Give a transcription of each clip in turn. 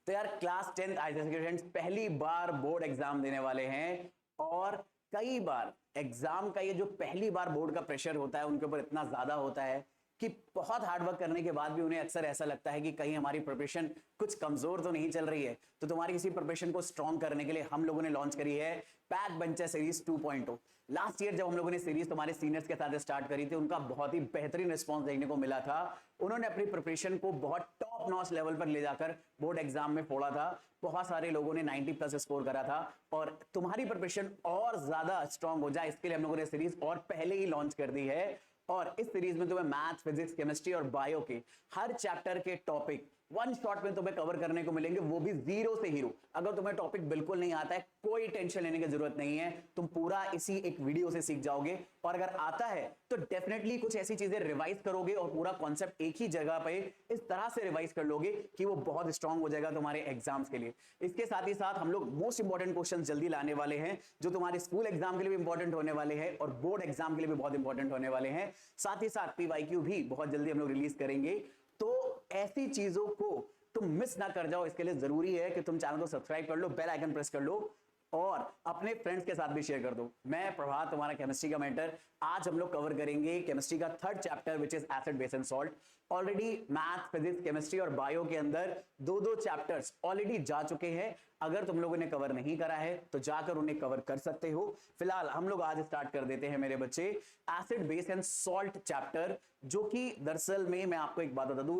तो यार class 10th ICSE के स्टूडेंट्स पहली बार बोर्ड एग्जाम देने वाले हैं और कई बार एग्जाम का ये जो पहली बार बोर्ड का प्रेशर होता है उनके ऊपर इतना ज्यादा होता है कि बहुत हार्डवर्क करने के बाद भी उन्हें अक्सर ऐसा लगता है कि कहीं हमारी प्रिपरेशन कुछ कमजोर तो नहीं चल रही है। तो तुम्हारी इसी प्रिपरेशन को स्ट्रॉन्ग करने के लिए हम लोगों ने लॉन्च करी है back bencher series 2.0। Last year जब हम लोगों ने सीरीज तुम्हारे सीनियर्स के साथ स्टार्ट करी थी, उनका बहुत ही बेहतरीन रिस्पॉन्स देखने को मिला था। उन्होंने अपनी प्रिपरेशन को बहुत टॉप नॉच लेवल पर ले जाकर बोर्ड एग्जाम में फोड़ा था। बहुत सारे लोगों ने 90+ स्कोर करा था और तुम्हारी प्रिपरेशन और ज्यादा स्ट्रॉन्ग हो जाए इसके लिए हम लोगों ने सीरीज और पहले ही लॉन्च कर दी है। और इस सीरीज में तुम्हें मैथ, फिजिक्स, केमिस्ट्री और बायो के हर चैप्टर के टॉपिक वन शॉट में तुम्हें कवर करने को मिलेंगे, वो भी जीरो से हीरो। अगर तुम्हें टॉपिक बिल्कुल नहीं आता है, कोई टेंशन लेने की जरूरत नहीं है, तुम पूरा इसी एक वीडियो से सीख जाओगे। और अगर आता है तो डेफिनेटली कुछ ऐसी चीजें रिवाइज करोगे और पूरा कॉन्सेप्ट एक ही जगह पे इस तरह से रिवाइज कर लोगे कि वो बहुत स्ट्रांग हो जाएगा तुम्हारे एग्जाम्स के लिए। इसके साथ ही साथ हम लोग मोस्ट इंपॉर्टेंट क्वेश्चन जल्दी लाने वाले हैं जो तुम्हारे स्कूल एग्जाम के लिए भी इंपॉर्टेंट होने वाले हैं और बोर्ड एग्जाम के लिए भी बहुत इंपॉर्टेंट होने वाले हैं। साथ ही साथ पीवाईक्यू भी बहुत जल्दी हम लोग रिलीज करेंगे। तो ऐसी चीजों को तुम मिस ना कर जाओ, इसके लिए जरूरी है कि तुम चैनल को सब्सक्राइब कर लो, बेल आइकन प्रेस कर लो और अपने फ्रेंड्स के साथ भी शेयर कर दो। मैं प्रभात, तुम्हारा केमिस्ट्री का मेंटर। आज हम लोग कवर करेंगे केमिस्ट्री का third chapter which is acid, base and salt. Already math, physics, chemistry और बायो के अंदर दो चैप्टर्स ऑलरेडी जा चुके हैं। अगर तुम लोगों ने कवर नहीं करा है तो जाकर उन्हें कवर कर सकते हो। फिलहाल हम लोग आज स्टार्ट कर देते हैं मेरे बच्चे acid, base and salt chapter, जो कि दरअसल में मैं आपको एक बात बता दूं,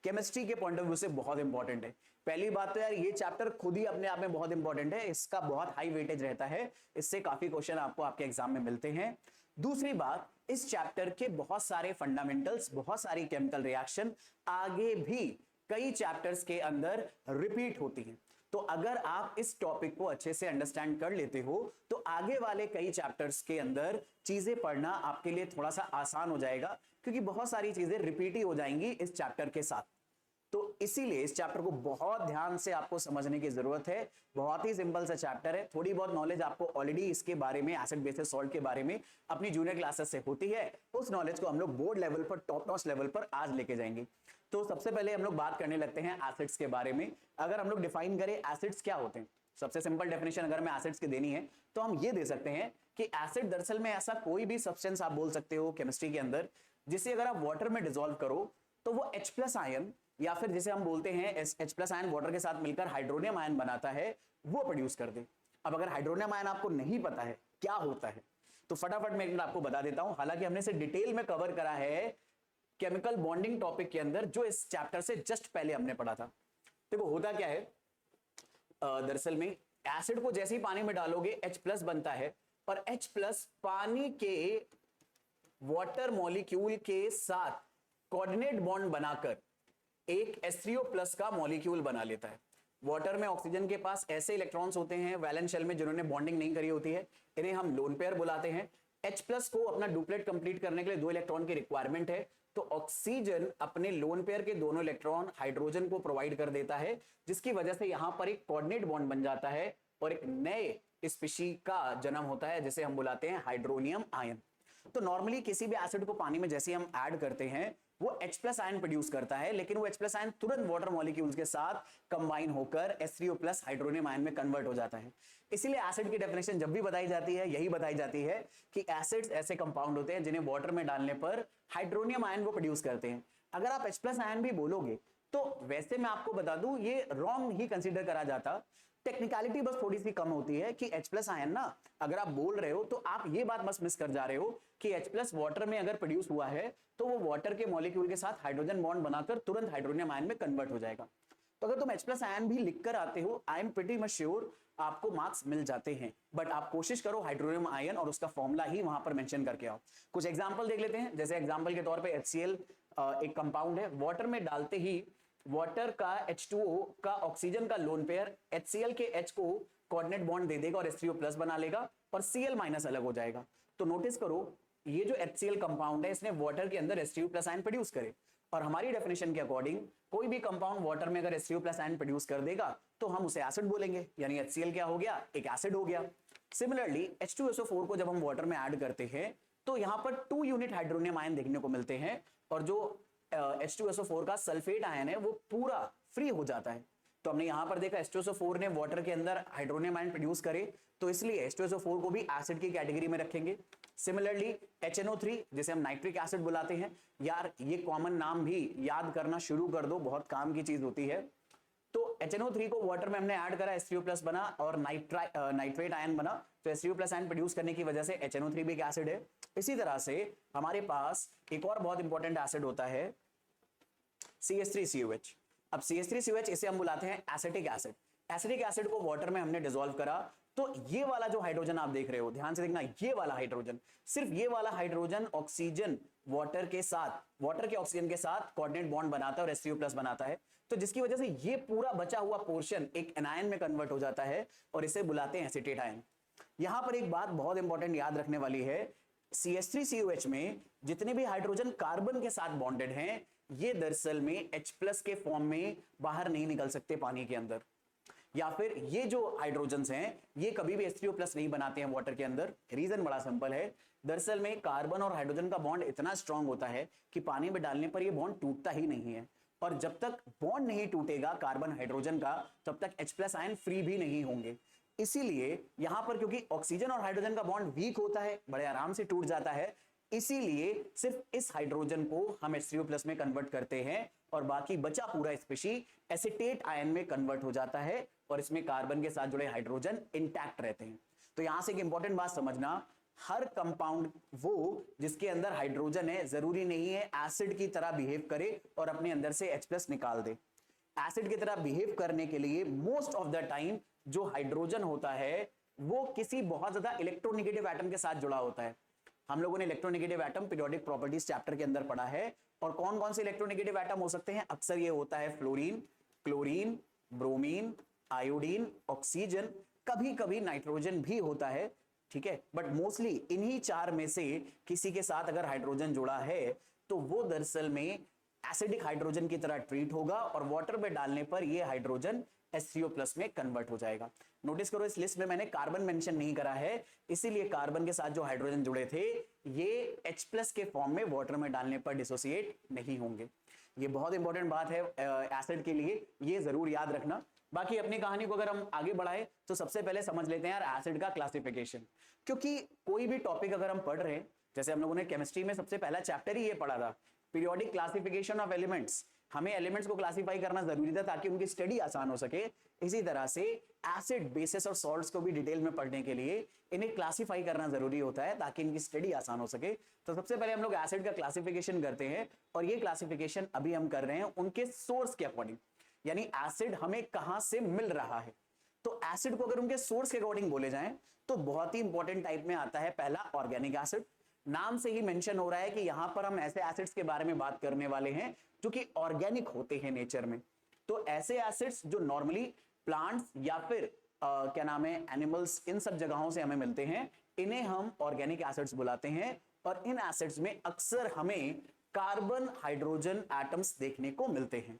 केमिस्ट्री के पॉइंट ऑफ व्यू से बहुत इंपॉर्टेंट है। पहली बात तो यार ये चैप्टर खुद ही अपने आप में बहुत इंपॉर्टेंट है, इसका बहुत हाई वेटेज रहता है, इससे काफी क्वेश्चन आपको आपके एग्जाम में मिलते हैं। दूसरी बात, इस चैप्टर के बहुत सारे फंडामेंटल्स, बहुत सारी केमिकल रिएक्शन आगे भी कई चैप्टर्स के अंदर रिपीट होती हैं। तो अगर आप इस टॉपिक को अच्छे से अंडरस्टैंड कर लेते हो तो आगे वाले कई चैप्टर्स के अंदर चीजें पढ़ना आपके लिए थोड़ा सा आसान हो जाएगा, क्योंकि बहुत सारी चीजें रिपीट ही हो जाएंगी इस चैप्टर के साथ। तो इसीलिए इस चैप्टर को बहुत ध्यान से आपको समझने की जरूरत है। बहुत ही सिंपल सा चैप्टर है, थोड़ी बहुत नॉलेज आपको ऑलरेडी इसके बारे में, एसिड, बेस, सॉल्ट के बारे में अपनी जूनियर क्लासेस से होती है। उस नॉलेज को हम लोग बोर्ड लेवल पर, टॉप नॉच लेवल पर आज लेके जाएंगे। तो सबसे पहले हम लोग बात करने लगते हैं एसिड्स के बारे में। अगर हम लोग डिफाइन करें एसिड्स क्या होते हैं, सबसे सिंपल डेफिनेशन अगर मैं एसिड्स की देनी है तो हम ये दे सकते हैं कि एसिड दरअसल में ऐसा कोई भी सब्सटेंस आप बोल सकते हो केमिस्ट्री के अंदर जिसे अगर आप वाटर में डिसॉल्व करो तो वो H+ आयन, या फिर जिसे हम बोलते हैं H+ आयन वाटर के साथ मिलकर हाइड्रोनियम आयन बनाता है, वो प्रोड्यूस कर दे। अब अगर हाइड्रोनियम आयन आपको नहीं पता है क्या होता है तो फटाफट मैं एक मिनट आपको बता देता हूं। हालांकि हमने इसे डिटेल में कवर करा है केमिकल बॉन्डिंग टॉपिक के अंदर, जो इस चैप्टर से जस्ट पहले हमने पढ़ा था। देखो होता क्या है, दरअसल में एसिड को जैसे ही पानी में डालोगे H+ बनता है और H+ पानी के वाटर मॉलिक्यूल के साथ कोऑर्डिनेट बॉन्ड बनाकर एक H3O+ का मॉलिक्यूल बना लेता है। वाटर में ऑक्सीजन के पास ऐसे इलेक्ट्रॉन्स होते हैं वैलेंस शेल में जिन्होंने बॉन्डिंग नहीं करी होती है, इन्हें हम लोन पेयर बुलाते हैं। H+ को अपना डुप्लेट कंप्लीट करने के लिए 2 इलेक्ट्रॉन की रिक्वायरमेंट है, तो ऑक्सीजन अपने लोन पेयर के दोनों इलेक्ट्रॉन हाइड्रोजन को प्रोवाइड कर देता है, जिसकी वजह से यहां पर एक कोऑर्डिनेट बॉन्ड बन जाता है और एक नए स्पीशी का जन्म होता है जिसे हम बुलाते हैं हाइड्रोनियम आयन। तो नॉर्मली किसी भी एसिड को पानी में जैसे हम ऐड करते हैं वो H+ आयन प्रोड्यूस करता है, लेकिन वो H+ आयन तुरंत वाटर मॉलिक्यूल्स के साथ कंबाइन होकर H3O+ हाइड्रोनियम आयन में कन्वर्ट हो जाता है। इसीलिए एसिड की डेफिनेशन जब भी बताई जाती है यही बताई जाती है कि एसिड्स ऐसे कंपाउंड होते हैं जिन्हें वाटर में डालने पर हाइड्रोनियम आयन वो प्रोड्यूस करते हैं। अगर आप H+ आयन भी बोलोगे तो वैसे मैं आपको बता दूं ये रॉन्ग ही कंसीडर करा जाता। टेक्निकलिटी बस थोड़ी सी कम होती है कि H+ आयन ना, अगर आप बोल रहे हो तो आप ये बात बस मिस कर जा रहे हो कि H+ वाटर में अगर प्रोड्यूस हुआ है तो वो वाटर के मॉलिक्यूल के साथ हाइड्रोजन बॉन्ड बनाकर तुरंत हाइड्रोनियम आयन में कन्वर्ट हो जाएगा। तो अगर तुम H+ आयन भी लिखकर आते हो, I am pretty much sure आपको मार्क्स मिल जाते हैं, बट आप कोशिश करो हाइड्रोनियम आयन और उसका फॉर्मूला ही वहां पर मेंशन करके आओ। कुछ एग्जांपल देख लेते हैं। जैसे एग्जांपल के तौर पे HCl एक कंपाउंड है, वाटर में डालते ही वाटर का H2O का ऑक्सीजन का लोन पेयर HCl के H को कोऑर्डिनेट बॉन्ड दे देगा और H3O+ बना लेगा और Cl- अलग हो जाएगा। तो नोटिस करो ये जो HCl कंपाउंड है इसने वाटर के अंदर H3O+ आयन प्रोड्यूस करे, और हमारी डेफिनेशन के अकॉर्डिंग कोई भी कंपाउंड वाटर में अगर H3O+ आयन प्रोड्यूस कर देगा तो हम उसे एसिड बोलेंगे, यानी HCl क्या हो गया, एक एसिड हो गया। सिमिलरली H2SO4 को जब हम वाटर में ऐड करते हैं तो यहां पर 2 यूनिट हाइड्रोनियम आयन देखने को मिलते हैं और जो H2SO4 का सल्फेट आयन है वो पूरा फ्री हो जाता है। तो हमने यहां पर देखा H2SO4 ने वाटर के अंदर हाइड्रोनियम आयन प्रोड्यूस करे, तो इसलिए H2SO4 को भी एसिड की कैटेगरी में रखेंगे। सिमिलरली HNO3 जिसे हम नाइट्रिक एसिड बुलाते हैं, यार ये कॉमन नाम भी याद करना शुरू कर दो, बहुत काम की चीज होती है। तो HNO3 को वाटर में हमने ऐड करा, H3O+ बना और नाइट्रेट आयन बना, तो H3O+ आयन प्रोड्यूस करने की वजह से HNO3 भी एक एसिड है। इसी तरह से हमारे पास एक और बहुत इंपॉर्टेंट एसिड होता है CH3COH। अब CH3COH इसे हम बुलाते हैं एसिटिक एसिड। एसिटिक एसिड को वाटर में हमने डिसॉल्व करा, तो ये वाला जो हाइड्रोजन आप देख रहे हो, ध्यान से देखना, ये वाला हाइड्रोजन, सिर्फ ये वाला हाइड्रोजन ऑक्सीजन वाटर के साथ, वाटर के ऑक्सीजन के साथ कोऑर्डिनेट बॉन्ड बनाता है और H3O+ बनाता है, तो जिसकी वजह से ये पूरा बचा हुआ पोर्शन एक एनायन में कन्वर्ट हो जाता है और इसे बुलाते हैं एसीटेट आयन। यहां पर एक बात बहुत इंपॉर्टेंट याद रखने वाली है, CH3COH में जितने भी हाइड्रोजन कार्बन के साथ बॉन्डेड हैं, ये दरअसल में H+ के फॉर्म में बाहर नहीं निकल सकते पानी के अंदर, या फिर ये जो हाइड्रोजन्स हैं ये कभी भी H3O+ नहीं बनाते हैं वाटर के अंदर। रीजन बड़ा सिंपल है, दरअसल में कार्बन और हाइड्रोजन का बॉन्ड इतना स्ट्रांग होता है कि पानी में डालने पर ये बॉन्ड टूटता ही नहीं है, और जब तक बॉन्ड नहीं टूटेगा कार्बन हाइड्रोजन का, तब तक H+ आयन फ्री भी नहीं होंगे। इसीलिए यहां पर क्योंकि ऑक्सीजन और हाइड्रोजन का बॉन्ड वीक होता है, बड़े आराम से टूट जाता है, इसीलिए सिर्फ इस हाइड्रोजन को हम H3O+ में कन्वर्ट करते हैं और बाकी बचा पूरा स्पेशी एसीटेट आयन में कन्वर्ट हो जाता है और इसमें कार्बन के साथ जुड़े हाइड्रोजन इंटैक्ट रहते हैं। तो यहां से एक इंपॉर्टेंट बात समझना, हर कंपाउंड वो जिसके अंदर हाइड्रोजन है जरूरी नहीं है एसिड की तरह बिहेव करे और अपने अंदर से H+ निकाल दे। एसिड की तरह बिहेव करने के लिए मोस्ट ऑफ द टाइम जो हाइड्रोजन होता है वो किसी बहुत ज्यादा इलेक्ट्रोनेगेटिव एटम के साथ जुड़ा होता है। हम लोगों ने electronegative atom periodic properties chapter के अंदर पढ़ा है, और कौन कौन से इलेक्ट्रोनेगेटिव एटम हो सकते हैं, अक्सर ये होता है fluorine, chlorine, bromine, iodine, oxygen, कभी कभी नाइट्रोजन भी होता है, ठीक है, बट मोस्टली इन्हीं चार में से किसी के साथ अगर हाइड्रोजन जुड़ा है तो वो दरअसल में एसिडिक हाइड्रोजन की तरह ट्रीट होगा और वाटर में डालने पर ये हाइड्रोजन H3O+ में कन्वर्ट हो जाएगा। नोटिस करो इस लिस्ट में मैंने कार्बन मेंशन नहीं करा है, इसीलिए कार्बन के साथ जो हाइड्रोजन जुड़े थे ये H+ के फॉर्म में वाटर में डालने पर डिसोसिएट नहीं होंगे। ये बहुत इंपॉर्टेंट बात है एसिड के लिए, ये जरूर याद रखना। बाकी अपनी कहानी को अगर हम आगे बढ़ाए तो सबसे पहले समझ लेते हैं यार एसिड का क्लासिफिकेशन, क्योंकि कोई भी टॉपिक अगर हम पढ़ रहे हैं, जैसे हम लोगों ने केमिस्ट्री में सबसे पहला चैप्टर ही ये पढ़ा था, पीरियोडिक क्लासिफिकेशन ऑफ एलिमेंट्स, हमें एलिमेंट्स को क्लासिफाई करना जरूरी था ताकि उनकी स्टडी आसान हो सके। इसी तरह से एसिड, बेसिस और सॉल्ट्स को भी डिटेल में पढ़ने के लिए इन्हें क्लासिफाई करना जरूरी होता है ताकि इनकी स्टडी आसान हो सके। तो सबसे पहले हम लोग एसिड का क्लासिफिकेशन करते हैं, और ये क्लासिफिकेशन अभी हम कर रहे हैं उनके सोर्स के अकॉर्डिंग, यानी एसिड हमें कहां से मिल रहा है। तो एसिड को अगर उनके सोर्स के अकॉर्डिंग बोले जाएं तो बहुत ही इंपॉर्टेंट टाइप में आता है पहला ऑर्गेनिक एसिड। नाम से ही मेंशन हो रहा है कि यहां पर हम ऐसे एसिड्स के बारे में बात करने वाले हैं जो कि ऑर्गेनिक होते हैं नेचर में। तो ऐसे एसिड्स जो नॉर्मली प्लांट्स या फिर क्या नाम है एनिमल्स, इन सब जगहों से हमें मिलते हैं, इन्हें हम ऑर्गेनिक एसिड्स बुलाते हैं। और इन एसिड्स में अक्सर हमें कार्बन हाइड्रोजन एटम्स देखने को मिलते हैं।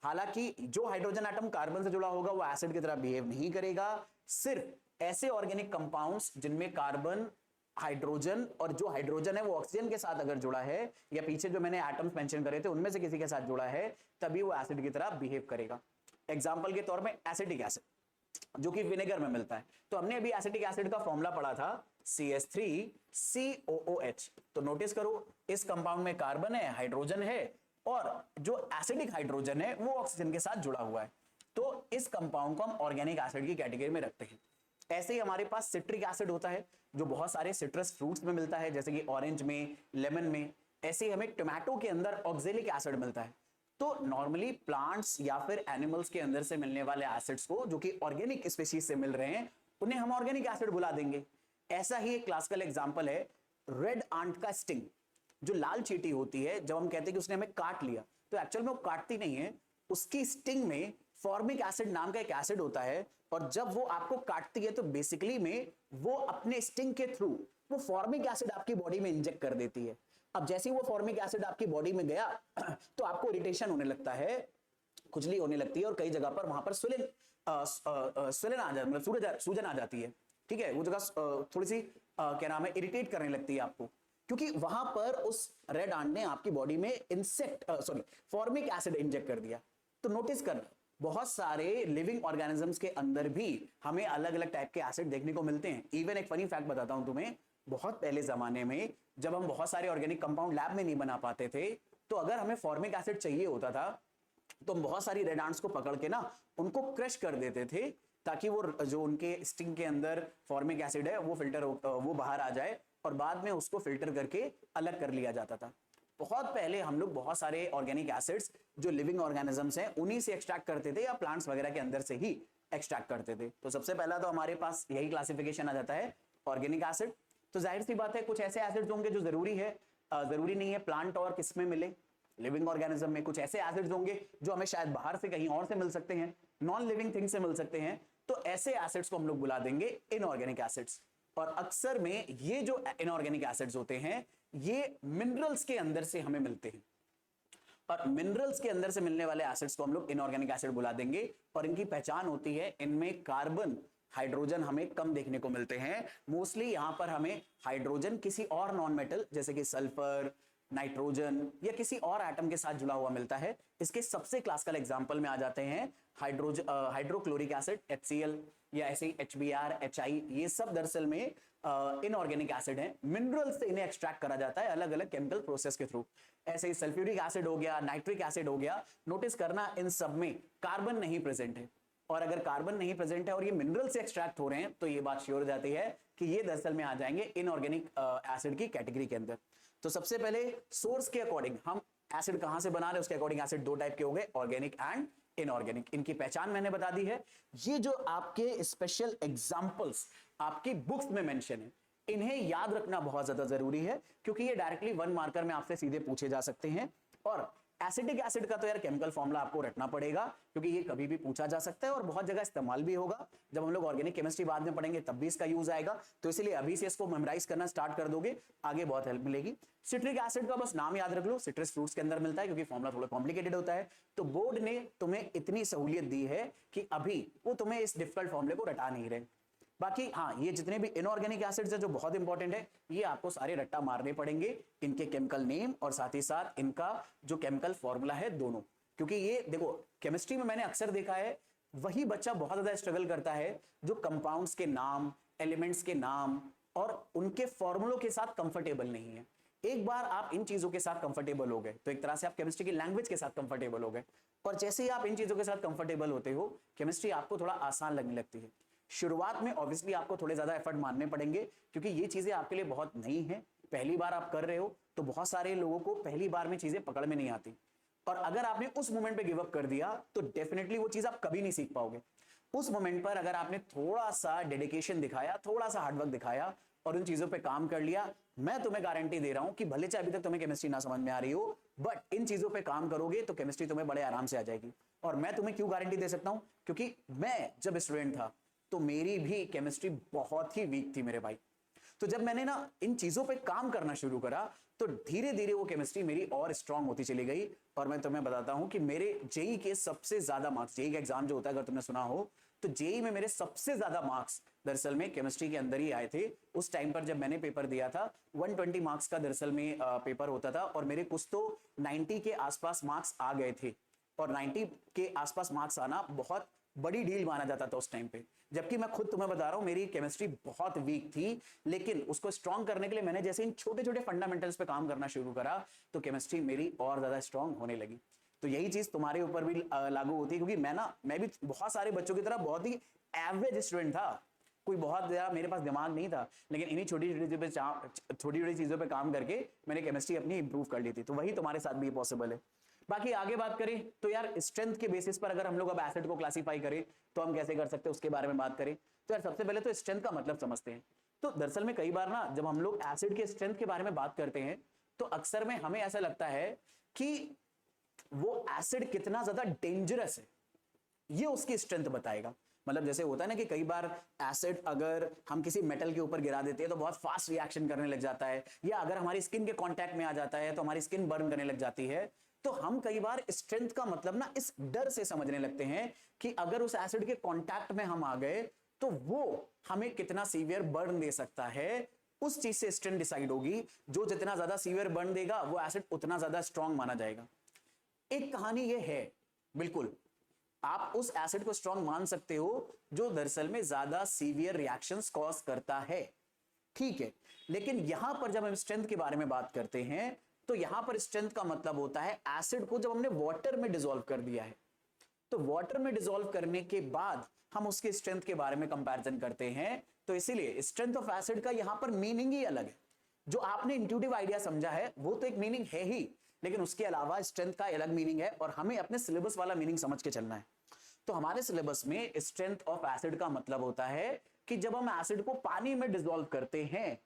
हालांकि जो हाइड्रोजन एटम कार्बन से जुड़ा होगा वो एसिड की तरह बिहेव नहीं करेगा, सिर्फ ऐसे ऑर्गेनिक कंपाउंड्स जिनमें कार्बन, हाइड्रोजन और जो हाइड्रोजन है वो ऑक्सीजन के साथ अगर जुड़ा है, या पीछे जो मैंने एटम्स मेंशन करे थे उनमें से किसी के साथ जुड़ा है, तभी वो एसिड की तरह बिहेव करेगा। एग्जांपल के तौर में एसिटिक एसिड जो कि विनेगर में मिलता है। तो हमने अभी एसिटिक एसिड का फॉर्मूला पढ़ा था CH3COOH। तो नोटिस करो इस कंपाउंड में कार्बन है, हाइड्रोजन है, और जो एसिडिक हाइड्रोजन है वो ऑक्सीजन के साथ जुड़ा हुआ है। तो इस कंपाउंड को हम ऑर्गेनिक एसिड की कैटेगरी में रखते हैं। ऐसे ही हमारे पास सिट्रिक एसिड होता है जो बहुत सारे सिट्रस फ्रूट्स में मिलता है, जैसे कि ऑरेंज में, लेमन में। ऐसे ही हमें टोमेटो के अंदर ऑक्जेलिक एसिड मिलता है। तो नॉर्मली प्लांट्स या फिर एनिमल्स के अंदर से मिलने वाले एसिड्स को जो कि ऑर्गेनिक स्पीशीज से मिल रहे हैं उन्हें हम ऑर्गेनिक एसिड बुला देंगे। ऐसा ही एक क्लासिकल एग्जांपल है रेड आंट का स्टिंग। जो लाल चींटी होती है, जब हम कहते हैं कि उसने हमें काट लिया, तो एक्चुअल में वो काटती नहीं है, उसकी स्टिंग में फॉर्मिक एसिड नाम का एक एसिड होता है, और जब वो आपको काटती है तो बेसिकली में वो अपने स्टिंग के थ्रू वो फॉर्मिक एसिड आपकी बॉडी में इंजेक्ट कर देती है। अब जैसे ही वो फॉर्मिक एसिड आपकी बॉडी में गया तो आपको इरिटेशन होने लगता है, खुजली होने लगती है, और कई जगह पर वहां पर स्वेलन आ जाती, मतलब सूजन आ जाती है, ठीक है, वो जगह थोड़ी सी क्या नाम है इरिटेट करने लगती है आपको, क्योंकि वहां पर उस रेड आंट ने आपकी बॉडी में फॉर्मिक एसिड इंजेक्ट कर दिया। तो नोटिस करना बहुत सारे लिविंग ऑर्गेनिजम्स के अंदर भी हमें अलग अलग टाइप के एसिड देखने को मिलते हैं। इवन एक फनी फैक्ट बताता हूं तुम्हें, बहुत पहले जमाने में जब हम बहुत सारे ऑर्गेनिक कंपाउंड लैब में नहीं बना पाते थे, तो अगर हमें फॉर्मिक एसिड चाहिए होता था तो हम बहुत सारी रेड आंट्स को पकड़ के ना उनको क्रश कर देते थे, ताकि वो जो उनके स्टिंग के अंदर फॉर्मिक एसिड है वो बाहर आ जाए और बाद में उसको फिल्टर करके अलग कर लिया जाता था। बहुत पहले हम लोग बहुत सारे ऑर्गेनिक एसिड्स जो लिविंग ऑर्गेनिजम्स हैं उन्हीं से एक्सट्रैक्ट करते थे या प्लांट्स वगैरह के अंदर से ही एक्सट्रैक्ट करते थे। तो सबसे पहला तो हमारे पास यही क्लासिफिकेशन आ जाता है ऑर्गेनिक एसिड। तो जाहिर सी बात है कुछ ऐसे एसिड्स होंगे जो जरूरी नहीं है प्लांट और किसमें मिले, लिविंग ऑर्गेनिज्म में। कुछ ऐसे एसिड्स होंगे जो हमें शायद बाहर से कहीं और से मिल सकते हैं, नॉन लिविंग थिंग से मिल सकते हैं। तो ऐसे एसिड्स को हम लोग बुला देंगे इनऑर्गेनिक एसिड्स। और अक्सर में ये जो इनऑर्गेनिक एसिड्स होते हैं ये मिनरल्स के अंदर से हमें मिलते हैं, और मिनरल्स के अंदर से मिलने वाले एसिड्स को हम लोग इनऑर्गेनिक एसिड बुला देंगे। और इनकी पहचान होती है इनमें कार्बन हाइड्रोजन हमें कम देखने को मिलते हैं। मोस्टली यहां पर हमें हाइड्रोजन किसी और नॉन मेटल जैसे कि सल्फर, नाइट्रोजन या किसी और एटम के साथ जुड़ा हुआ मिलता है। इसके सबसे क्लासिकल एग्जांपल में आ जाते हैं हाइड्रोक्लोरिक एसिड HCl या ऐसे HBr, HI, ये सब दरअसल में इनऑर्गेनिक एसिड हैं। मिनरल से इन्हें एक्सट्रैक्ट करा जाता है अलग अलग केमिकल प्रोसेस के थ्रू। ऐसे ही सल्फ्यूरिक एसिड हो गया, नाइट्रिक एसिड हो गया। नोटिस करना इन सब में कार्बन नहीं प्रेजेंट है, और अगर कार्बन नहीं प्रेजेंट है और ये मिनरल से एक्सट्रैक्ट हो रहे हैं तो ये बात श्योर हो जाती है कि ये दरअसल में आ जाएंगे इनऑर्गेनिक एसिड की कैटेगरी के अंदर। तो सबसे पहले सोर्स के अकॉर्डिंग हम एसिड कहां से बना रहे हैं उसके अकॉर्डिंग एसिड दो टाइप के हो गए, ऑर्गेनिक एंड इनऑर्गेनिक। इनकी पहचान मैंने बता दी है। ये जो आपके स्पेशल एग्जांपल्स आपकी बुक्स में मेंशन है, इन्हें याद रखना बहुत ज्यादा जरूरी है, क्योंकि ये डायरेक्टली 1 मार्कर में आपसे सीधे पूछे जा सकते हैं। और एसिडिक एसिड का तो यार केमिकल फॉर्मूला आपको रटना पड़ेगा, क्योंकि ये कभी भी पूछा जा सकता है और बहुत जगह इस्तेमाल भी होगा। जब हम लोग ऑर्गेनिक केमिस्ट्री बाद में पढ़ेंगे तब भी इसका यूज आएगा, तो इसलिए अभी से इसको मेमोराइज करना स्टार्ट कर दोगे, आगे बहुत हेल्प मिलेगी। सिट्रिक एसिड का बस नाम याद रख लो, सिट्रस फ्रूट्स के अंदर मिलता है, क्योंकि फॉर्मूला थोड़ा कॉम्प्लिकेटेड होता है। तो बोर्ड ने तुम्हें इतनी सहूलियत दी है कि अभी वो तुम्हें इस डिफिकल्ट फॉर्मूले को रटा नहीं रहे। बाकी हाँ, ये जितने भी इनऑर्गेनिक एसिड्स है जो बहुत इंपॉर्टेंट है, ये आपको सारे रट्टा मारने पड़ेंगे, इनके केमिकल नेम और साथ ही साथ इनका जो केमिकल फॉर्मूला है दोनों। क्योंकि ये देखो केमिस्ट्री में मैंने अक्सर देखा है वही बच्चा बहुत ज्यादा स्ट्रगल करता है जो कंपाउंड्स के नाम, एलिमेंट्स के नाम और उनके फॉर्मूलों के साथ कंफर्टेबल नहीं है। एक बार आप इन चीजों के साथ कंफर्टेबल हो गए तो एक तरह से आप केमिस्ट्री की लैंग्वेज के साथ कंफर्टेबल हो गए, और जैसे ही आप इन चीजों के साथ कंफर्टेबल होते हो केमिस्ट्री आपको थोड़ा आसान लगने लगती है। शुरुआत में ऑब्वियसली आपको थोड़े ज्यादा एफर्ट मारने पड़ेंगे, क्योंकि ये चीजें आपके लिए बहुत नई है, पहली बार आप कर रहे हो, तो बहुत सारे लोगों को पहली बार में चीजें पकड़ में नहीं आती। और अगर आपने उस मोमेंट पे गिव अप कर दिया तो डेफिनेटली वो चीज आप कभी नहीं सीख पाओगे। उस मोमेंट पर अगर आपने थोड़ा सा डेडिकेशन दिखाया, थोड़ा सा हार्डवर्क दिखाया और उन चीजों पे काम कर लिया, मैं तुम्हें गारंटी दे रहा हूं कि भले चाहे अभी तक तुम्हें केमिस्ट्री ना समझ में आ रही हो, बट इन चीजों पे काम करोगे तो केमिस्ट्री तुम्हें बड़े आराम से आ जाएगी। और मैं तुम्हें क्यों गारंटी दे सकता हूं, क्योंकि मैं जब स्टूडेंट था तो मेरी भी केमिस्ट्री बहुत ही वीक थी मेरे भाई। तो जब मैंने ना इन चीजों पे काम करना शुरू करा तो धीरे धीरे वो केमिस्ट्री मेरी और स्ट्रांग होती चली गई। और मैं तुम्हें बताता हूं कि मेरे जेई के सबसे ज्यादा मार्क्स, जेई का एग्जाम जो होता है अगर तुमने सुना हो, तो जेई में मेरे सबसे ज्यादा मार्क्स दरअसल में केमिस्ट्री के अंदर ही आए थे। उस टाइम पर जब मैंने पेपर दिया था 120 मार्क्स का दरअसल में पेपर होता था, और मेरे कुछ तो 90 के आसपास मार्क्स आ गए थे। और 90 के आसपास मार्क्स आना बहुत बड़ी डील माना जाता था उस टाइम पे, जबकि मैं खुद तुम्हें बता रहा हूं मेरी केमिस्ट्री बहुत वीक थी। लेकिन उसको स्ट्रांग करने के लिए मैंने जैसे इन छोटे छोटे फंडामेंटल्स पे काम करना शुरू करा तो केमिस्ट्री मेरी और ज्यादा स्ट्रांग होने लगी। तो यही चीज तुम्हारे ऊपर भी लागू होती है, क्योंकि मैं भी बहुत सारे बच्चों की तरह बहुत ही एवरेज स्टूडेंट था, कोई बहुत ज्यादा मेरे पास दिमाग नहीं था, लेकिन इन्हीं छोटी छोटी चीजों पे काम करके मैंने केमिस्ट्री अपनी इंप्रूव कर ली थी। तो वही तुम्हारे साथ भी पॉसिबल है। बाकी आगे बात करें तो यार स्ट्रेंथ के बेसिस पर अगर हम लोग अब एसिड को क्लासिफाई करें तो हम कैसे कर सकते हैं उसके बारे में बात करें। तो यार सबसे पहले तो स्ट्रेंथ का मतलब समझते हैं। तो दरअसल में कई बार ना जब हम लोग एसिड के स्ट्रेंथ के बारे में बात करते हैं तो अक्सर में हमें ऐसा लगता है कि वो एसिड कितना ज्यादा डेंजरस है ये उसकी स्ट्रेंथ बताएगा। मतलब जैसे होता है ना कि कई बार एसिड अगर हम किसी मेटल के ऊपर गिरा देते हैं तो बहुत फास्ट रिएक्शन करने लग जाता है, या अगर हमारी स्किन के कांटेक्ट में आ जाता है तो हमारी स्किन बर्न करने लग जाती है। तो हम कई बार स्ट्रेंथ का मतलब ना इस डर से समझने लगते हैं कि अगर उस एसिड के कांटेक्ट में हम आ गए तो वो हमें कितना सीवियर बर्न दे सकता है, उस चीज से स्ट्रेंथ डिसाइड होगी। जो जितना ज्यादा सीवियर बर्न देगा वो एसिड उतना ज्यादा स्ट्रांग माना जाएगा। एक कहानी ये है बिल्कुल आप उस एसिड को स्ट्रॉन्ग मान सकते हो जो दरअसल में ज्यादा सीवियर रिएक्शंस कॉज करता है, ठीक है। लेकिन यहां पर जब हम स्ट्रेंथ के बारे में बात करते हैं तो यहां पर स्ट्रेंथ का मतलब होता है एसिड को जब हमने वाटर में डिसॉल्व कर दिया है, तो वाटर में डिसॉल्व करने के बाद हम उसके स्ट्रेंथ के बारे में कंपैरिजन करते हैं। तो इसीलिए स्ट्रेंथ ऑफ एसिड का यहां पर मीनिंग ही अलग है। जो आपने इंट्यूटिव आइडिया समझा है वो तो एक मीनिंग है ही, लेकिन उसके अलावा स्ट्रेंथ का अलग मीनिंग है और हमें अपने सिलेबस वाला मीनिंग समझ के चलना है। तो हमारे सिलेबस में स्ट्रेंथ ऑफ एसिड का मतलब होता है कि जब हम एसिड को पानी में डिसॉल्व करते हैं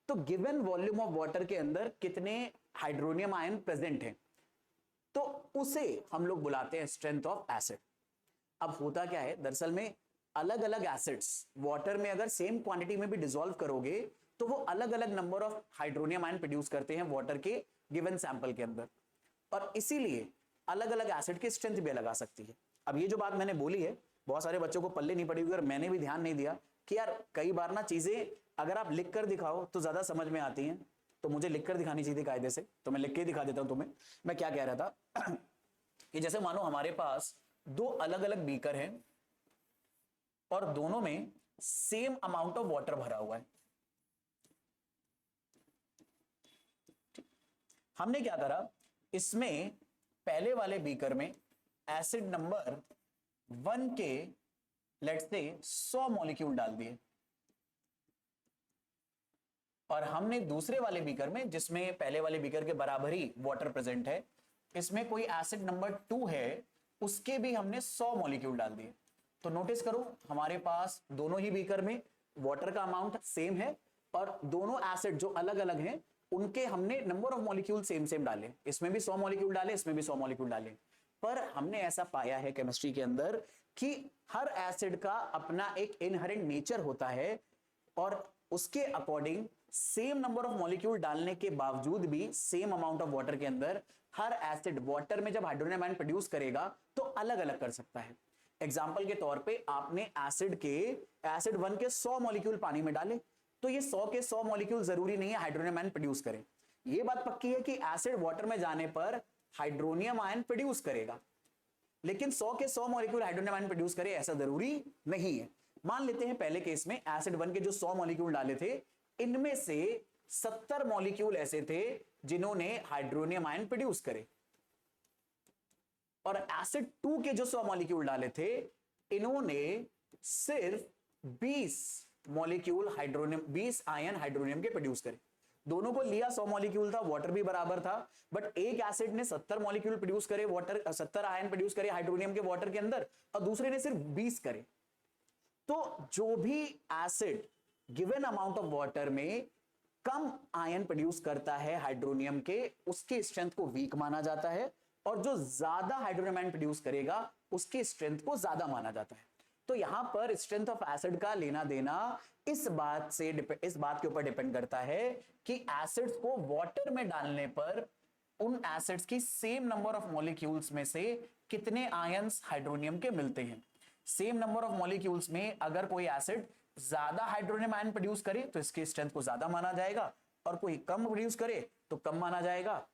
तो गिवन वॉल्यूम ऑफ वाटर के अंदर कितने हाइड्रोनियम आयन प्रेजेंट हैं, तो उसे हम लोग बुलाते हैं स्ट्रेंथ ऑफ एसिड। अब होता क्या है, दरअसल में अलग अलग एसिड्स वाटर में अगर सेम क्वांटिटी में भी डिसॉल्व करोगे तो वो अलग अलग number of hydronium ion produce करते हैं वाटर के गिवन सैंपल के अंदर, और इसीलिए अलग अलग एसिड की स्ट्रेंथ भी अलग आ सकती है। अब ये जो बात मैंने बोली है बहुत सारे बच्चों को पल्ले नहीं पड़ी हुई और मैंने भी ध्यान नहीं दिया कि यार कई बार ना चीजें अगर आप लिख कर दिखाओ तो ज्यादा समझ में आती हैं, तो मुझे लिख कर दिखानी चाहिए कायदे से, तो मैं लिख के दिखा देता हूं तुम्हें। मैं क्या कह रहा था कि जैसे मानो हमारे पास दो अलग अलग बीकर हैं और दोनों में सेम अमाउंट ऑफ वाटर भरा हुआ है। हमने क्या करा, इसमें पहले वाले बीकर में एसिड नंबर 1 के लेट्स से 100 मॉलिक्यूल डाल दिए, और हमने दूसरे वाले बीकर में जिसमें पहले वाले बीकर के बराबर ही वाटर प्रेजेंट है, इसमें कोई एसिड नंबर 2 है, उसके भी हमने 100 मॉलिक्यूल डाल दिए। तो नोटिस करो हमारे पास दोनों ही बीकर में वाटर का अमाउंट सेम है और दोनों एसिड जो अलग अलग हैं उनके हमने number of molecule same same डाले, इसमें भी 100 मॉलिक्यूल डाले, इसमें भी 100 मॉलिक्यूल डाले। पर हमने ऐसा पाया है केमिस्ट्री के अंदर कि हर एसिड का अपना एक इनहेरेंट नेचर होता है और उसके according same number of molecule डालने के बावजूद भी सेम अमाउंट ऑफ वाटर के अंदर हर एसिड वाटर में जब हाइड्रोजन आयन प्रोड्यूस करेगा तो अलग अलग कर सकता है। एग्जाम्पल के तौर पे आपने एसिड 1 के 100 मॉलिक्यूल पानी में डाले, तो ये 100 के 100 मॉलिक्यूल जरूरी नहीं है हाइड्रोनियम आयन प्रोड्यूस करें। ये बात पक्की है कि एसिड वाटर में जाने पर हाइड्रोनियम आयन प्रोड्यूस करेगा, लेकिन 100 के 100 मॉलिक्यूल हाइड्रोनियम आयन प्रोड्यूस करे ऐसा जरूरी नहीं है। मान लेते हैं पहले केस में एसिड 1 के जो 100 मॉलिक्यूल डाले थे इनमें से 70 मॉलिक्यूल ऐसे थे जिन्होंने हाइड्रोनियम आयन प्रोड्यूस करे, और एसिड 2 के जो 100 मॉलिक्यूल डाले थे इन्होंने सिर्फ 20 मॉलिक्यूल हाइड्रोनियम 20 आयन हाइड्रोनियम के प्रोड्यूस करे। दोनों को लिया 100 मॉलिक्यूल था, वाटर भी बराबर था, बट एक एसिड ने 70 मॉलिक्यूल प्रोड्यूस करे वाटर 70 आयन प्रोड्यूस करे हाइड्रोनियम के वाटर के अंदर, और दूसरे ने सिर्फ 20 करे। तो जो भी acid given amount of water में कम आयन प्रोड्यूस करता है हाइड्रोनियम के, उसकी स्ट्रेंथ को वीक माना जाता है, और जो ज्यादा हाइड्रोनियम आयन प्रोड्यूस करेगा उसकी स्ट्रेंथ को ज्यादा माना जाता है। तो यहां पर स्ट्रेंथ ऑफ एसिड का लेना देना इस बात के ऊपर डिपेंड करता है कि एसिड्स को वाटर में डालने पर उन एसिड्स की सेम नंबर ऑफ मॉलिक्यूल्स में से कितने आयंस हाइड्रोनियम के मिलते हैं। सेम नंबर ऑफ मॉलिक्यूल्स में अगर कोई एसिड ज्यादा हाइड्रोनियम आयन प्रोड्यूस करे तो इसकी स्ट्रेंथ को ज्यादा माना जाएगा, और कोई कम प्रोड्यूस करे तो कम माना जाएगा,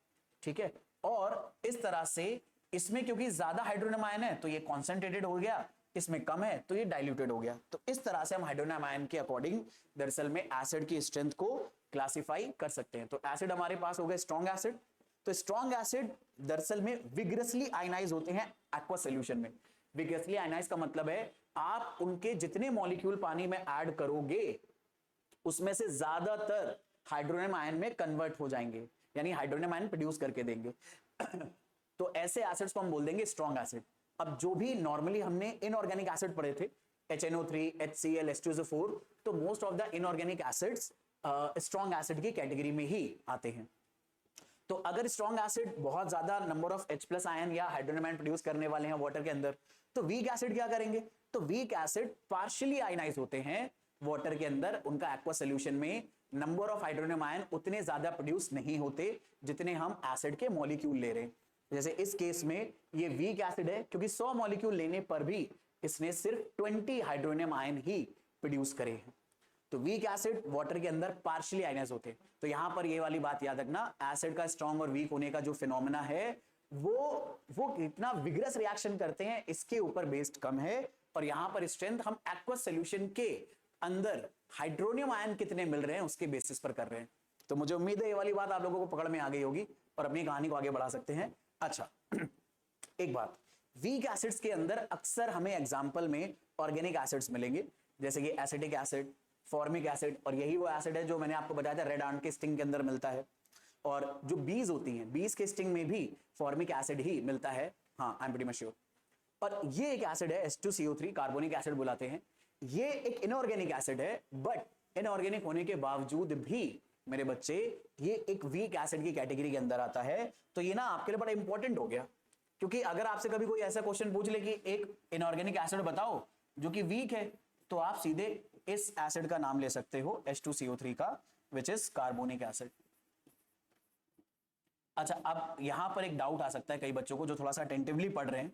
ठीक है। और इस तरह से इसमें क्योंकि ज्यादा हाइड्रोनियम आयन है तो ये कॉन्सेंट्रेटेड हो गया, इसमें कम है तो ये डाइल्यूटेड हो गया। तो इस तरह से हम हाइड्रोनियम आयन के अकॉर्डिंग दरअसल में एसिड की स्ट्रेंथ को क्लासिफाई कर सकते हैं। तो एसिड हमारे पास हो गए स्ट्रॉन्ग एसिड। तो स्ट्रॉन्ग एसिड दरअसल में विग्रसली आयनाइज होते हैं एक्वा सॉल्यूशन में। विग्रसली आयनाइज का मतलब है आप उनके जितने मॉलिक्यूल पानी में ऐड करोगे उसमें से ज्यादातर हाइड्रोनियम आयन में कन्वर्ट हो जाएंगे, यानी हाइड्रोनियम आयन प्रोड्यूस करके देंगे। तो ऐसे एसिड्स को हम बोल देंगे स्ट्रॉन्ग एसिड। अब जो भी नॉर्मली हमने इनऑर्गेनिक एसिड पढ़े थे HNO3, HCl, H2SO4, तो most of the inorganic acids strong acid की कैटेगरी में ही आते हैं। तो अगर स्ट्रॉन्ग एसिड बहुत ज्यादा नंबर ऑफ H+ आयन या हाइड्रोनियम आयन प्रोड्यूस करने वाले हैं वाटर के अंदर, तो वीक एसिड क्या करेंगे, तो वीक एसिड पार्शियली आयनाइज होते हैं वाटर के अंदर, उनका एक्वा सॉल्यूशन में नंबर ऑफ हाइड्रोनियम आयन उतने ज्यादा प्रोड्यूस नहीं होते जितने हम एसिड के मॉलिक्यूल ले रहे हैं। जैसे इस केस में ये वीक एसिड है क्योंकि 100 मॉलिक्यूल लेने पर भी इसने सिर्फ 20 हाइड्रोनियम आयन ही प्रोड्यूस करे हैं। तो वीक एसिड वाटर के अंदर पार्शियली आयनाइज होते हैं। तो यहां पर ये वाली बात याद रखना, एसिड का स्ट्रॉन्ग और वीक होने का जो फिनोमेना है वो कितना विग्रस रिएक्शन करते हैं इसके ऊपर बेस्ड कम है। और यहां पर स्ट्रेंथ हम एक्वस सॉल्यूशन के अंदर हाइड्रोनियम आयन कितने मिल रहे हैं उसके बेसिस पर कर रहे हैं। तो मुझे उम्मीद है ये वाली बात आप लोगों को पकड़ में आ गई होगी और अपनी कहानी को आगे बढ़ा सकते हैं। अच्छा एक बात, वीक एसिड्स के अंदर अक्सर हमें एग्जाम्पल में ऑर्गेनिक एसिड्स मिलेंगे, जैसे कि एसिटिक एसिड, फॉर्मिक एसिड, और यही वो एसिड है जो मैंने आपको बताया था रेड आंट के स्टिंग के अंदर मिलता है। और जो बीज होती हैं, बीज के स्टिंग में भी फॉर्मिक एसिड ही मिलता है। हाँ, I am pretty much sure. और ये एक एसिड है H2CO3, कार्बोनिक एसिड बुलाते हैं। ये एक इनऑर्गेनिक एसिड है, बट इनऑर्गेनिक होने के बावजूद भी मेरे बच्चे ये एक वीक एसिड की कैटेगरी के अंदर आता है। तो ये ना आपके लिए बड़ा इंपॉर्टेंट हो गया, क्योंकि अगर आपसे कभी कोई ऐसा क्वेश्चन पूछ ले कि एक इनऑर्गेनिक एसिड बताओ जो कि वीक है, तो आप सीधे इस एसिड का नाम ले सकते हो H2CO3 का, विच इज कार्बोनिक एसिड। अच्छा, अब यहां पर एक डाउट आ सकता है कई बच्चों को जो थोड़ा सा अटेंटिवली पढ़ रहे हैं,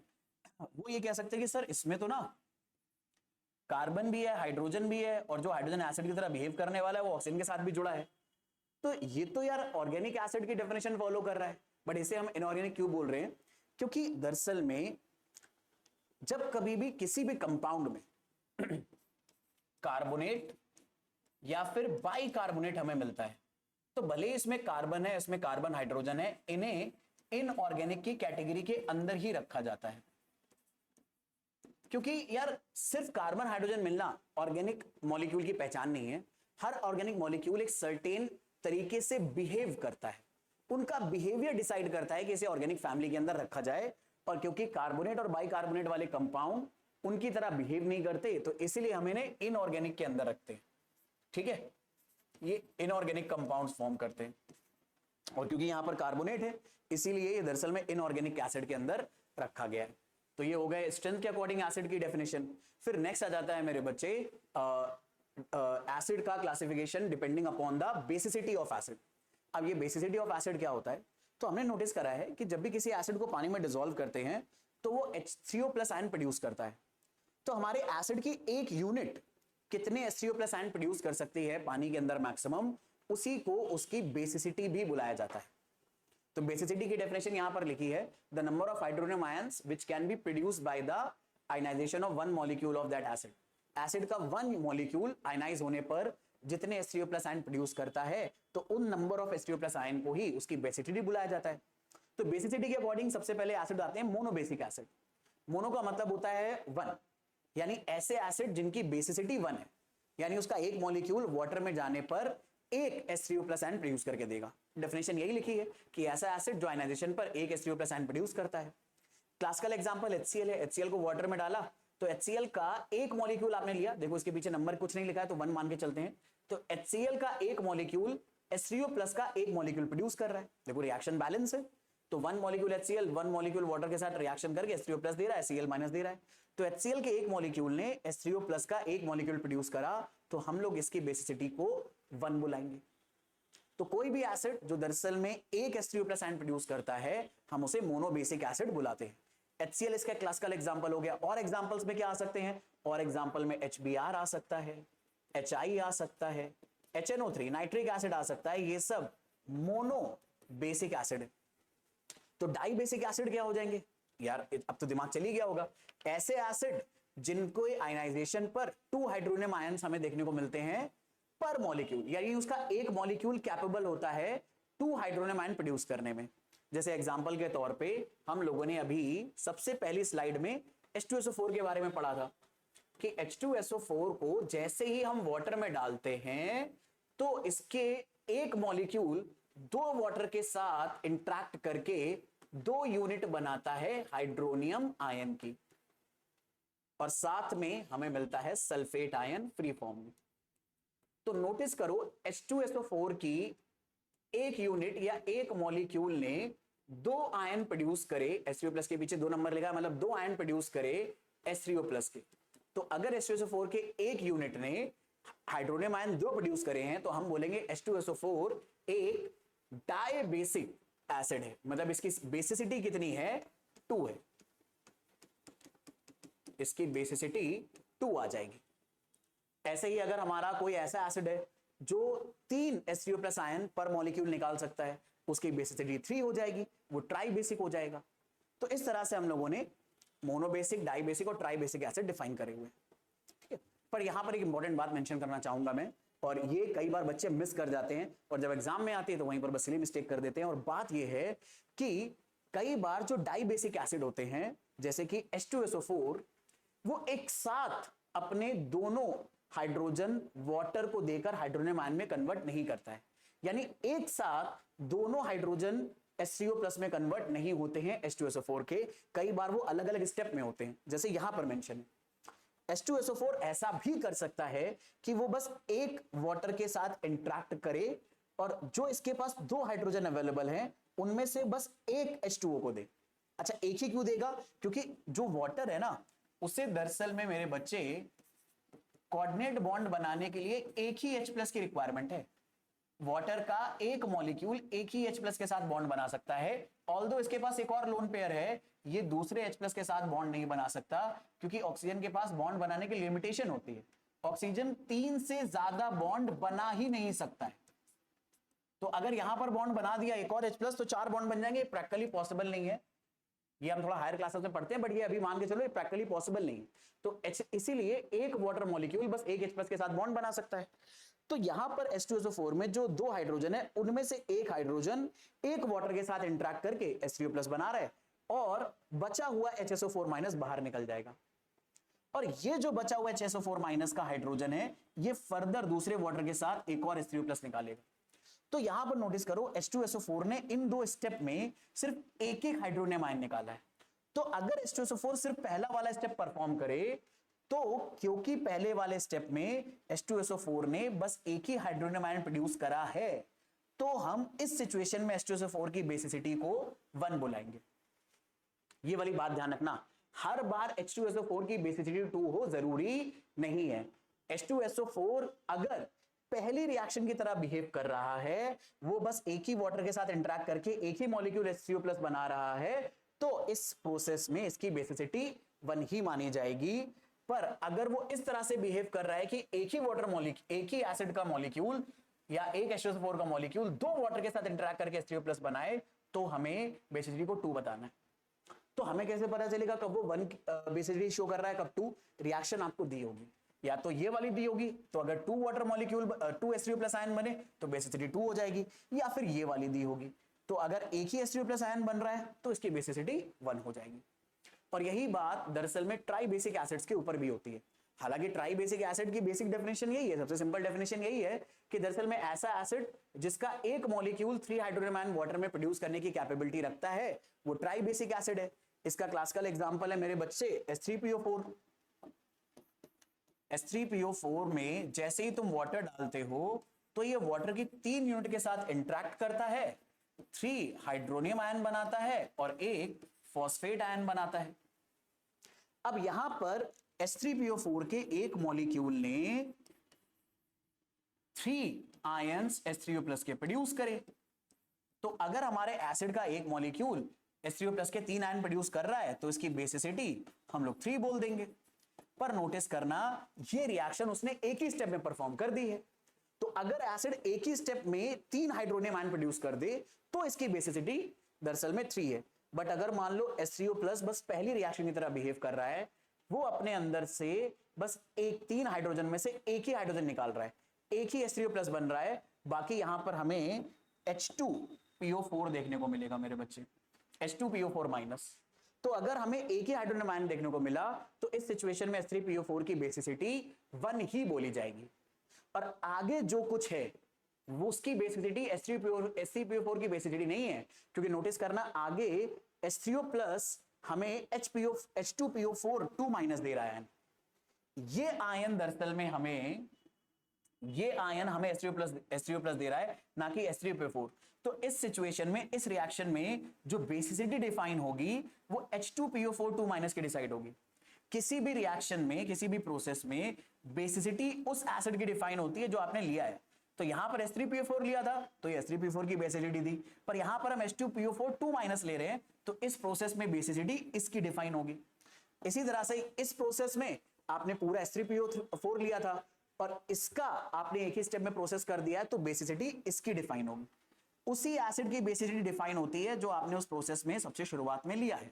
वो ये कह सकते हैं कि सर इसमें तो ना कार्बन भी है, हाइड्रोजन भी है, और जो हाइड्रोजन एसिड की तरह बिहेव करने वाला है वो ऑक्सीजन के साथ भी जुड़ा है, तो ये तो यार ऑर्गेनिक एसिड की डेफिनेशन फॉलो कर रहा है, बट इसे हम इनऑर्गेनिक क्यों बोल रहे हैं? क्योंकि दरअसल में जब कभी भी किसी भी कंपाउंड में कार्बोनेट या फिर बाइकार्बोनेट हमें मिलता है, तो भले इसमें कार्बन है, इसमें कार्बन हाइड्रोजन है, इन्हें इनऑर्गेनिक की कैटेगरी के अंदर ही रखा जाता है। क्योंकि यार सिर्फ कार्बन हाइड्रोजन मिलना ऑर्गेनिक मॉलिक्यूल की पहचान नहीं है। हर ऑर्गेनिक मॉलिक्यूल एक सर्टेन तरीके से बिहेव करता है, उनका बिहेवियर डिसाइड करता है कि इसे ऑर्गेनिक फैमिली के अंदर रखा जाए। और क्योंकि कार्बोनेट और बाइकार्बोनेट वाले कंपाउंड उनकी तरह बिहेव नहीं करते, तो इसीलिए हम इन्हें इनऑर्गेनिक के अंदर रखते हैं। ठीक है, ये इनऑर्गेनिक कंपाउंड्स फॉर्म करते हैं, और क्योंकि यहां पर कार्बोनेट है इसीलिए ये दरअसल में इनऑर्गेनिक एसिड के अंदर रखा गया है। तो ये हो गए स्ट्रेंथ के अकॉर्डिंग एसिड की डेफिनेशन। फिर नेक्स्ट आ जाता है मेरे बच्चे एसिड का classification depending upon the basicity of acid. अब ये बेसिसिटी ऑफ एसिड क्या होता है? तो हमने नोटिस करा है कि जब भी किसी एसिड को पानी में डिसॉल्व करते हैं तो वो H3O+ आयन प्रोड्यूस करता है। तो हमारे एसिड की एक यूनिट कितने H3O+ आयन प्रोड्यूस कर सकती है पानी के अंदर मैक्सिमम, उसी को उसकी बेसिसिटी भी बुलाया जाता है। तो बेसिसिटी की डेफिनेशन यहां पर लिखी है, the number of hydronium ions which can be produced by the ionization of one molecule of that acid. Acid का वन मॉलिक्यूल आयनाइज होने पर जितने H3O+ आयन प्रोड्यूस करता है, तो उन नंबर ऑफ H3O+ आयन को ही उसकी बेसिसिटी बुलाया जाता है। तो बेसिसिटी के अकॉर्डिंग सबसे पहले एसिड आते हैं मोनोबेसिक एसिड। मोनो का मतलब होता है वन, यानी ऐसे एसिड जिनकी बेसिसिटी वन है, यानी उसका एक मॉलिक्यूल वाटर में जाने पर एक H3O+ आयन प्रोड्यूस करके देगा। डेफिनेशन यही लिखी है कि ऐसा एसिड जो आयनाइजेशन पर एक H3O+ आयन प्रोड्यूस करता है। क्लासिकल एग्जांपल HCl है। HCl को वाटर में डाला तो HCl का एक मॉलिक्यूल आपने लिया, देखो इसके पीछे नंबर कुछ नहीं लिखा है तो वन मान के चलते हैं, तो HCl का एक मॉलिक्यूल H3O+ का एक मॉलिक्यूल प्रोड्यूस कर रहा है। देखो रिएक्शन बैलेंस है, तो one molecule HCl one molecule water के साथ रिएक्शन करके H3O+ दे रहा है, Cl- दे रहा है। तो HCl के एक मॉलिक्यूल ने H3O+ का एक मॉलिक्यूल प्रोड्यूस करा, तो हम लोग इसकी बेसिसिटी को वन बुलाएंगे। तो कोई भी एसिड जो दरअसल में एक H3O+ आयन प्रोड्यूस करता है, हम उसे मोनोबेसिक एसिड बुलाते हैं। HCl इसका क्लासिकल एग्जांपल हो गया। और एग्जांपल्स में क्या आ सकते हैं? और एग्जांपल में HBr आ सकता है, HI आ सकता है, HNO3 नाइट्रिक एसिड आ सकता है। ये सब मोनोबेसिक एसिड है। तो डाई बेसिक एसिड क्या हो जाएंगे? यार अब तो दिमाग चली गया होगा। ऐसे एसिड जिनको आयनाइजेशन पर 2 हाइड्रोनियम आयंस हमें देखने को मिलते हैं पर मॉलिक्यूल, यानी उसका एक मॉलिक्यूल कैपेबल होता है 2 हाइड्रोनियम आयन प्रोड्यूस करने में। जैसे एग्जांपल के तौर पे हम लोगों ने अभी सबसे पहली स्लाइड में H2SO4 के बारे में पढ़ा था कि H2SO4 को जैसे ही हम वाटर में डालते हैं तो इसके एक मॉलिक्यूल 2 वाटर के साथ इंटरैक्ट करके 2 यूनिट बनाता है हाइड्रोनियम आयन की, और साथ में हमें मिलता है सल्फेट आयन फ्री फॉर्म में। तो नोटिस करो H2SO4 की एक यूनिट या एक मॉलिक्यूल ने 2 आयन प्रोड्यूस करे, H3O+ के पीछे 2 नंबर लिखा है, मतलब 2 आयन प्रोड्यूस करे H3O+ के। तो अगर H2SO4 के एक यूनिट ने हाइड्रोनियम आयन 2 प्रोड्यूस करे हैं, तो हम बोलेंगे H2SO4 एक डायबेसिक एसिड है, मतलब इसकी बेसिसिटी कितनी है? 2 है, इसकी बेसिसिटी 2 आ जाएगी। ऐसे ही अगर हमारा कोई ऐसा एसिड है जो 3 H3O+ आयन पर मॉलिक्यूल निकाल सकता है, उसकी बेसिसिटी 3 हो जाएगी। वो ट्राई बेसिक हो जाएगा। तो इस तरह से हम लोगों ने मोनोबेसिक, डाई बेसिक और ट्राई बेसिक एसिड डिफाइन करे हुए हैं, ठीक है। पर यहां पर एक इंपॉर्टेंट बात मेंशन करना चाहूंगा मैं, और ये कई बार बच्चे मिस कर जाते हैं और जब एग्जाम में आती है तो वहीं पर बस सिली मिस्टेक कर देते हैं। और बात ये है कि कई बार जो डाई बेसिक एसिड होते हैं जैसे कि H2SO4, वो एक साथ अपने दोनों हाइड्रोजन वाटर को देकर हाइड्रोनियम आयन में कन्वर्ट नहीं करता है, यानी एक साथ दोनों हाइड्रोजन H3O+ में कन्वर्ट नहीं होते हैं H2SO4 के। कई बार वो अलग अलग स्टेप में होते हैं, जैसे यहां पर मेंशन है। H2SO4 ऐसा भी कर सकता है कि वो बस एक वाटर के साथ इंटरैक्ट करे और जो इसके पास दो हाइड्रोजन अवेलेबल हैं उनमें से बस एक H2O को दे। अच्छा, एक ही क्यों देगा? क्योंकि जो वाटर है ना, उसे दरअसल में मेरे बच्चे कोऑर्डिनेट बॉन्ड बनाने के लिए एक ही H+ की रिक्वायरमेंट है। वाटर का एक मॉलिक्यूल एक ही H+ के साथ बॉन्ड बना सकता है, ऑल्दो इसके पास एक और लोन पेयर है, ये दूसरे H+ के साथ बॉन्ड नहीं बना सकता क्योंकि ऑक्सीजन के पास बॉन्ड बनाने की लिमिटेशन होती है। ऑक्सीजन 3 से ज्यादा बॉन्ड बना ही नहीं सकता है। तो अगर यहां पर बॉन्ड बना दिया एक और H+ तो 4 बॉन्ड बन जाएंगे, प्रैक्टिकली पॉसिबल नहीं है। ये हम थोड़ा हायर क्लासेस में पढ़ते हैं, बट ये अभी मान के चलो ये प्रैक्टिकली पॉसिबल नहीं है। तो इसीलिए एक वाटर मॉलिक्यूल बस एक H+ के साथ बॉन्ड बना सकता है। तो यहां पर H2SO4 में जो दो हाइड्रोजन है उनमें से एक हाइड्रोजन एक वाटर के साथ इंटरैक्ट करके H3O+ बना रहा है और बचा हुआ HSO4- बाहर निकल जाएगा। और ये जो बचा हुआ HSO4- का हाइड्रोजन है ये फर्दर दूसरे वाटर के साथ एक और H3O+ निकालेगा। तो यहां पर नोटिस करो H2SO4 ने इन दो स्टेप में सिर्फ एक एक हाइड्रोनियम आयन निकाला है। तो अगर H2SO4 सिर्फ पहला वाला स्टेप परफॉर्म करे तो क्योंकि पहले वाले स्टेप में H2SO4 ने बस एक ही हाइड्रोनियम आयन प्रोड्यूस करा है, तो हम इस सिचुएशन में H2SO4 की बेसिसिटी को 1 बुलाएंगे। ये वाली बात ध्यान रखना, हर बार H2SO4 की बेसिसिटी 2 हो जरूरी नहीं है। H2SO4 अगर पहली रिएक्शन की तरह बिहेव कर रहा है, वो बस एक ही वाटर के साथ इंटरैक्ट करके एक ही मॉलिक्यूल H3O+ बना रहा है, तो इस प्रोसेस में इसकी बेसिसिटी 1 ही मानी जाएगी। पर अगर वो इस तरह से बिहेव कर रहा है कि एक ही वाटर मॉलिक्यूल, एक ही एसिड का मॉलिक्यूल या एक H2SO4 का मॉलिक्यूल दो वाटर के साथ इंटरैक्ट करके H3O+ बनाए, तो हमें बेसिसिटी को 2 बताना है। तो हमें कैसे पता चलेगा कब वो 1 बेसिसिटी शो कर रहा है, कब 2? रिएक्शन आपको दी होगी, या तो ये वाली दी होगी, तो अगर 2 वाटर मॉलिक्यूल 2 H3O+ आयन बने तो बेसिसिटी 2 हो जाएगी, या फिर ये वाली दी होगी, तो अगर एक ही H3O+ आयन बन रहा है तो इसकी बेसिसिटी 1 हो जाएगी। और यही बात दरअसल में ट्राई बेसिक एसिड्स के ऊपर भी होती है। हालांकि ट्राई बेसिक एसिड की बेसिक डेफिनेशन यही है, सबसे सिंपल डेफिनेशन यही है कि दरअसल में ऐसा एसिड जिसका एक मॉलिक्यूल 3 हाइड्रोजन आयन वाटर में प्रोड्यूस करने की कैपेबिलिटी रखता है वो ट्राई बेसिक एसिड है। इसका क्लासिकल एग्जांपल है मेरे बच्चे H3PO4। H3PO4 में जैसे ही तुम वाटर डालते हो तो ये वाटर की 3 यूनिट के साथ इंटरैक्ट करता है, 3 हाइड्रोनियम आयन बनाता है और एक फॉस्फेट आयन बनाता है। अब यहां पर H3PO4 के एक मॉलिक्यूल ने 3 आयंस H3O+ के प्रोड्यूस करे, तो अगर हमारे एसिड का एक मॉलिक्यूल H3O+ के 3 आयन प्रोड्यूस कर रहा है तो इसकी बेसिसिटी हम लोग 3 बोल देंगे। पर नोटिस करना, ये रिएक्शन उसने एक ही स्टेप में परफॉर्म कर दी है। तो अगर एसिड एक ही स्टेप में 3 हाइड्रोनियम आयन प्रोड्यूस कर दे तो इसकी बेसिसिटी दरअसल में 3 है। बट अगर मान लो H3O+ बस पहली रिएक्शन की तरह बिहेव कर रहा है, वो अपने अंदर से बस 3 हाइड्रोजन में से एक ही हाइड्रोजन निकाल रहा है, एक ही H3O+ बन रहा है, बाकी यहां पर हमें H2PO4 देखने को मिलेगा मेरे बच्चे, H2PO4-। तो अगर हमें एक ही हाइड्रोजन आयन देखने को मिला तो इस सिचुएशन में H3PO4 की बेसिसिटी 1 ही बोली जाएगी। और आगे जो कुछ है वो उसकी बेसिसिटी H3PO4 की बेसिसिटी नहीं है, क्योंकि नोटिस करना आगे H3O+ हमें H2PO4 दे रहा है। ये आयन दरअसल में हमें H3O+ दे रहा है, ना कि H3PO4। तो इस सिचुएशन में, इस रिएक्शन में जो बेसिसिटी डिफाइन होगी वो H2PO4 की डिसाइड होगी। किसी भी रिएक्शन में, किसी भी प्रोसेस में बेसिसिटी उस एसिड की डिफाइन होती है जो आपने लिया है। तो यहां पर H3PO4 लिया था तो ये H3PO4 की बेसिसिटी थी, पर यहां पर हम H2PO4 ले रहे हैं तो इस प्रोसेस में बेसिसिटी इसकी डिफाइन होगी। इसी तरह से इस प्रोसेस में आपने पूरा H3PO4 लिया था और इसका आपने एक ही स्टेप में प्रोसेस कर दिया है तो बेसिसिटी इसकी डिफाइन होगी। उसी एसिड की बेसिसिटी डिफाइन होती है जो आपने उस प्रोसेस में सबसे शुरुआत में लिया है।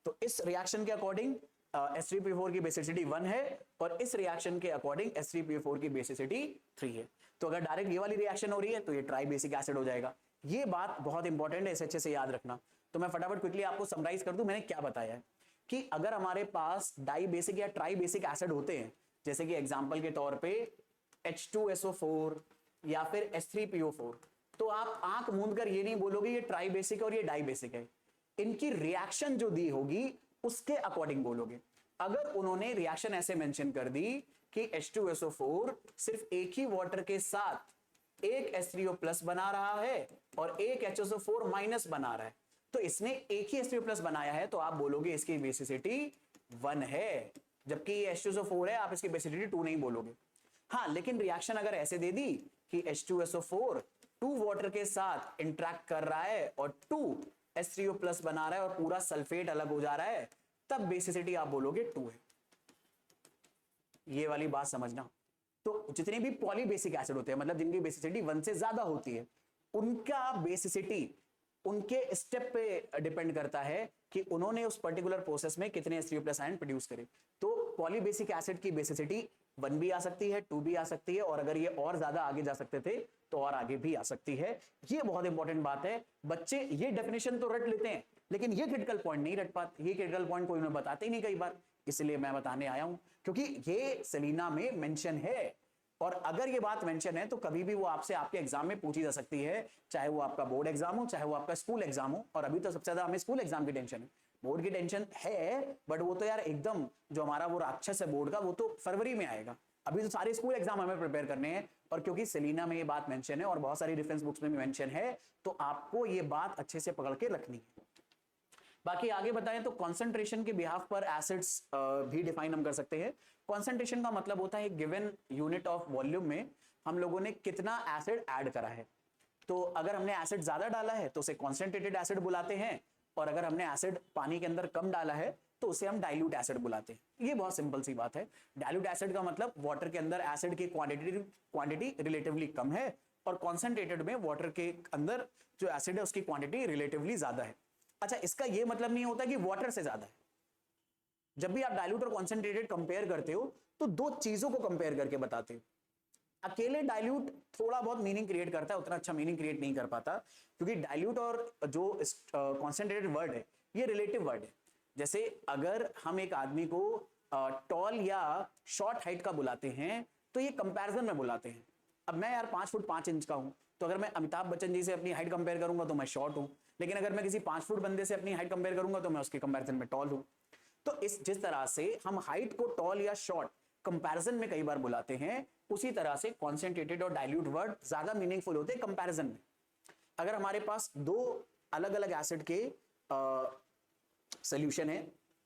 तो इस रिएक्शन के अकॉर्डिंग H3PO4 की बेसिसिटी 1 है और इस रिएक्शन के अकॉर्डिंग H3PO4 की बेसिसिटी 3 है। तो अगर डायरेक्ट ये वाली रिएक्शन हो रही है तो ये ट्राई बेसिक एसिड हो जाएगा। ये बात बहुत इंपॉर्टेंट है, इसे अच्छे से याद रखना। तो मैं फटाफट क्विकली आपको समराइज कर दूं मैंने क्या बताया है कि अगर हमारे पास डाई बेसिक या ट्राई बेसिक एसिड होते हैं, जैसे कि एग्जांपल के तौर पे H2SO4 या फिर H3PO4, तो आप आंख मूंद कर ये नहीं बोलोगे ये ट्राई बेसिक और ये डाई बेसिक है। इनकी रिएक्शन जो दी होगी उसके अकॉर्डिंग बोलोगे। अगर उन्होंने रिएक्शन ऐसे मेंशन कर दी कि H2SO4 सिर्फ एक ही वाटर के साथ एक H3O+ बना रहा है और एक HSO4- बना रहा है, तो इसने एक ही H3O+ बनाया है, तो आप बोलोगे इसकी बेसिसिटी 1 है, जबकि ये H2SO4 है, आप इसकी बेसिसिटी 2 नहीं बोलोगे। हाँ, लेकिन रिएक्शन अगर ऐसे दे दी कि H2SO4 2 वाटर के साथ इंटरेक्ट कर रहा है और 2 H3O+ बना रहा है और पूरा सल्फेट अलग हो जा रहा है, तब बेसिसिटी आप बोलोगे 2 है। ये वाली बात समझना। तो जितने भी पॉलीबेसिक एसिड होते हैं, मतलब जिनकी बेसिसिटी 1 से ज्यादा होती है, उनका बेसिसिटी उनके स्टेप पे डिपेंड करता है कि उन्होंने उस पर्टिकुलर प्रोसेस में कितने H3O+ आयन प्रोड्यूस करे। तो पॉलीबेसिक एसिड की बेसिसिटी 1 भी आ सकती है, 2 भी आ सकती है, और अगर ये और ज्यादा आगे जा सकते थे तो और आगे भी आ सकती है। ये बहुत इंपॉर्टेंट बात है। बच्चे ये डेफिनेशन तो रट लेते हैं, लेकिन ये क्रिटिकल पॉइंट नहीं रट पाते। ये क्रिटिकल पॉइंट कोई उन्हें बताते ही नहीं कई बार, इसलिए मैं बताने आया हूं, क्योंकि ये सेलिना में मेंशन है। और अगर ये बात मेंशन है तो कभी भी वो आपसे आपके एग्जाम में पूछी जा सकती है, चाहे वो आपका बोर्ड एग्जाम हो, चाहे वो आपका स्कूल एग्जाम हो। और अभी तो सबसे ज्यादा हमें स्कूल एग्जाम की टेंशन है, बोर्ड की टेंशन है, बट वो तो यार एकदम जो हमारा वो राक्षस है बोर्ड का, वो तो फरवरी में आएगा। अभी तो सारे स्कूल एग्जाम हमें प्रिपेयर करने हैं। और क्योंकि सेलिना में ये बात मेंशन है और बहुत सारी रेफरेंस बुक्स में भी मेंशन है, तो आपको ये बात अच्छे से पकड़ के रखनी है। बाकी आगे बताएं तो कॉन्सेंट्रेशन के बिहाफ पर एसिड्स भी डिफाइन हम कर सकते हैं। कॉन्सेंट्रेशन का मतलब होता है गिवन यूनिट ऑफ वॉल्यूम में हम लोगों ने कितना एसिड ऐड करा है। तो अगर हमने एसिड ज्यादा डाला है तो उसे कॉन्सेंट्रेटेड एसिड बुलाते हैं, और अगर हमने एसिड पानी के अंदर कम डाला है तो उसे हम डाइल्यूट एसिड बुलाते हैं। ये बहुत सिंपल सी बात है। डाइल्यूट एसिड का मतलब वाटर के अंदर एसिड की क्वांटिटी रिलेटिवली कम है, और कॉन्सेंट्रेटेड में वाटर के अंदर जो एसिड है उसकी क्वांटिटी रिलेटिवली ज्यादा है। अच्छा, इसका यह मतलब नहीं होता कि वाटर से ज्यादा है। जब भी आप डाइल्यूट और कॉन्सेंट्रेटेड कंपेयर करते हो तो दो चीजों को कंपेयर करके बताते हो। अकेले डाइल्यूट थोड़ा बहुत मीनिंग क्रिएट करता है, उतना अच्छा मीनिंग क्रिएट नहीं कर पाता, क्योंकि डाइल्यूट और जो कॉन्सेंट्रेटेड वर्ड है ये रिलेटिव वर्ड है। जैसे अगर हम एक आदमी को टॉल या शॉर्ट हाइट का बुलाते हैं तो ये कंपैरिजन में बुलाते हैं। अब मैं यार 5 फुट 5 इंच का हूं, तो अगर मैं अमिताभ बच्चन जी से अपनी हाइट कंपेयर करूंगा तो मैं शॉर्ट हूं, लेकिन अगर मैं किसी 5 फुट बंदे से अपनी हाइट कंपेयर करूंगा तो मैं उसके कंपैरिजन में टॉल हूं। तो इस जिस तरह से हम हाइट को टॉल या शॉर्ट कंपैरिजन में कई बार बुलाते हैं, उसी तरह से कॉन्सेंट्रेटेड और डाइल्यूट वर्ड ज्यादा मीनिंगफुल होते हैं कंपैरिजन में। अगर हमारे पास दो अलग अलग एसिड के सॉल्यूशन है,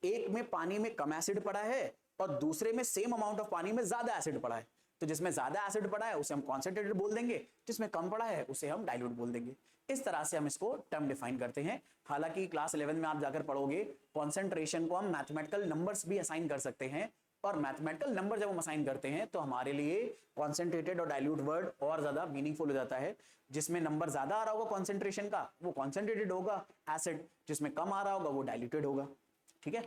एक में पानी में कम एसिड पड़ा है और दूसरे में सेम अमाउंट ऑफ पानी में ज्यादा एसिड पड़ा है, तो जिसमें ज्यादा एसिड पड़ा है उसे हम कॉन्सेंट्रेटेड बोल देंगे, जिसमें कम पड़ा है उसे हम डाइल्यूट बोल देंगे। इस तरह से हम इसको टर्म डिफाइन करते हैं। हालांकि क्लास 11 में आप जाकर पढ़ोगे कॉन्सेंट्रेशन को हम मैथमेटिकल नंबर्स भी असाइन कर सकते हैं, और मैथमेटिकल नंबर जब हम असाइन करते हैं तो हमारे लिए कॉन्सेंट्रेटेड और डाइल्यूट वर्ड और ज्यादा मीनिंगफुल हो जाता है। जिसमें नंबर ज्यादा आ रहा होगा कॉन्सेंट्रेशन का वो कॉन्सेंट्रेटेड होगा एसिड, जिसमें कम आ रहा होगा वो डाइल्यूटेड होगा। ठीक है,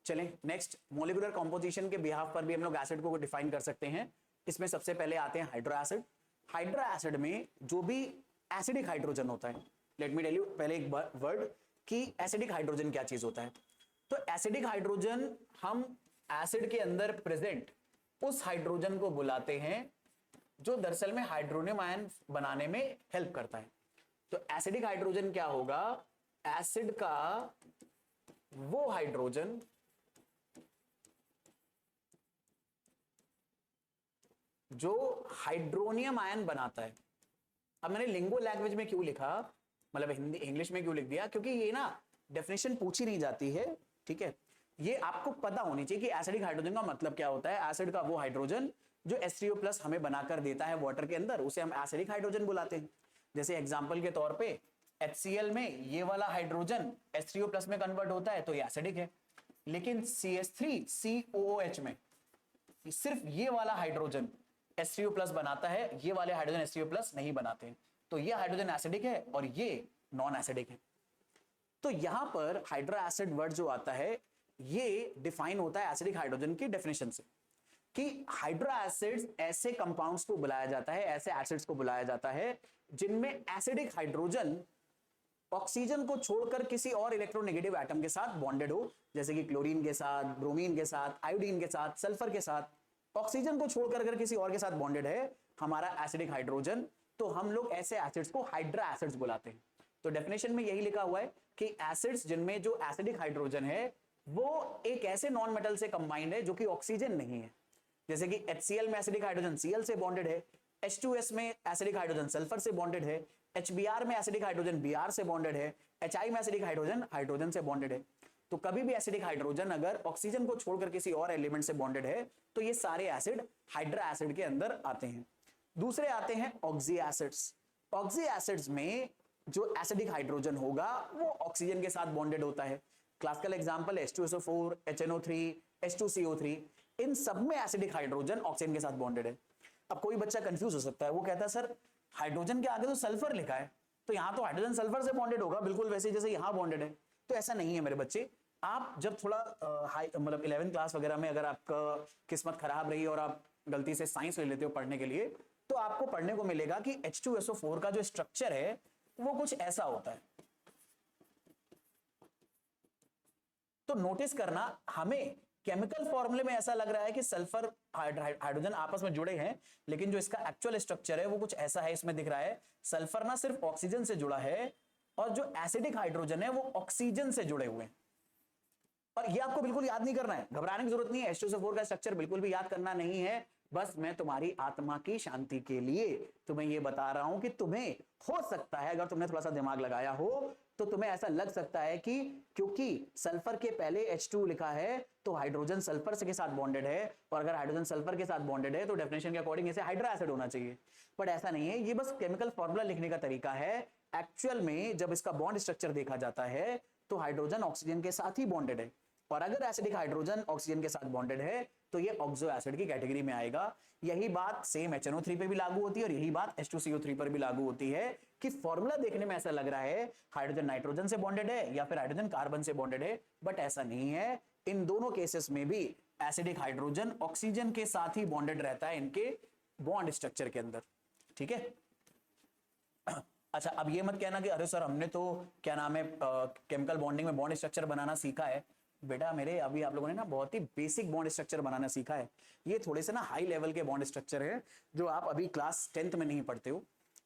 चलें नेक्स्ट, मॉलिक्यूलर कॉम्पोजिशन के बिहाफ पर भी हम लोग एसिड को डिफाइन कर सकते हैं। इसमें सबसे पहले आते हैं हाइड्रो एसिड। हाइड्रो एसिड में जो भी एसिडिक हाइड्रोजन होता है, लेट मी टेल यू पहले एक वर्ड कि एसिडिक हाइड्रोजन क्या चीज होता है। तो एसिडिक हाइड्रोजन हम एसिड के अंदर प्रेजेंट उस हाइड्रोजन को बुलाते हैं जो दरअसल में हाइड्रोनियम आयन बनाने में हेल्प करता है। तो एसिडिक हाइड्रोजन क्या होगा, एसिड का वो हाइड्रोजन जो हाइड्रोनियम आयन बनाता है। अब मैंने लिंगो लैंग्वेज में क्यों लिखा, मतलब हिंदी इंग्लिश में क्यों लिख दिया, क्योंकि ये ना डेफिनेशन पूछी नहीं जाती है। ठीक है, ये आपको पता होनी चाहिए कि एसिडिक हाइड्रोजन का मतलब क्या होता है। एसिड का वो हाइड्रोजन जो H3O+ हमें बनाकर देता है वाटर के अंदर, उसे हम एसिडिक हाइड्रोजन बुलाते हैं। जैसे एग्जांपल के तौर पे HCl में ये वाला हाइड्रोजन H3O+ में कन्वर्ट होता है तो ये एसिडिक है, लेकिन CH3COOH में सिर्फ ये वाला हाइड्रोजन H3O+ बनाता है, ये वाले हाइड्रोजन H3O+ नहीं बनाते हैं। तो ये हाइड्रोजन एसिडिक है और ये नॉन एसिडिक है। तो यहां पर हाइड्रो एसिड वर्ड जो आता है ये डिफाइन होता है एसिडिक हाइड्रोजन की डेफिनेशन से, कि हाइड्रो एसिड्स ऐसे कंपाउंड्स को बुलाया जाता है, ऐसे एसिड्स को बुलाया जाता है जिनमें एसिडिक हाइड्रोजन ऑक्सीजन को छोड़कर किसी और इलेक्ट्रोनेगेटिव एटम के साथ बॉन्डेड हो, जैसे कि क्लोरीन के साथ, ब्रोमीन के साथ, आयोडीन के साथ, सल्फर के साथ। ऑक्सीजन को छोड़कर अगर किसी और के साथ बॉन्डेड है हमारा एसिडिक हाइड्रोजन, तो हम लोग ऐसे एसिड्स को हाइड्रो एसिड्स बुलाते हैं। तो डेफिनेशन में यही लिखा हुआ है कि एसिड्स जिनमें जो एसिडिक हाइड्रोजन है वो एक ऐसे नॉन मेटल से कंबाइंड है जो कि ऑक्सीजन नहीं है, जैसे कि HCl में एसिडिक हाइड्रोजन Cl से बॉन्डेड है, H2S में एसिडिक हाइड्रोजन सल्फर से बॉन्डेड है, HBr में एसिडिक हाइड्रोजन Br से बॉन्डेड है, HI में एसिडिक हाइड्रोजन हाइड्रोजन से बॉन्डेड है। तो कभी भी एसिडिक हाइड्रोजन अगर ऑक्सीजन को छोड़कर किसी और एलिमेंट से बॉन्डेड है तो ये सारे एसिड हाइड्रो एसिड के अंदर आते हैं। दूसरे आते हैं ऑक्सी एसिड्स। ऑक्सी एसिड्स में जो एसिडिक हाइड्रोजन होगा वो ऑक्सीजन के साथ बॉन्डेड होता है। Classical example H2SO4, HNO3, H2CO3, इन सब में एसिडिक हाइड्रोजन ऑक्सीजन के साथ बॉन्डेड है। अब कोई बच्चा कंफ्यूज हो सकता है, वो कहता है सर हाइड्रोजन के आगे तो सल्फर लिखा है, तो यहां तो हाइड्रोजन सल्फर से बॉन्डेड होगा बिल्कुल वैसे जैसे यहां बॉन्डेड है। तो ऐसा नहीं है मेरे बच्चे। आप जब थोड़ा मतलब 11th क्लास वगैरह में अगर आपका किस्मत खराब रही और आप गलती से साइंस ले लेते हो पढ़ने के लिए, तो आपको पढ़ने को मिलेगा कि H2SO4 का जो स्ट्रक्चर है वो कुछ ऐसा होता है। तो नोटिस करना, हमें केमिकल फॉर्मूले में ऐसा लग रहा है कि सल्फर हाइड्रोजन आपस में जुड़े हैं, लेकिन जो इसका एक्चुअल स्ट्रक्चर है वो कुछ ऐसा है। इसमें दिख रहा है सल्फर ना सिर्फ ऑक्सीजन से जुड़ा है और जो एसिडिक हाइड्रोजन है वो ऑक्सीजन से जुड़े हुए हैं। और ये आपको बिल्कुल याद नहीं करना है, घबराने की जरूरत नहीं है। H2SO4 का स्ट्रक्चर बिल्कुल भी याद करना नहीं है, बस मैं तुम्हारी आत्मा की शांति के लिए तुम्हें ये बता रहा हूं कि तुम्हें हो सकता है अगर तुमने थोड़ा सा दिमाग लगाया हो तो तुम्हें ऐसा लग सकता है कि क्योंकि सल्फर के पहले H2 लिखा है तो हाइड्रोजन सल्फर के साथ बॉन्डेड है, और अगर हाइड्रोजन सल्फर के साथ बॉन्डेड है तो डेफिनेशन के अकॉर्डिंग इसे हाइड्रो एसिड होना चाहिए। बट ऐसा नहीं है, ये बस केमिकल फॉर्मूला लिखने का तरीका है। एक्चुअल में जब इसका बॉन्ड स्ट्रक्चर देखा जाता है तो हाइड्रोजन ऑक्सीजन के साथ ही बॉन्डेड है, और अगर एसिडिक हाइड्रोजन ऑक्सीजन के साथ बॉन्डेड है तो ये ऑक्सो एसिड की कैटेगरी में आएगा। यही बात सेम HNO3 पे भी लागू होती है और यही बात H2CO3 पर भी लागू होती है कि फॉर्मूला देखने में ऐसा लग रहा है हाइड्रोजन नाइट्रोजन से बॉन्डेड है या फिर हाइड्रोजन कार्बन से बॉन्डेड है, बट ऐसा नहीं है। इन दोनों केसेस में भी एसिडिक हाइड्रोजन ऑक्सीजन के साथ ही बॉन्डेड रहता है इनके बॉन्ड स्ट्रक्चर के अंदर। ठीक है, अच्छा अब ये मत कहना कि अरे सर हमने तो क्या नाम है केमिकल बॉन्डिंग में बॉन्ड स्ट्रक्चर बनाना सीखा है। बेटा मेरे अभी आप लोगों ने ना बहुत ही बेसिक बॉन्ड स्ट्रक्चर बनाना सीखा है। ये थोड़े से ना हाई लेवल के बॉन्ड स्ट्रक्चर है जो आप अभी क्लास 10th में नहीं पढ़ते हो।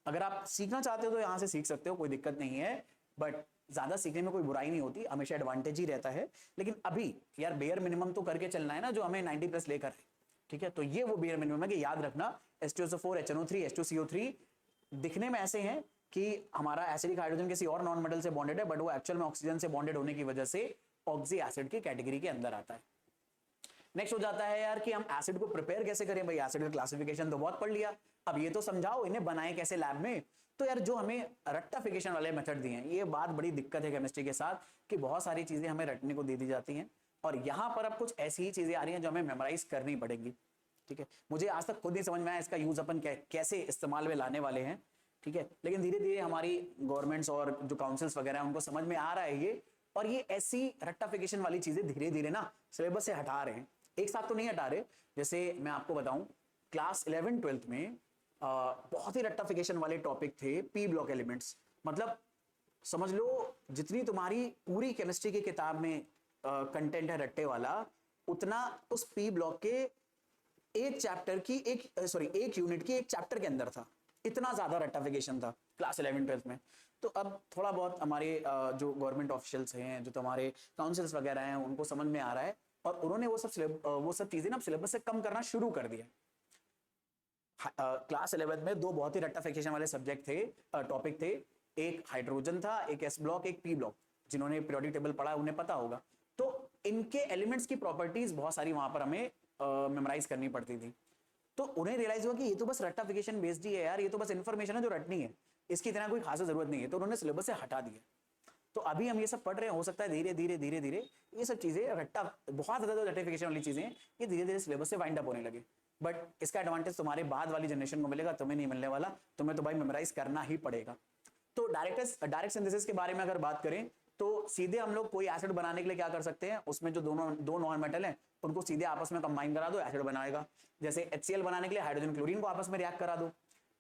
अगर आप सीखना चाहते हो तो यहाँ से सीख सकते हो, कोई दिक्कत नहीं है, बट ज्यादा सीखने में कोई बुराई नहीं होती, हमेशा एडवांटेज ही रहता है। लेकिन अभी यार बेयर मिनिमम तो करके चलना है ना जो हमें 90+ लेकर है। ठीक है, तो ये वो बेयर मिनिमम है कि याद रखना H2SO4, HNO3, H2CO3 दिखने में ऐसे हैं कि हमारा एसिडिक हाइड्रोजन किसी और नॉन मेटल से बॉन्डेड है, बट वो एक्चुअल में ऑक्सीजन से बॉन्डेड होने की वजह से ऑक्सी एसिड की कैटेगरी के अंदर आता है। नेक्स्ट हो जाता है यार कि हम एसिड को प्रिपेयर कैसे करें। भाई एसिड का क्लासिफिकेशन तो बहुत पढ़ लिया, अब ये तो समझाओ इन्हें बनाए कैसे लैब में। तो यार जो हमें रट्टाफिकेशन वाले मेथड दिए हैं, ये बात बड़ी दिक्कत है केमिस्ट्री के साथ कि बहुत सारी चीजें हमें रटने को दे दी जाती हैं और यहाँ पर अब कुछ ऐसी ही चीजें आ रही हैं जो हमें मेमोराइज करनी पड़ेंगी। ठीक है, मुझे आज तक खुद नहीं समझ में आया इसका यूज अपन कैसे इस्तेमाल में लाने वाले हैं। ठीक है, लेकिन धीरे धीरे हमारी गवर्नमेंट्स और जो काउंसिल्स वगैरह उनको समझ में आ रहा है ये, और ये ऐसी रट्टाफिकेशन वाली चीजें धीरे धीरे ना सिलेबस से हटा रहे हैं। एक साथ तो नहीं हटा रहे, जैसे मैं आपको बताऊं क्लास 11th-12th में बहुत ही रट्टाफिकेशन वाले टॉपिक थे पी ब्लॉक एलिमेंट्स। मतलब समझ लो जितनी तुम्हारी पूरी केमिस्ट्री की किताब में कंटेंट है रट्टे वाला, उतना उस पी ब्लॉक के एक चैप्टर की एक यूनिट की एक चैप्टर के अंदर था। इतना ज्यादा रट्टाफिकेशन था क्लास 11th-12th में। तो अब थोड़ा बहुत हमारे जो गवर्नमेंट ऑफिशियल्स हैं, जो तुम्हारे काउंसिल्स वगैरह हैं, उनको समझ में आ रहा है और उन्होंने वो सब चीजें ना सिलेबस से कम करना शुरू कर दिया। क्लास 11th में दो बहुत ही रट्टाफिकेशन वाले सब्जेक्ट थे, टॉपिक थे, एक हाइड्रोजन था, एक एस ब्लॉक, एक पी ब्लॉक। जिन्होंने पीरियोडिक टेबल पढ़ा उन्हें पता होगा। तो इनके एलिमेंट्स की प्रॉपर्टीज बहुत सारी वहां पर हमें मेमोराइज करनी पड़ती थी। तो उन्हें रियलाइज हुआ कि ये तो बस रट्टाफिकेशन बेस्ड ही है यार, ये तो बस इन्फॉर्मेशन है जो रटनी है, इसकी इतना कोई खास जरूरत नहीं है। तो उन्होंने सिलेबस से हटा दिया। तो अभी हम ये सब पढ़ रहे हैं, हो सकता है धीरे धीरे ये सब चीजें रट्टा बहुत ज्यादा रट्टाफिकेशन वाली चीजें ये धीरे धीरे सिलेबस से वाइंड अप होने लगे। बट इसका एडवांटेज तुम्हारे बाद वाली जनरेशन को मिलेगा, तुम्हें नहीं मिलने वाला, तुम्हें तो भाई मेमोराइज करना ही पड़ेगा। तो डायरेक्ट सिंथेसिस के बारे में अगर बात करें तो सीधे हम लोग कोई एसिड बनाने के लिए क्या कर सकते हैं, उसमें जो दो नॉन मेटल हैं उनको सीधे आपस में कंबाइन करा दो, एसिड बनाएगा। जैसे HCl बनाने के लिए हाइड्रोजन क्लोरीन को आपस में रिएक्ट करा दो,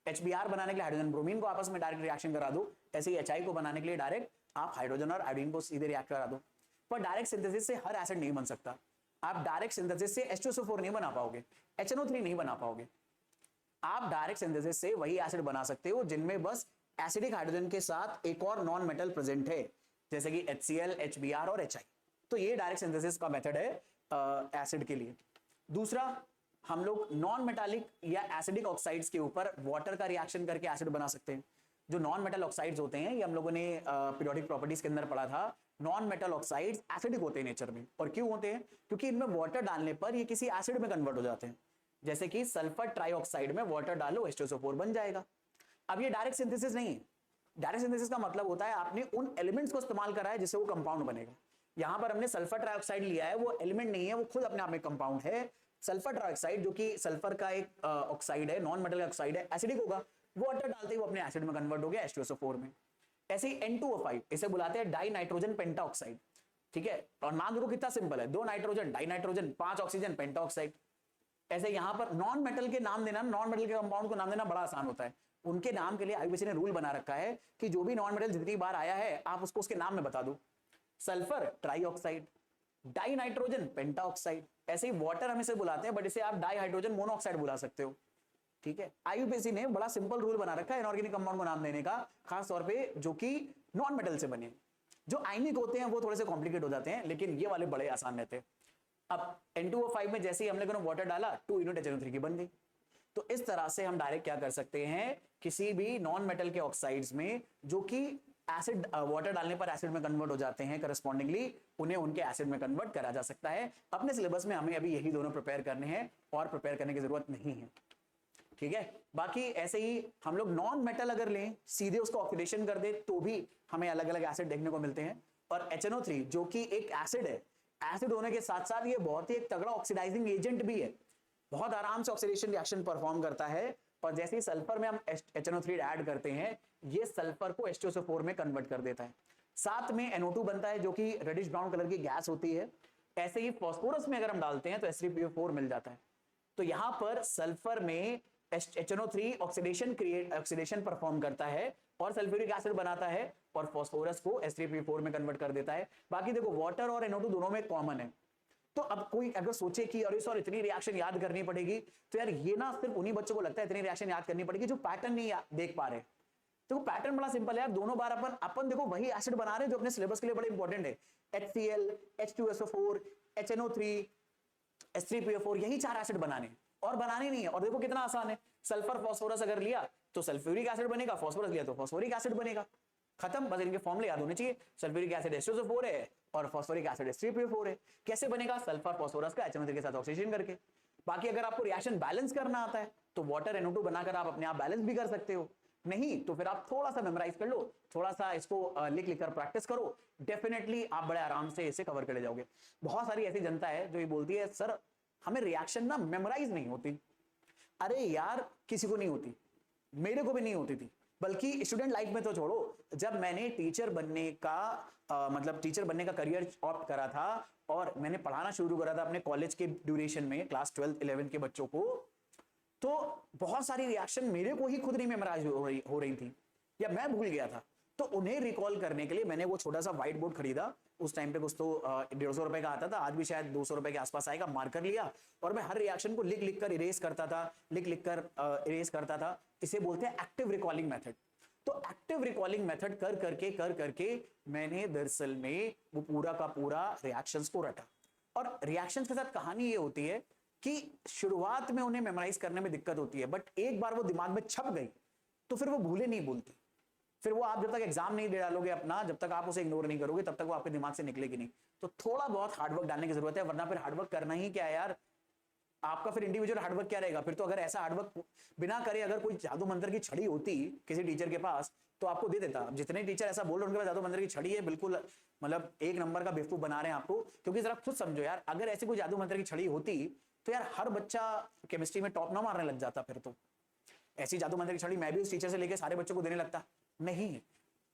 HBr बनाने के लिए हाइड्रोजन ब्रोमीन को आपस में डायरेक्ट रिएक्शन करा दो, ऐसे ही HI को बनाने के लिए डायरेक्ट आप हाइड्रोजन और आयोडीन को सीधे रिएक्ट करा दो। पर डायरेक्ट सिंथेसिस से हर एसिड नहीं बन सकता। आप डायरेक्ट सिंथेसिस से H2SO4 नहीं बना पाओगे, HNO3 नहीं बना पाओगे। आप डायरेक्ट सिंथेसिस से वही एसिड बना सकते हो जिनमें बस एसिडिक हाइड्रोजन के साथ एक और नॉन मेटल प्रेजेंट है, जैसे कि HCl, HBr और HI। तो ये डायरेक्ट सिंथेसिस का मेथड है एसिड के लिए। दूसरा, हम लोग नॉन मेटालिक या एसिडिक ऑक्साइड्स के ऊपर वाटर का रिएक्शन करके एसिड बना सकते हैं। जो नॉन मेटल ऑक्साइड्स होते हैं, ये हम लोगों ने पीरियोडिक प्रॉपर्टीज के अंदर पढ़ा था, नॉन मेटल ऑक्साइड्स एसिडिक होते हैं नेचर में। और क्यों होते हैं? क्योंकि इनमें वाटर डालने पर ये किसी एसिड में कन्वर्ट हो जाते हैं। जैसे कि सल्फर ट्राइऑक्साइड में वाटर डालो, H2SO4 बन जाएगा। अब ये डायरेक्ट सिंथेसिस नहीं है। डायरेक्ट सिंथेसिस का मतलब होता है आपने उन एलिमेंट्स को इस्तेमाल करा है जिससे वो कंपाउंड बनेगा। यहां पर हमने सल्फर ट्राइऑक्साइड लिया है, वो एलिमेंट नहीं है, वो खुद अपने आप में कंपाउंड है। सल्फर ट्राइऑक्साइड जो कि सल्फर का एक ऑक्साइड है, नॉन मेटल ऑक्साइड है, एसिडिक होगा, वाटर डालते ही वो अपने एसिड में कन्वर्ट हो गया H2SO4 में। ऐसे ही N2O5, इसे बुलाते हैं डाई नाइट्रोजन पेंटाऑक्साइड, ठीक है। और नाम देखो कितना सिंपल है, 2 nitrogen die nitrogen, 5 oxygen pentoxide. ऐसे यहां पर नॉन मेटल के नाम देना, नॉन मेटल के कंपाउंड को नाम देना बड़ा आसान होता है। उनके नाम के लिए आईयूसीएन ने रूल बना रखा है कि जो भी नॉन मेटल जितनी बार आया है आप उसको उसके नाम में बता दो। Sulphur trioxide, die nitrogen pentoxide. ऐसे ही वाटर हम इसे बुलाते हैं, बट इसे आप डाई हाइड्रोजन मोनोऑक्साइड बुला सकते हो, ठीक है। आईयूपीएसी ने बड़ा सिंपल रूल बना रखा है इनऑर्गेनिक कंपाउंड को नाम देने का, खास तौर पे जो कि नॉन मेटल से बने। जो आयनिक होते हैं वो थोड़े से कॉम्प्लिकेट हो जाते हैं, लेकिन ये वाले बड़े आसान रहते हैं। अब N2O5 में जैसे ही हमने वाटर डाला, 2 यूनिट HNO3 की बन गई। तो इस तरह से हम डायरेक्ट क्या कर सकते हैं, किसी भी नॉन मेटल के ऑक्साइड्स में जो कि एसिड वाटर डालने पर एसिड में कन्वर्ट हो जाते हैं, करस्पॉन्डिंगली उन्हें उनके एसिड में कन्वर्ट करा जा सकता है। अपने सिलेबस में हमें अभी यही दोनों प्रिपेयर करने हैं और प्रिपेयर करने की जरूरत नहीं है, ठीक है। बाकी ऐसे ही हम लोग नॉन मेटल अगर लें, सीधे उसको ऑक्सीडेशन कर दे तो भी हमें अलग अलग एसिड देखने को मिलते हैं। और HNO3 जो कि एक एसिड है, एसिड होने के साथ साथ ये बहुत ही एक तगड़ा ऑक्सीडाइजिंग एजेंट भी है, बहुत आराम से ऑक्सीडेशन रिएक्शन परफॉर्म करता है। और जैसे ही सल्फर में हम HNO3 ऐड करते हैं, ये सल्फर को H2SO4 में कन्वर्ट कर देता है। साथ में NO2 बनता है जो कि रेडिश ब्राउन कलर की गैस होती है। ऐसे ही फास्फोरस में अगर हम डालते हैं तो H3PO4 मिल जाता है। तो यहां पर सल्फर में HNO3 ऑक्सीडेशन परफॉर्म करता है और सल्फ्यूरिक एसिड बनाता है, और फास्फोरस को H3PO4 में कन्वर्ट कर देता है। बाकी देखो वाटर और NO2 दोनों में कॉमन है। तो अब कोई अगर सोचे कि अरे सर इतनी रिएक्शन याद करनी पड़ेगी, तो यार ये ना सिर्फ उन्हीं बच्चों को लगता है इतनी रिएक्शन याद करनी पड़ेगी जो पैटर्न नहीं देख पा रहे। तो पैटर्न बड़ा सिंपल है यार, दोनों बार अपन देखो वही एसिड बना रहे हैं जो अपने सिलेबस के लिए बड़े इंपॉर्टेंट है। HCl, H2SO4, HNO3, H3PO4, यही 4 एसिड बनाने और बनाने नहीं है। और देखो कितना आसान है, सल्फर फास्फोरस अगर लिया तो सल्फ्यूरिक एसिड बनेगा, फास्फोरस लिया तो फास्फोरिक एसिड बनेगा, खत्म। बस इनके फॉर्मूले याद होने चाहिए। सल्फ्यूरिक एसिड H2SO4 है और फास्फोरिक एसिड H3PO4 है। कैसे बनेगा? सल्फर फास्फोरस का HNO3 के साथ ऑक्सीडेशन करके। बाकी अगर आपको रिएक्शन बैलेंस करना आता है तो वाटर NO2 बनाकर आप अपने आप बैलेंस भी कर सकते हो। नहीं तो फिर आप थोड़ा सा मेमोराइज कर लो, थोड़ा सा इसको लिख लिख कर प्रैक्टिस करो, डेफिनेटली आप बड़े आराम से इसे कवर कर ले जाओगे। बहुत सारी ऐसी जनता है जो ये बोलती है सर हमें रिएक्शन ना मेमोराइज नहीं होती। अरे यार किसी को नहीं होती, मेरे को भी नहीं होती थी, बल्कि स्टूडेंट लाइफ में तो छोड़ो, जब मैंने टीचर बनने का करियर ऑप्ट करा था और मैंने पढ़ाना शुरू करा था अपने कॉलेज के ड्यूरेशन में, क्लास 12 11 के बच्चों को, तो बहुत सारी रिएक्शन मेरे को ही खुद नहीं मेमोराइज हो रही थी या मैं भूल गया था। तो उन्हें रिकॉल करने के लिए मैंने वो छोटा सा व्हाइट बोर्ड खरीदा। उस टाइम पे कुछ तो 150 रुपए का आता था, आज भी शायद 200 रुपए के आसपास आएगा। मार्कर लिया और मैं हर रिएक्शन को लिख लिख कर इरेज करता था, इरेज करता था। इसे बोलते हैं एक्टिव रिकॉलिंग मेथड। तो एक्टिव रिकॉलिंग मेथड कर करके मैंने दरअसल में वो पूरा का पूरा रिएक्शंस को रटा। और रिएक्शंस के साथ कहानी ये होती है कि शुरुआत में उन्हें मेमोराइज करने में दिक्कत होती है, बट एक बार वो दिमाग में छप गई तो फिर वो भूले नहीं भूलती। फिर वो आप जब तक एग्जाम नहीं दे डालोगे अपना, जब तक आप उसे इग्नोर नहीं करोगे, तब तक वो आपके दिमाग से निकलेगी नहीं। तो थोड़ा बहुत हार्डवर्क डालने की जरूरत है, वरना फिर हार्डवर्क करना ही क्या है यार, आपका फिर इंडिविजुअल हार्डवर्क क्या रहेगा। फिर तो अगर ऐसा हार्डवर्क बिना करे अगर कोई जादू मंत्र की छड़ी होती किसी टीचर के पास तो आपको दे देता। जितने टीचर ऐसा बोल रहे हैं उनके पास जादू मंत्र की छड़ी है, बिल्कुल मतलब 1 नंबर का बेवकूफ बना रहे हैं आपको। क्योंकि जरा खुद समझो यार, अगर ऐसी कोई जादू मंत्र की छड़ी होती तो यार हर बच्चा केमिस्ट्री में टॉप ना मारने लग जाता, फिर तो ऐसी जादू मंत्र की छड़ी मैं भी उस टीचर से लेके सारे बच्चों को देने लगता नहीं।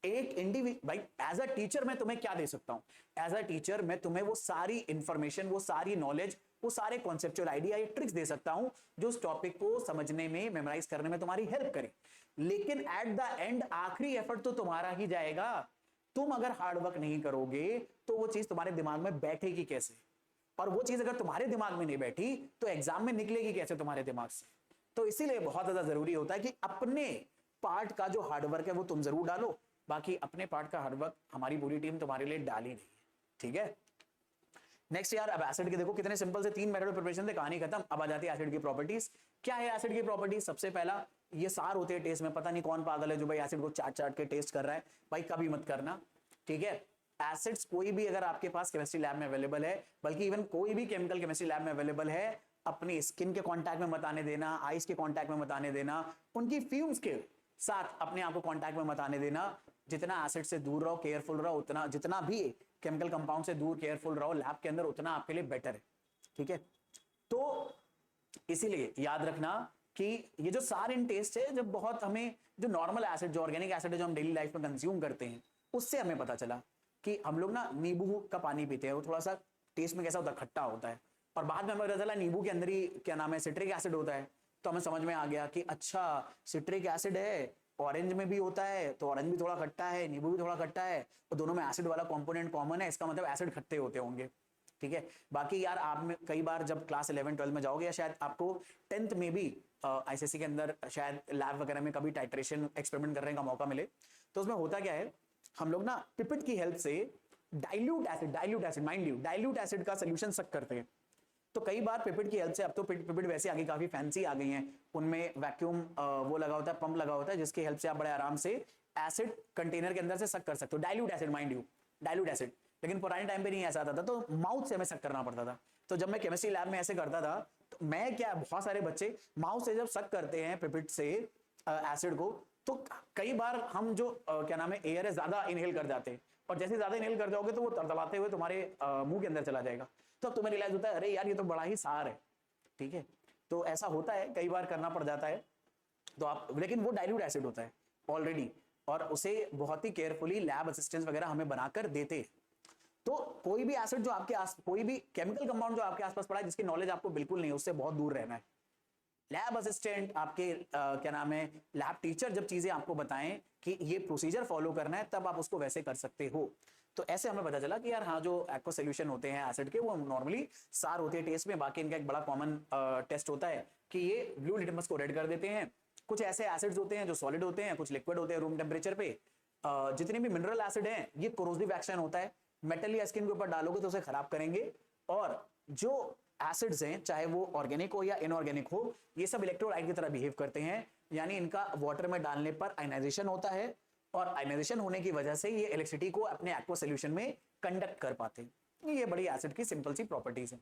एक इंडिविजुअल भाई, एज अ टीचर मैं तुम्हें क्या दे सकता हूं? एज अ टीचर मैं तुम्हें वो सारी इंफॉर्मेशन, वो सारी नॉलेज, वो सारे कॉन्सेप्चुअल आइडिया, ये ट्रिक्स दे सकता हूं जो उस टॉपिक को समझने में, मेमोराइज करने में तुम्हारी हेल्प करे। लेकिन एट द एंड आखिरी एफर्ट तो तुम्हारा ही जाएगा। तुम अगर हार्डवर्क नहीं करोगे तो वो चीज तुम्हारे दिमाग में बैठेगी कैसे? और वो चीज अगर तुम्हारे दिमाग में नहीं बैठी तो एग्जाम में निकलेगी कैसे तुम्हारे दिमाग से? तो इसीलिए बहुत ज्यादा जरूरी होता है कि अपने पार्ट का जो हार्डवर्क है वो तुम जरूर डालो, बाकी अपने पार्ट का हार्डवर्क हमारी पूरी टीम तुम्हारे लिए डाल ही नहीं है, ठीक है। नेक्स्ट यार, अब एसिड के देखो कितने सिंपल से 3 मेथड ऑफ प्रिपरेशन थे, कहानी खत्म। अब आ जाती है एसिड की प्रॉपर्टीज। क्या है एसिड की प्रॉपर्टीज? सबसे पहला, ये सार होते हैं टेस्ट में। पता नहीं कौन पागल है जो भाई एसिड को चाट चाट के टेस्ट कर रहा है, भाई कभी मत करना, ठीक है। एसिड्स कोई भी अगर आपके पास केमिस्ट्री लैब में अवेलेबल है, बल्कि इवन कोई भी केमिकल केमिस्ट्री लैब में अवेलेबल है, अपनी स्किन के कांटेक्ट में मत आने देना, आईज के कांटेक्ट में मत आने देना, उनकी फ्यूम्स के साथ अपने आप को कांटेक्ट में मत आने देना। जितना एसिड से दूर रहो, केयरफुल रहो, उतना, जितना भी केमिकल कंपाउंड से दूर केयरफुल रहो लैब के अंदर, उतना आपके लिए बेटर है, ठीक है। तो इसीलिए याद रखना कि ये जो सारिन टेस्ट है, जब बहुत हमें जो नॉर्मल एसिड, जो ऑर्गेनिक एसिड है, जो हम डेली लाइफ में कंज्यूम करते हैं, उससे हमें पता चला कि हम लोग ना नींबू का पानी पीते हैं, वो थोड़ा सा टेस्ट में कैसा होता है, खट्टा होता है। और बाद में हमें पता चला नींबू के अंदर ही क्या नाम है, सिट्रिक एसिड होता है। तो हमें समझ में आ गया कि अच्छा सिट्रिक एसिड है, ऑरेंज में भी होता है, तो ऑरेंज भी थोड़ा खट्टा है, नींबू भी थोड़ा खट्टा है, और दोनों में एसिड वाला कंपोनेंट कॉमन है, इसका मतलब एसिड खट्टे होते होंगे, ठीक है। बाकी यार आप में कई बार जब क्लास 11-12 में जाओगे, या शायद आपको 10th में भी आईसीएसई के अंदर शायद लैब वगैरह में कभी टाइट्रेशन एक्सपेरिमेंट करने का मौका मिले, तो उसमें होता क्या है, हम लोग ना पिपेट की हेल्प से dilute acid mind you, dilute acid का सोल्यूशन सक करते हैं। तो कई बार पिपेट की हेल्प से, अब तो पिपेट वैसे आगे काफी फैंसी आ गई हैं, उनमें वैक्यूम वो लगा होता है, पंप लगा होता है, जिसकी हेल्प से आप बड़े आराम से एसिड कंटेनर के अंदर से सक कर सकते हो, dilute acid, mind you, dilute acid. लेकिन पुराने टाइम पे नहीं ऐसा आता था, तो माउथ से हमें सक करना पड़ता था। तो जब मैं केमिस्ट्री लैब में ऐसे करता था, तो मैं क्या, बहुत सारे बच्चे माउथ से जब सक करते हैं पिपेट से एसिड को, तो कई बार हम जो क्या नाम है एयर है ज्यादा इनहेल कर जाते हैं, और जैसे ज्यादा इनहेल कर जाओगे तो वो तड़तड़ाते हुए तुम्हारे मुंह के अंदर चला जाएगा। तो अब तुम्हें रियलाइज होता है, अरे यार ये तो बड़ा ही सार है, ठीक है। तो ऐसा होता है, कई बार करना पड़ जाता है। तो आप, लेकिन वो डाइल्यूट एसिड होता है ऑलरेडी, और उसे बहुत ही केयरफुली लैब असिस्टेंट्स वगैरह हमें बनाकर देते हैं। तो कोई भी एसिड जो आपके आस, कोई भी केमिकल कंपाउंड जो आपके आसपास पड़ा है, जिसकी नॉलेज आपको बिल्कुल नहीं है, उससे बहुत दूर रहना है। लैब असिस्टेंट, आपके क्या नाम है, लैब टीचर जब चीजें आपको बताएं कि ये प्रोसीजर फॉलो करना है, तब आप उसको वैसे कर सकते हो। तो ऐसे हमें पता चला कि यार हाँ, जो एक्वा सोल्यूशन होते हैं एसिड के, वो नॉर्मली सार होते हैं टेस्ट में। बाकी इनका एक बड़ा कॉमन टेस्ट होता है कि ये ब्लू लिटमस को रेड कर देते हैं। कुछ ऐसे एसिड्स होते हैं जो सॉलिड होते हैं, कुछ लिक्विड होते हैं रूम टेम्परेचर पे। जितने भी मिनरल एसिड हैं, ये कोरोसिव एक्शन होता है, मेटल या स्किन के ऊपर डालोगे तो उसे खराब करेंगे। और जो एसिड्स हैं, चाहे वो ऑर्गेनिक हो या इनऑर्गेनिक हो, ये सब इलेक्ट्रोलाइट की तरह बिहेव करते हैं, यानी इनका वाटर में डालने पर आयनाइजेशन होता है, और आयनाइजेशन होने की वजह से ये इलेक्ट्रिसिटी को अपने एक्वा सॉल्यूशन में कंडक्ट कर पाते हैं। ये बड़ी एसिड की सिंपल सी प्रॉपर्टीज है,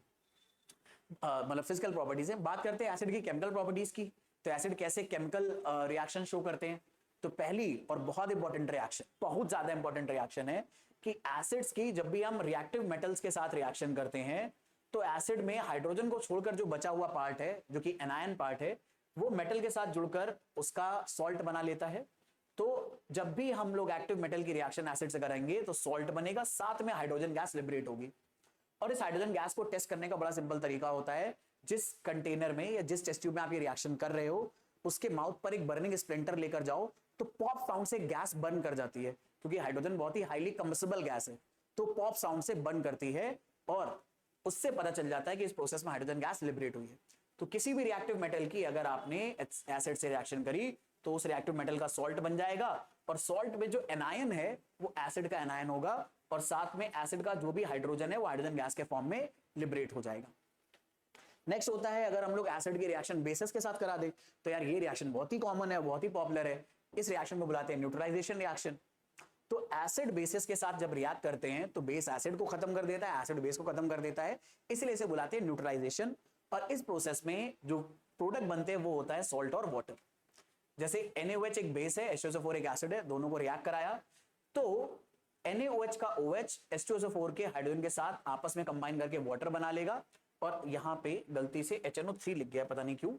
मतलब फिजिकल प्रॉपर्टीज है। बात करते हैं एसिड की केमिकल प्रॉपर्टीज की। तो एसिड कैसे केमिकल रिएक्शन शो करते हैं? तो पहली और बहुत इंपॉर्टेंट रिएक्शन, बहुत ज्यादा इंपॉर्टेंट रिएक्शन है कि एसिड्स की जब भी हम रिएक्टिव मेटल्स के साथ रिएक्शन करते हैं, तो एसिड में हाइड्रोजन को छोड़कर जो बचा हुआ पार्ट है, जो कि एनायन पार्ट है, वो मेटल के साथ जुड़कर उसका सॉल्ट बना लेता है। तो जब भी हम लोग एक्टिव मेटल की रिएक्शन एसिड से करेंगे तो सॉल्ट बनेगा, साथ में हाइड्रोजन गैस लिबरेट होगी। और इस हाइड्रोजन गैस को टेस्ट करने का बड़ा सिंपल तरीका होता है, जिस कंटेनर में या जिस टेस्ट ट्यूब में आप ये रिएक्शन कर रहे हो, उसके माउथ पर एक बर्निंग स्प्लिंटर लेकर जाओ, तो पॉप साउंड से गैस बर्न कर जाती है, क्योंकि हाइड्रोजन बहुत ही हाईली कंबसिबल गैस है, तो पॉप साउंड से बर्न करती है, और उससे पता चल जाता है कि इस प्रोसेस में हाइड्रोजन गैस लिबरेट हुई है। तो किसी भी रिएक्टिव मेटल की अगर आपने एसिड से रिएक्शन करी, तो उस रिएक्टिव मेटल का सॉल्ट बन जाएगा, और सॉल्ट में जो एनायन है वो एसिड का एनायन होगा, और साथ में एसिड का जो भी हाइड्रोजन है वो हाइड्रोजन गैस के फॉर्म में लिबरेट हो जाएगा। नेक्स्ट होता है, अगर हम लोग एसिड की रिएक्शन बेसिस के साथ करा दे, तो यार ये रिएक्शन बहुत ही कॉमन है, बहुत ही पॉपुलर है। इस रिएक्शन को बुलाते हैं न्यूट्रलाइजेशन रिएक्शन। तो एसिड बेसिस के साथ जब रिएक्ट करते हैं तो बेस एसिड को खत्म कर देता है, एसिड बेस को खत्म कर देता है, इसलिए इसे बुलाते हैं न्यूट्रलाइजेशन। और इस प्रोसेस में जो प्रोडक्ट बनते हैं वो होता है सॉल्ट और वाटर। जैसे NaOH एक बेस है, H2SO4 एक एसिड है, दोनों को रिएक्ट कराया, तो NaOH का OH H2SO4 के हाइड्रोजन के साथ आपस में कंबाइन करके वाटर बना लेगा, और यहां पे गलती से HNO3 लिख गया, पता नहीं क्यों।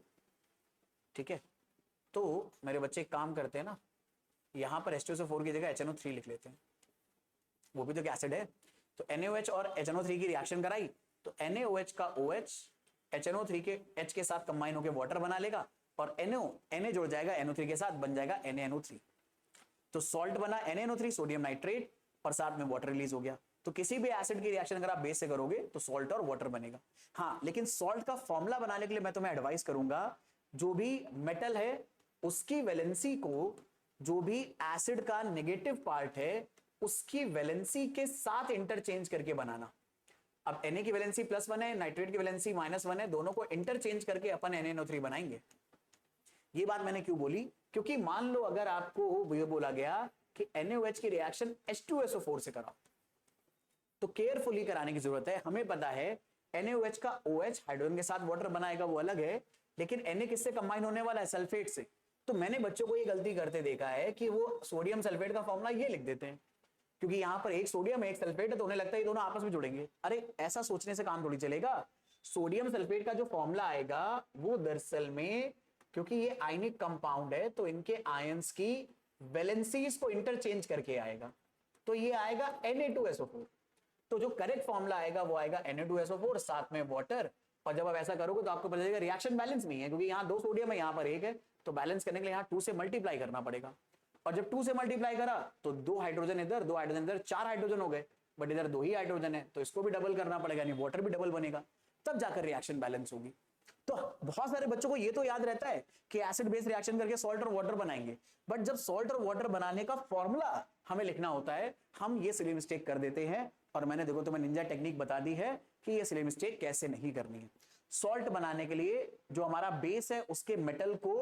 ठीक है, तो मेरे बच्चे एक काम करते हैं ना, यहां पर H2SO4 की जगह HNO3 लिख लेते हैं, वो भी तो एसिड है। तो NaOH और HNO3 की रिएक्शन कराई तो NaOH का OH HNO3 के H के साथ कंबाइन होकर वाटर बना लेगा और Na जुड़ जाएगा NO3 के साथ, बन जाएगा NaNO3। तो सॉल्ट बना NaNO3 सोडियम नाइट्रेट और साथ में वाटर रिलीज हो गया। तो किसी भी एसिड की रिएक्शन अगर आप बेस से करोगे तो सॉल्ट और वाटर बनेगा। हाँ, लेकिन सॉल्ट का फॉर्मूला बनाने के लिए मैं तुम्हें एडवाइस करूंगा, जो भी मेटल है उसकी वैलेंसी को, जो भी एसिड का नेगेटिव पार्ट है उसकी वैलेंसी के साथ इंटरचेंज करके बनाना। अब Na की वैलेंसी +1 है, नाइट्रेट की वैलेंसी -1 है, दोनों को इंटरचेंज करके अपन NaNO3 बनाएंगे। ये बात मैंने क्यों बोली, क्योंकि मान लो अगर आपको ये बोला गया कि NaOH की रिएक्शन H2SO4 से कराओ, तो केयरफुली कराने की जरूरत है। हमें पता है NaOH का OH हाइड्रोजन के साथ वाटर बनाएगा, वो अलग है, लेकिन Na किससे कंबाइन होने वाला है? सल्फेट से। तो मैंने बच्चों को ये गलती करते देखा है कि वो सोडियम सल्फेट का फॉर्मूला ये लिख देते हैं, क्योंकि यहां पर एक सोडियम एक सल्फेट है तो उन्हें लगता है ये दोनों आपस में जुड़ेंगे। अरे ऐसा सोचने से काम थोड़ी चलेगा। सोडियम सल्फेट का जो फॉर्मूला आएगा वो दरअसल में, क्योंकि ये आयनिक कंपाउंड है तो इनके आयंस की वैलेंसीज को इंटरचेंज करके आएगा, तो ये आएगा Na2SO4। तो जो करेक्ट फॉर्मूला आएगा वो आएगा Na2SO4 साथ में वाटर। और जब आप ऐसा करोगे तो आपको पता चलेगा रिएक्शन बैलेंस नहीं है, क्योंकि यहाँ 2 सोडियम है, यहाँ पर 1 है, तो बैलेंस करने के लिए यहाँ 2 से मल्टीप्लाई करना पड़ेगा। और जब 2 से मल्टीप्लाई करा तो 2 हाइड्रोजन इधर 2 हाइड्रोजन इधर, 4 हाइड्रोजन हो गए, बट इधर 2 ही हाइड्रोजन है तो इसको भी डबल करना पड़ेगा, यानी वाटर भी डबल बनेगा, तब जाकर रिएक्शन बैलेंस होगी। तो बहुत सारे बच्चों को ये तो याद रहता है कि एसिड बेस रिएक्शन करके सॉल्ट और वाटर बनाएंगे, बट जब सॉल्ट और वाटर बनाने का फॉर्मूला हमें लिखना होता है हम ये सिली मिस्टेक कर देते हैं। और मैंने देखो तुम्हें निंजा टेक्निक बता दी है कि ये सिली मिस्टेक कैसे नहीं करनी है। सॉल्ट बनाने के लिए जो हमारा बेस है उसके मेटल को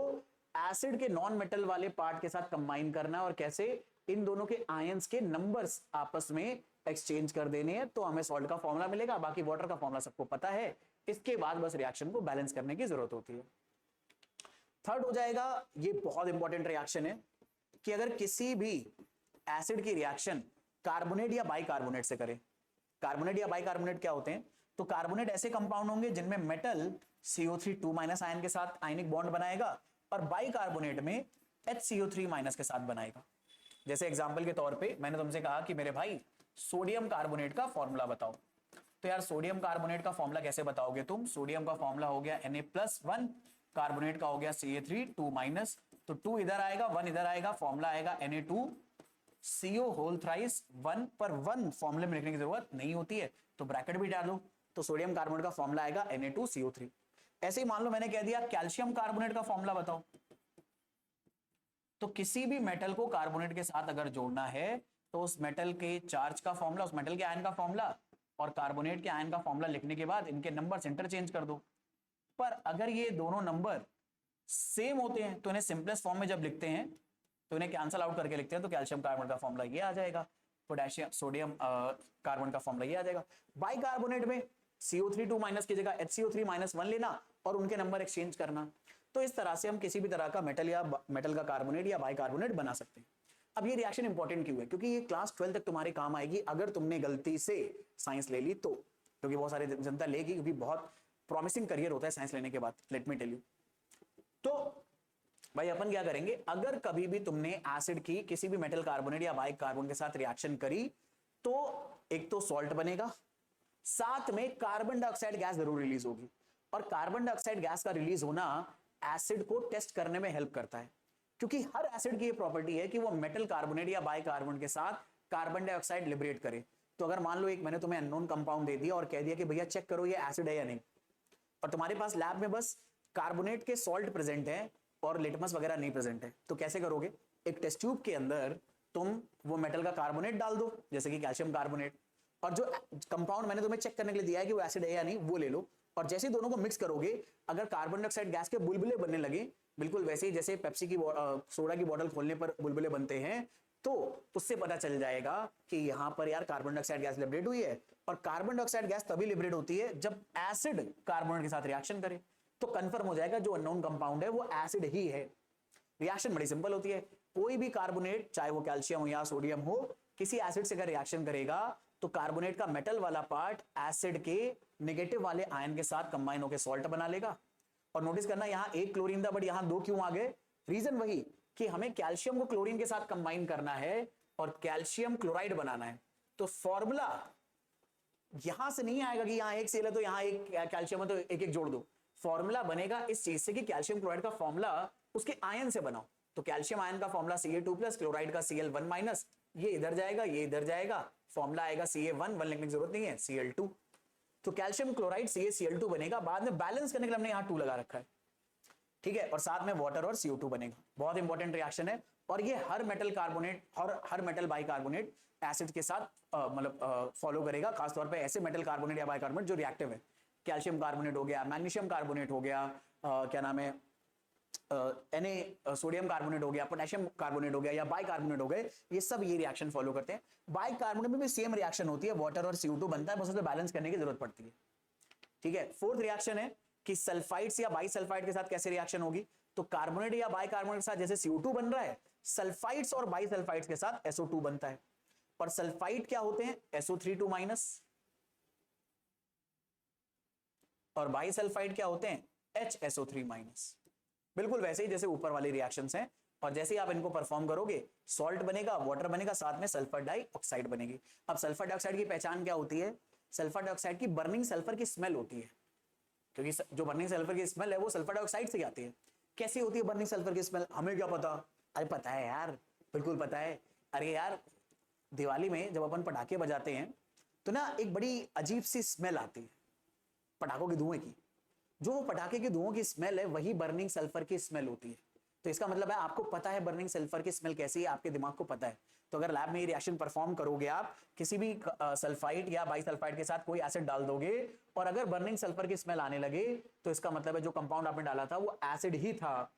एसिड के नॉन मेटल वाले पार्ट के साथ कंबाइन करना है और कैसे इन दोनों के आयंस के नंबर्स आपस में एक्सचेंज कर देने हैं, तो हमें सॉल्ट का फॉर्मूला मिलेगा। बाकी वाटर का फॉर्मूला सबको पता है, इसके बाद बस रिएक्शन को बैलेंस करने की जरूरत होती है। थर्ड हो जाएगा, ये बहुत इंपॉर्टेंट रिएक्शन है कि अगर किसी भी एसिड की रिएक्शन कार्बोनेट या बाइकार्बोनेट से करें। कार्बोनेट या बाइकार्बोनेट क्या होते हैं? तो कार्बोनेट ऐसे कंपाउंड होंगे जिनमें मेटल CO3 2- आयन के साथ आयनिक बॉन्ड बनाएगा और बाइकार्बोनेट में HCO3- के साथ बनाएगा। जैसे एग्जांपल के तौर पे मैंने तुमसे कहा कि मेरे भाई सोडियम कार्बोनेट का फॉर्मूला बताओ, तो यार सोडियम कार्बोनेट का फॉर्मूला कैसे बताओगे तुम? सोडियम का फॉर्मूला हो गया Na+1, कार्बोनेट का हो गया Ca3 2-, तो 2 इधर आएगा 1 इधर आएगा, फॉर्मूला आएगा Na2CO होल थ्राइस 1, पर 1 फॉर्मूले में लिखने की जरूरत नहीं होती है तो ब्रैकेट भी डाल दो, तो सोडियम कार्बोनेट का फॉर्मूला आएगा Na2CO3। ऐसे ही मान लो मैंने कह दिया कैल्शियम कार्बोनेट का फॉर्मूला बताओ, तो किसी भी मेटल को कार्बोनेट के साथ अगर जोड़ना है तो उस मेटल के चार्ज का फॉर्मूला, उस मेटल के आयन का फॉर्मूला और कार्बोनेट के आयन का फॉर्मूला लिखने के बाद इनके नंबर्स इंटरचेंज कर दो। पर अगर ये दोनों नंबर सेम होते हैं तो इन्हें सिंपलेस्ट फॉर्म में जब लिखते हैं तो इन्हें कैंसल आउट करके लिखते हैं, तो कैल्शियम कार्बोनेट का फॉर्मूला ये आ जाएगा, पोटेशियम सोडियम कार्बन का फॉर्मूला ये आ जाएगा। बाइकार्बोनेट में CO3 2- की जगह HCO3-1 लेना और उनके नंबर एक्सचेंज करना। तो इस तरह से हम किसी भी तरह का मेटल या मेटल का कार्बोनेट या बाइकार्बोनेट बना सकते हैं। अब ये रिएक्शन इंपॉर्टेंट क्यों है? क्योंकि ये क्लास 12 तक तुम्हारे काम आएगी अगर तुमने गलती से साइंस ले ली तो, क्योंकि बहुत सारी जनता लेगी, क्योंकि बहुत प्रॉमिसिंग करियर होता है साइंस लेने के बाद, लेट मी टेल यू। तो भाई अपन क्या करेंगे, अगर कभी भी तुमने एसिड की किसी भी मेटल कार्बोनेट या बाइकार्बोनेट के साथ रिएक्शन करी तो एक तो सॉल्ट बनेगा, साथ में कार्बन डाइऑक्साइड गैस जरूर रिलीज होगी। और कार्बन डाइऑक्साइड गैस का रिलीज होना एसिड को टेस्ट करने में हेल्प करता है, क्योंकि हर एसिड की ये प्रॉपर्टी है कि वो मेटल कार्बोनेट या बाइकार्बोनेट के साथ कार्बन डाइऑक्साइड लिबरेट करे। तो अगर मान लो एक मैंने तुम्हें अननोन कंपाउंड दे दिया और कह दिया कि भैया चेक करो ये एसिड है या नहीं, और तुम्हारे पास लैब में बस कार्बोनेट के सॉल्ट प्रेजेंट है और लिटमस वगैरह नहीं प्रेजेंट है, तो कैसे करोगे? एक टेस्ट ट्यूब के अंदर तुम वो मेटल का कार्बोनेट डाल दो, जैसे कि कैल्शियम कार्बोनेट, और जो कंपाउंड मैंने तुम्हें चेक करने के लिए दिया है कि वो एसिड है या नहीं वो ले लो, और जैसे दोनों को मिक्स करोगे अगर कार्बन डाइऑक्साइड गैस के बुलबुले बनने लगे, बिल्कुल वैसे ही जैसे पेप्सी की सोडा की बोतल खोलने पर बुलबुले बनते हैं, तो उससे पता चल जाएगा कि यहां पर यार कार्बन डाइऑक्साइड गैस लिबरेट हुई है। और कार्बन डाइऑक्साइड गैस तभी लिबरेट होती है जब एसिड कार्बोनेट के साथ रिएक्शन करे, तो कंफर्म हो जाएगा जो अननोन कंपाउंड है वो एसिड ही है। रिएक्शन बड़ी सिंपल होती है, कोई भी कार्बोनेट चाहे वो कैल्शियम हो या सोडियम हो, किसी एसिड से अगर रिएक्शन करेगा तो कार्बोनेट का मेटल वाला पार्ट एसिड के नेगेटिव वाले आयन के साथ कंबाइन होकर सॉल्ट बना लेगा। और नोटिस करना यहां एक क्लोरीन था बट यहां दो क्यों आ गए? रीजन वही कि हमें कैल्शियम को क्लोरीन के साथ कंबाइन करना है और कैल्शियम क्लोराइड बनाना है। तो फॉर्मूला यहां से नहीं आएगा कि यहां एक सेल है तो यहां एक कैल्शियम है तो एक एक जोड़ दो। फॉर्मूला बनेगा इस चीज से कि कैल्शियम क्लोराइड का फॉर्मूला उसके आयन से बनाओ। तो कैल्शियम आयन का फॉर्मूला Ca2+, क्लोराइड का Cl1-, ये इधर जाएगा ये इधर जाएगा, फॉर्मूला आएगा Ca1 लिखने की जरूरत नहीं है, Cl2। तो कैल्शियम क्लोराइड CaCl2 बनेगा। बाद में बैलेंस करने के लिए हमने यहां 2 लगा रखा है, ठीक है। और साथ में वाटर और CO2 बनेगा। बहुत इंपॉर्टेंट रिएक्शन है और ये हर मेटल कार्बोनेट और हर मेटल बाइकार्बोनेट एसिड के साथ मतलब फॉलो करेगा, खासतौर पे ऐसे मेटल कार्बोनेट या बाइकार्बोनेट जो रिएक्टिव है। कैल्शियम कार्बोनेट हो गया, मैग्नीशियम कार्बोनेट हो गया, क्या नाम है, सोडियम कार्बोनेट हो गया, पोटेशियम कार्बोनेट हो गया या बाइकार्बोनेट हो गए, ये सब ये रिएक्शन फॉलो करते हैं। बाइकार्बोनेट में भी सेम रिएक्शन होती है, वाटर और CO2 बनता है, बस उसे बैलेंस करने की जरूरत पड़ती है, ठीक है। फोर्थ रिएक्शन है कि सल्फाइड्स या बाइसल्फाइड के साथ कैसे रिएक्शन होगी। तो कार्बोनेट या बाइकार्बोनेट के साथ जैसे CO2 बन रहा है, सल्फाइड्स और बाइसल्फाइड्स के साथ SO2 बनता है। और सल्फाइड क्या होते हैं? SO3 2- और बाइसल्फाइड क्या होते हैं? HSO3-। बिल्कुल वैसे ही जैसे ऊपर वाले रिएक्शंस हैं। और जैसे ही आप इनको परफॉर्म करोगे, सॉल्ट बनेगा, वाटर बनेगा, साथ में सल्फर डाइऑक्साइड बनेगी। अब सल्फर डाइऑक्साइड की पहचान क्या होती है? सल्फर डाइऑक्साइड की बर्निंग सल्फर की स्मेल होती है, क्योंकि जो बर्निंग सल्फर की स्मेल है वो सल्फर डाइऑक्साइड से आती है। कैसी होती है बर्निंग सल्फर की स्मेल? हमें क्या पता? अरे पता है यार, बिल्कुल पता है। अरे यार, दिवाली में जब अपन पटाखे बजाते हैं तो ना एक बड़ी अजीब सी स्मेल आती है पटाखों के धुएं की। जो पटाखे के धुओं की स्मेल है वही बर्निंग सल्फर की स्मेल होती है। तो इसका मतलब है आपको पता है बर्निंग सल्फर की स्मेल कैसी है, आपके दिमाग को पता है। तो अगर लैब में ये रिएक्शन परफॉर्म करोगे, आप किसी भी सल्फाइड या बाइसल्फाइड के साथ कोई एसिड डाल दोगे और अगर बर्निंग सल्फर की स्मेल आने लगे तो इसका मतलब है जो कंपाउंड आपने डाला था वो एसिड ही था।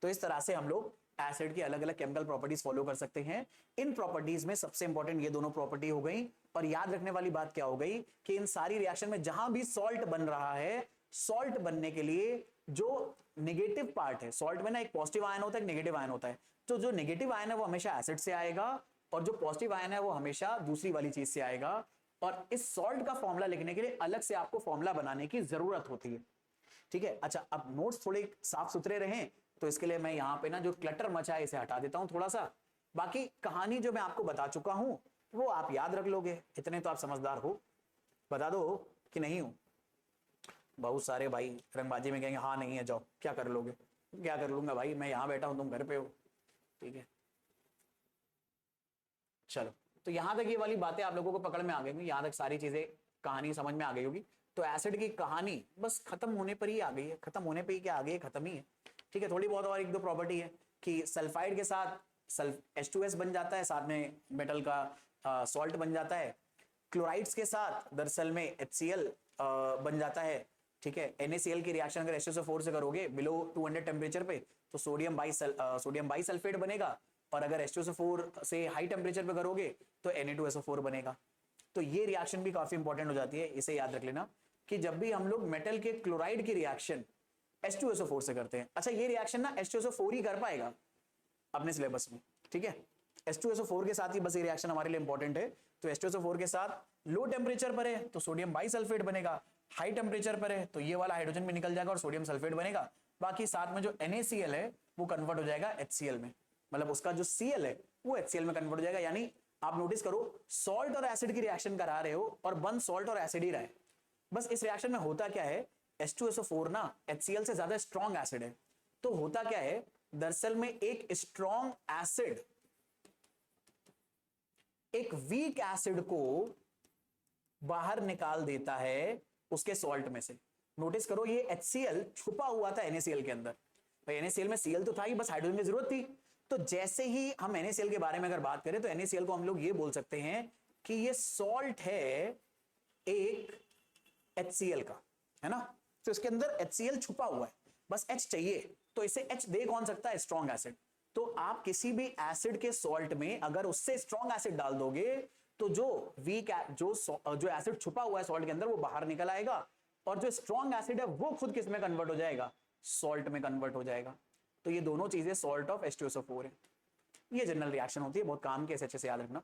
तो इस तरह से हम लोग एसिड की अलग अलग केमिकल प्रॉपर्टीज फॉलो कर सकते हैं। इन प्रॉपर्टीज में सबसे इंपॉर्टेंट ये दोनों प्रॉपर्टी हो गई। और याद रखने वाली बात क्या हो गई कि इन सारी रिएक्शन में जहां भी सॉल्ट बन रहा है, सॉल्ट बनने के लिए जो नेगेटिव पार्ट है, सॉल्ट में ना एक पॉजिटिव आयन होता है, एक नेगेटिव आयन होता है। तो जो नेगेटिव आयन है वो हमेशा एसिड से आएगा और जो पॉजिटिव आयन है वो हमेशा दूसरी वाली चीज से आएगा। और इस सॉल्ट का फॉर्मूला लिखने के लिए अलग से आपको फॉर्मूला बनाने की जरूरत होती है, ठीक है। अच्छा, अब नोट्स थोड़े साफ सुथरे रहें तो इसके लिए मैं यहाँ पे ना जो क्लटर मचा है इसे हटा देता हूं थोड़ा सा। बाकी कहानी जो मैं आपको बता चुका हूं वो आप याद रख लोगे, इतने तो आप समझदार हो। बता दो कि नहीं हो। बहुत सारे भाई रंगबाजी में कहेंगे हाँ नहीं है, जाओ क्या कर लोगे? क्या कर लूंगा भाई, मैं यहां बैठा हूं, तुम घर पे हो, ठीक है। चलो, तो यहां तक ये वाली बातें आप लोगों को पकड़ में आ गई, यहां तक सारी चीजें कहानी समझ में आ गई होगी। तो एसिड की कहानी बस खत्म होने पर ही आ गई है, खत्म होने पर ही क्या आ गई है, खत्म ही है, ठीक है। थोड़ी बहुत और एक दो प्रॉपर्टी है कि सल्फाइड के साथ H2S बन जाता है, साथ में मेटल का सॉल्ट बन जाता है। क्लोराइड्स के साथ दरअसल में HCl बन जाता है, ठीक है। NaCl की रिएक्शन अगर H2SO4 से करोगे बिलो 200 टेम्परेचर पे तो सोडियम बाइसल्फेट बनेगा। और अगर H2SO4 से हाई टेम्परेचर पे करोगे तो Na2SO4 बनेगा। तो ये रिएक्शन भी काफी इंपॉर्टेंट हो जाती है, इसे याद रख लेना कि जब भी हम लोग मेटल के क्लोराइड की रिएक्शन H2SO4 से करते हैं। अच्छा, ये रिएक्शन ना H2SO4 ही कर पाएगा अपने सिलेबस में, ठीक है। H2SO4 के साथ ही बस ये रिएक्शन हमारे लिए इंपॉर्टेंट है। तो H2SO4 के साथ लो टेम्परेचर पर है तो सोडियम बाइसल्फेट बनेगा, हाई टेम्परेचर पर है तो ये वाला हाइड्रोजन भी निकल जाएगा और सोडियम सल्फेट बनेगा। बाकी साथ में जो NaCl है वो कन्वर्ट हो जाएगा HCl में, मतलब उसका जो Cl है वो HCl में कन्वर्ट हो जाएगा। यानी आप नोटिस करो, सॉल्ट और एसिड की रिएक्शन करा रहे हो और बन सॉल्ट और एसिड ही रहा है। बस इस रिएक्शन में होता क्या है, H2SO4 ना HCl से ज्यादा स्ट्रॉन्ग एसिड है। तो होता क्या है, दरअसल में एक स्ट्रॉन्ग एसिड एक वीक एसिड को बाहर निकाल देता है उसके सॉल्ट में से। नोटिस करो, ये HCl छुपा हुआ था NaCl के अंदर। भाई NaCl में Cl तो था ही, बस हाइड्रोजन की जरूरत थी। तो जैसे ही हम NaCl के बारे में अगर बात करें तो NaCl को हम लोग ये बोल सकते हैं कि ये सॉल्ट है एक HCl का, है ना। तो इसके अंदर HCl छुपा हुआ है, बस H चाहिए। तो इसे H दे कौन सकता है? Strong acid. तो आप किसी भी एसिड के सॉल्ट में अगर उससे स्ट्रॉन्ग एसिड डाल दोगे तो जो वीक जो एसिड छुपा हुआ है सॉल्ट के अंदर वो बाहर निकल आएगा और जो स्ट्रॉन्ग एसिड है वो खुद किस में कन्वर्ट हो जाएगा? सॉल्ट में कन्वर्ट हो जाएगा। तो ये दोनों चीजें सॉल्ट ऑफ H2SO4 है। ये जनरल रिएक्शन होती है, बहुत काम के, अच्छे से याद रखना,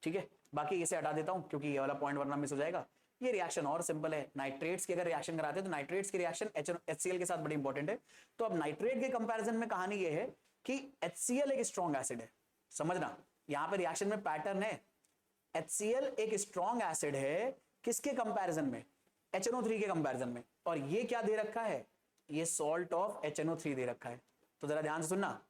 ठीक है। बाकी इसे हटा देता हूं क्योंकि ये वाला पॉइंट वरना मिस हो जाएगा। ये रिएक्शन और सिंपल है। नाइट्रेट्स की अगर रिएक्शन कराते हैं तो नाइट्रेट्स की रिएक्शन HCl के साथ बड़ी इंपॉर्टेंट है। तो अब नाइट्रेट के कंपैरिजन में कहानी ये है कि HCl एक स्ट्रॉन्ग एसिड है, समझना यहां पे रिएक्शन में पैटर्न है। HCl एक स्ट्रॉन्ग एसिड है किसके कंपैरिजन में, HNO3 के कंपैरिजन में। और ये क्या दे रखा है, ये सॉल्ट ऑफ HNO3 दे रखा है। तो जरा ध्यान से सुनना,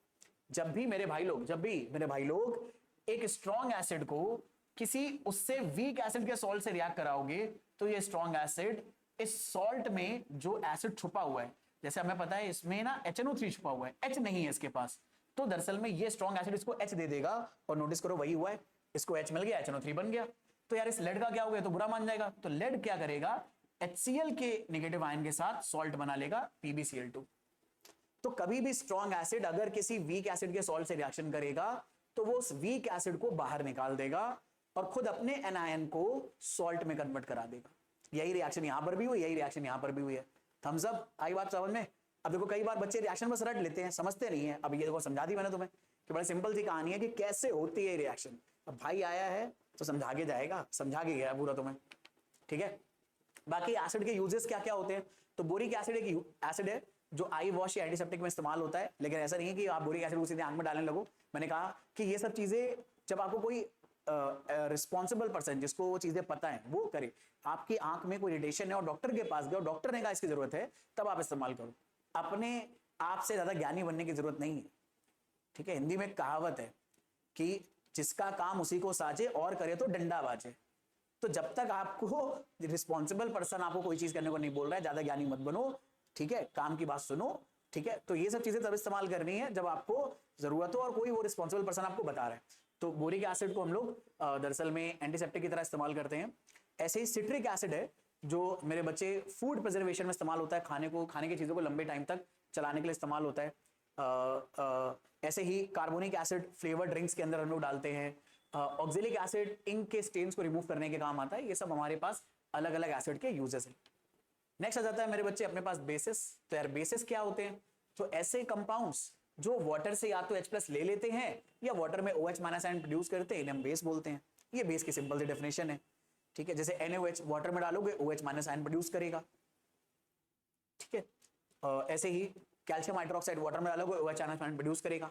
जब भी मेरे भाई लोग एक स्ट्रॉन्ग एसिड को किसी उससे वीक एसिड के सॉल्ट से रिएक्ट कराओगे तो ये स्ट्रॉन्ग एसिड इस सॉल्ट में जो एसिड छुपा हुआ है, जैसे हमें पता है इसमें ना HNO3 छुपा हुआ है, H नहीं है इसके पास, तो दरअसल में ये स्ट्रॉन्ग एसिड इसको H दे देगा। और नोटिस करो वही हुआ है, इसको H मिल गया, HNO3 बन गया। तो यार इस लेड का क्या हो गया, तो बुरा मान जाएगा। तो लेड क्या करेगा, HCl के नेगेटिव आयन के साथ सॉल्ट बना लेगा PbCl2। तो कभी भी स्ट्रॉन्ग एसिड अगर किसी वीक एसिड के सॉल्ट से रिएक्शन करेगा तो वो उस वीक एसिड को बाहर निकाल देगा और खुद अपने एनायन को सॉल्ट में कन्वर्ट करा देगा। यही रिएक्शन यहां पर भी हुई, यही रिएक्शन यहां पर भी हुई है। थम्स अप, आई बात समझ में। अब देखो कई बार बच्चे रिएक्शन बस रट लेते हैं, समझते नहीं है। अब ये देखो समझा दी मैंने तुम्हें कि बड़ी सिंपल सी कहानी है कि कैसे होती है रिएक्शन। अब भाई आया है तो समझा के जाएगा, समझा के गया पूरा तुम्हें, ठीक है। बाकी एसिड के यूजेस क्या क्या होते हैं, तो बोरिक एसिड एक एसिड है जो आई वॉश या एंटीसेप्टिक में इस्तेमाल होता है। लेकिन ऐसा नहीं है कि आप बोरिक एसिड उसी आंख में डालने लगो। मैंने कहा कि ये सब चीजें जब आपको कोई रिस्पॉन्सिबल पर्सन जिसको वो चीजें पता है वो करे, आपकी आंख में कोई इरिटेशन है और डॉक्टर के पास गए और डॉक्टर ने कहा इसकी जरूरत है, तब आप इस्तेमाल करो। अपने आप से ज्यादा ज्ञानी बनने की जरूरत नहीं है, ठीक है। हिंदी में कहावत है कि जिसका काम उसी को साजे और करे तो डंडा बाजे। तो जब तक आपको रिस्पॉन्सिबल पर्सन आपको कोई चीज करने को नहीं बोल रहा है, ज्यादा ज्ञानी मत बनो, ठीक है। काम की बात सुनो, ठीक है। तो ये सब चीजें तब इस्तेमाल करनी है जब आपको जरूरत हो और कोई वो रिस्पॉन्सिबल पर्सन आपको बता रहा है। तो बोरिक एसिड को हम लोग दरअसल में एंटीसेप्टिक की तरह इस्तेमाल करते हैं। ऐसे ही सिट्रिक एसिड है जो मेरे बच्चे फूड प्रिजर्वेशन में इस्तेमाल होता है, खाने की चीजों को लंबे टाइम तक चलाने के लिए इस्तेमाल होता है। ऐसे ही कार्बोनिक एसिड फ्लेवर ड्रिंक्स के अंदर हम लोग डालते हैं। ऑक्जेलिक एसिड इंक के स्टेन्स को रिमूव करने के काम आता है। ये सब हमारे पास अलग अलग एसिड के यूजेस हैं। नेक्स्ट आ जाता है मेरे बच्चे अपने पास बेसिस। तो यार बेसिस क्या होते हैं, तो ऐसे कंपाउंड्स जो वाटर से या तो H+ ले लेते हैं या वाटर में OH- आयन प्रोड्यूस करते हैं, इन्हें हम बेस बोलते हैं। ये बेस की सिंपल सी डेफिनेशन है, ठीक है। जैसे NaOH वाटर में डालोगे OH- आयन प्रोड्यूस करेगा, ठीक है। ऐसे ही कैल्शियम हाइड्रोक्साइड वाटर में डालोगे OH- आयन प्रोड्यूस करेगा।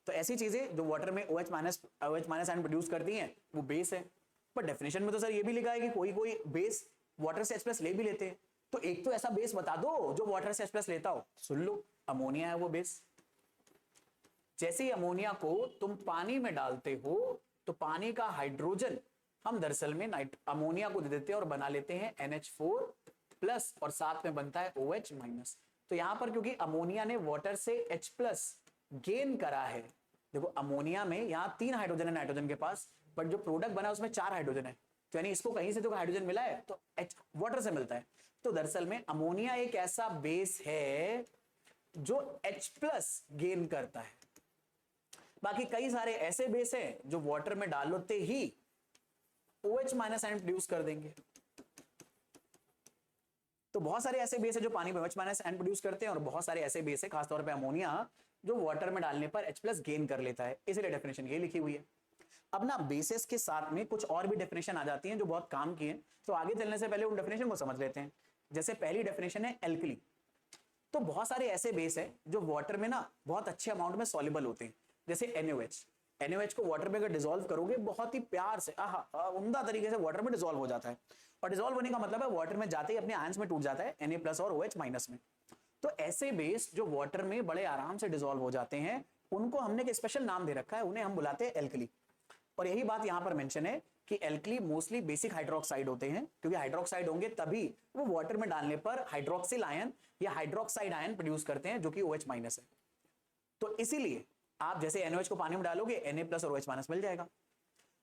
तो ऐसी चीजें जो वाटर में OH- आयन प्रोड्यूस करती हैं वो बेस है। पर डेफिनेशन में तो सर ये भी लिखा है कि कोई कोई बेस वाटर से H+ ले भी लेते हैं। तो एक तो ऐसा बेस बता दो जो वाटर से H+ लेता हो। सुन लो, अमोनिया है वो बेस। जैसे ही अमोनिया को तुम पानी में डालते हो तो पानी का हाइड्रोजन हम दरअसल में अमोनिया को दे देते हैं और बना लेते हैं NH4+ और साथ में बनता है OH-। तो यहां पर क्योंकि अमोनिया ने वाटर से H+ गेन करा है, देखो अमोनिया में यहां 3 हाइड्रोजन है नाइट्रोजन के पास, बट जो प्रोडक्ट बना उसमें 4 हाइड्रोजन है। तो यानी इसको कहीं से जो हाइड्रोजन मिला है तो वाटर से मिलता है। तो दरअसल में अमोनिया एक ऐसा बेस है जो H+ गेन करता है। बाकी कई सारे ऐसे बेस हैं जो वाटर में डालते ही OH- आयन प्रोड्यूस कर देंगे। तो बहुत सारे ऐसे बेस है जो पानी में OH- आयन प्रोड्यूस करते हैं और बहुत सारे ऐसे बेस है खासतौर पे अमोनिया जो वाटर में डालने पर H+ गेन कर लेता है। इसलिए डेफिनेशन ये लिखी हुई है। अब ना बेसिस के साथ में कुछ और भी डेफिनेशन आ जाती हैं जो बहुत काम की हैं। तो आगे चलने से पहले उन डेफिनेशन को समझ लेते हैं। जैसे पहली डेफिनेशन है एल्कली। तो बहुत सारे ऐसे बेस है जो वाटर में ना बहुत अच्छे अमाउंट में सॉल्युबल होते हैं। जैसे NaOH को वाटर में अगर डिसॉल्व करोगे बहुत ही प्यार से उम्दा तरीके से वाटर में डिसॉल्व हो जाता है। और डिसॉल्व होने का मतलब है वाटर में जाते ही अपने आयंस में टूट जाता है, Na+ और OH- में। तो ऐसे बेस जो वाटर में बड़े आराम से डिसॉल्व हो जाते हैं उनको हमने एक स्पेशल नाम दे रखा है, उन्हें हम बुलाते हैं एल्कली। और यही बात यहां पर मेंशन है कि एल्कली मोस्टली बेसिक हाइड्रोक्साइड होते हैं, क्योंकि हाइड्रोक्साइड होंगे तभी वो वाटर में डालने पर हाइड्रोक्सिल आयन या हाइड्रोक्साइड आयन प्रोड्यूस करते हैं जो कि OH- है। तो इसीलिए आप जैसे NaOH को पानी में डालोगे Na+ और OH- मिल जाएगा।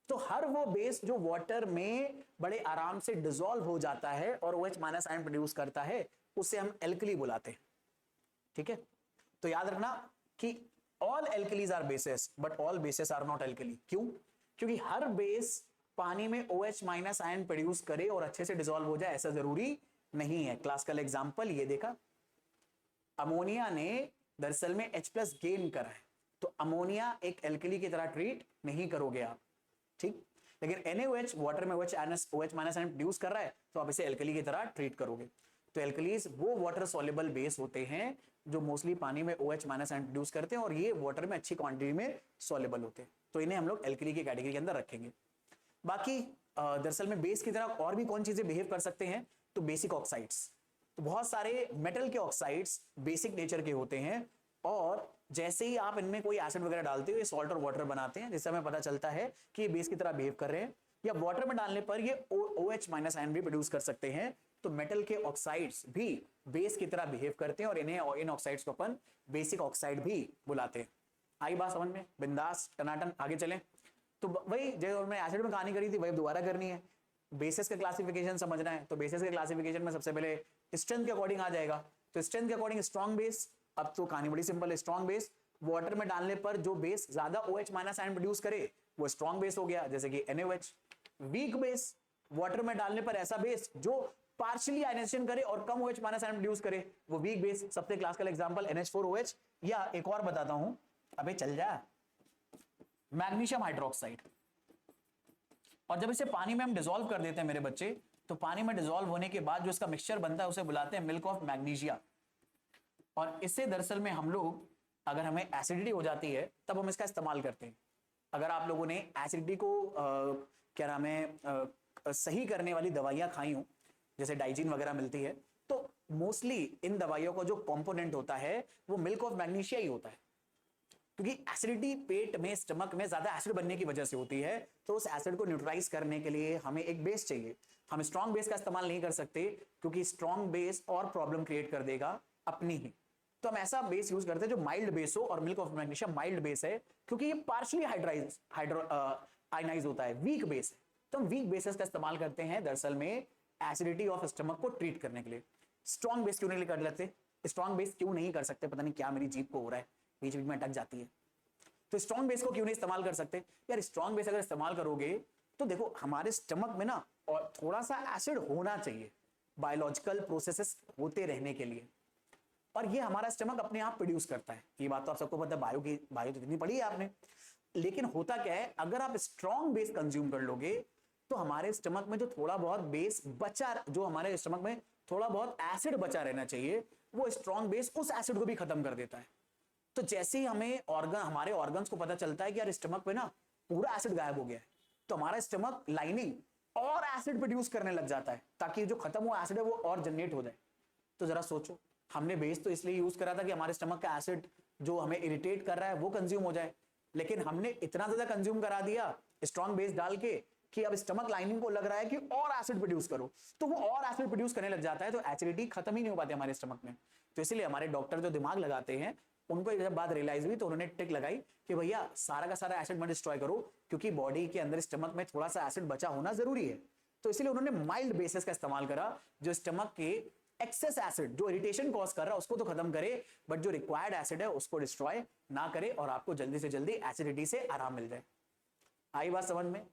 तो हर वो बेस जो वाटर में बड़े आराम से डिसॉल्व हो जाता है और OH- आयन प्रोड्यूस करता है उसे हम एल्कली बुलाते हैं, ठीक है। तो याद रखना कि all alkalis are bases but all bases are not alkali. क्यों? क्योंकि हर बेस पानी में OH- आयन प्रोड्यूस करे और अच्छे से डिसॉल्व हो जाए ऐसा जरूरी नहीं है। क्लासिकल एग्जांपल ये देखा, अमोनिया ने दरअसल में H+ गेन करा है, तो अमोनिया एक एल्कली की तरह ट्रीट नहीं करोगे आप, ठीक। लेकिन NaOH वाटर में OH माइनस आयन प्रोड्यूस कर रहा है तो आप इसे एल्कली की तरह ट्रीट करोगे। तो एल्कलीज वो वाटर सॉल्युबल बेस होते हैं जो मोस्टली पानी में OH माइनस आयन प्रोड्यूस करते हैं और ये वाटर में अच्छी क्वांटिटी में सॉल्युबल होते हैं, तो इन्हें हम लोग एल्कली की कैटेगरी के अंदर रखेंगे। बाकी दरअसल में बेस की तरह और भी कौन चीजें बिहेव कर सकते हैं, तो बेसिक ऑक्साइड्स, तो बहुत सारे मेटल के ऑक्साइड्स बेसिक नेचर के होते हैं और जैसे ही आप इनमें कोई एसिड वगैरह डालते हो ये सॉल्ट और वाटर बनाते हैं, जिससे हमें पता चलता है कि ये बेस की तरह बिहेव कर रहे हैं। या वाटर में डालने पर ये OH माइनस आयन भी प्रोड्यूस कर सकते हैं। तो मेटल के ऑक्साइड्स भी बेस की तरह बिहेव करते हैं और इन ऑक्साइड्स को अपन बेसिक ऑक्साइड भी बुलाते हैं। आई बात समझ में? बिंदास टनाटन आगे चलें। तो वही जो मैं एसिड में कहानी करी थी वही दोबारा करनी है। बेसिस का क्लासिफिकेशन समझना है, तो बेसिस के क्लासिफिकेशन में सबसे पहले स्ट्रेंथ के अकॉर्डिंग आ जाएगा। तो स्ट्रेंथ के अकॉर्डिंग स्ट्रॉन्ग बेस, अब तो कहानी बड़ी सिंपल है। स्ट्रॉन्ग बेस वाटर में डालने पर जो बेस ज्यादा OH माइनस आयन प्रोड्यूस करे वो स्ट्रॉन्ग बेस हो गया, जैसे कि NaOH। वीक बेस वाटर में डालने पर ऐसा बेस जो पार्शियली आयनाइजेशन करे और कम OH माइनस आयन प्रोड्यूस करे वो वीक बेस। सबसे क्लासिकल एग्जांपल NH4OH, या एक और बताता हूं, अबे चल जा, मैग्नीशियम हाइड्रोक्साइड। और जब इसे पानी में हम डिसॉल्व कर देते हैं मेरे बच्चे, तो पानी में डिसॉल्व होने के बाद जो इसका मिक्सचर बनता है उसे बुलाते हैं मिल्क ऑफ मैग्नीशिया। और इससे दरअसल में हम लोग, अगर हमें एसिडिटी हो जाती है तब हम इसका इस्तेमाल करते हैं। अगर आप लोगों ने एसिडिटी को क्या नाम है सही करने वाली दवाइयां खाई हो, जैसे डाइजीन वगैरह मिलती है, तो मोस्टली इन दवाइयों का जो कंपोनेंट होता है वो मिल्क ऑफ मैग्नीशिया ही होता है, क्योंकि एसिडिटी पेट में, स्टमक में ज्यादा एसिड बनने की वजह से होती है। तो उस एसिड को न्यूट्रलाइज करने के लिए हमें एक बेस चाहिए। हम स्ट्रॉन्ग बेस का इस्तेमाल नहीं कर सकते क्योंकि स्ट्रॉन्ग बेस और प्रॉब्लम क्रिएट कर देगा अपनी ही। तो हम ऐसा बेस यूज करते हैं जो माइल्ड बेस हो, और milk of magnesia mild base है क्योंकि ये पार्शियली आयनाइज होता है, वीक बेस है। तो हम वीक बेसिस का इस्तेमाल करते हैं दरअसल में एसिडिटी ऑफ स्टमक को ट्रीट करने के लिए। स्ट्रॉन्ग बेस क्यों नहीं कर लेते, स्ट्रॉन्ग बेस क्यों नहीं कर सकते, पता नहीं क्या मेरी जीभ को हो रहा है, बीच बीच में अटक जाती है। तो स्ट्रॉन्ग बेस को क्यों नहीं इस्तेमाल कर सकते यार? स्ट्रॉन्ग बेस अगर इस्तेमाल करोगे तो देखो हमारे स्टमक में ना और थोड़ा सा एसिड होना चाहिए बायोलॉजिकल प्रोसेसेस होते रहने के लिए, और ये हमारा स्टमक अपने आप प्रोड्यूस करता है। ये बात तो आप सबको पता है, बायो तो इतनी पढ़ी है आपने। लेकिन होता क्या है, अगर आप स्ट्रॉन्ग बेस कंज्यूम कर लोगे तो हमारे स्टमक में जो थोड़ा बहुत बेस बचा, जो हमारे स्टमक में थोड़ा बहुत एसिड बचा रहना चाहिए, वो स्ट्रॉन्ग बेस उस एसिड को भी खत्म कर देता है। तो जैसे ही हमारे ऑर्गन्स को पता चलता है कि यार स्टमक पे ना पूरा एसिड गायब हो गया है, तो हमारा स्टमक लाइनिंग और एसिड प्रोड्यूस करने लग जाता है ताकि जो खत्म हुआ एसिड है वो और जनरेट हो जाए। तो जरा सोचो, हमने बेस तो इसलिए यूज करा था कि हमारे स्टमक का एसिड जो हमें इरिटेट कर रहा है वो कंज्यूम हो जाए, लेकिन हमने इतना ज्यादा कंज्यूम करा दिया स्ट्रॉन्ग बेस डाल के कि अब स्टमक लाइनिंग को लग रहा है कि और एसिड प्रोड्यूस करो, तो वो और एसिड प्रोड्यूस करने लग जाता है, तो एसिडिटी खत्म ही नहीं हो पाती हमारे स्टमक में। तो इसलिए हमारे डॉक्टर जो दिमाग लगाते हैं उनको जब बात रियलाइज हुई तो उन्होंने ट्रिक लगाई कि भैया सारा का सारा एसिड मत डिस्ट्रॉय करो, क्योंकि बॉडी के अंदर स्टमक में थोड़ा सा एसिड बचा होना जरूरी है। तो इसलिए उन्होंने माइल्ड बेसिस का इस्तेमाल करा, जो स्टमक के एक्सेस एसिड जो इरिटेशन कॉज कर रहा है उसको तो खत्म करे, बट जो रिक्वायर्ड एसिड है उसको डिस्ट्रॉय ना करे और आपको जल्दी से जल्दी एसिडिटी से आराम मिल जाए। आई बात समझ में?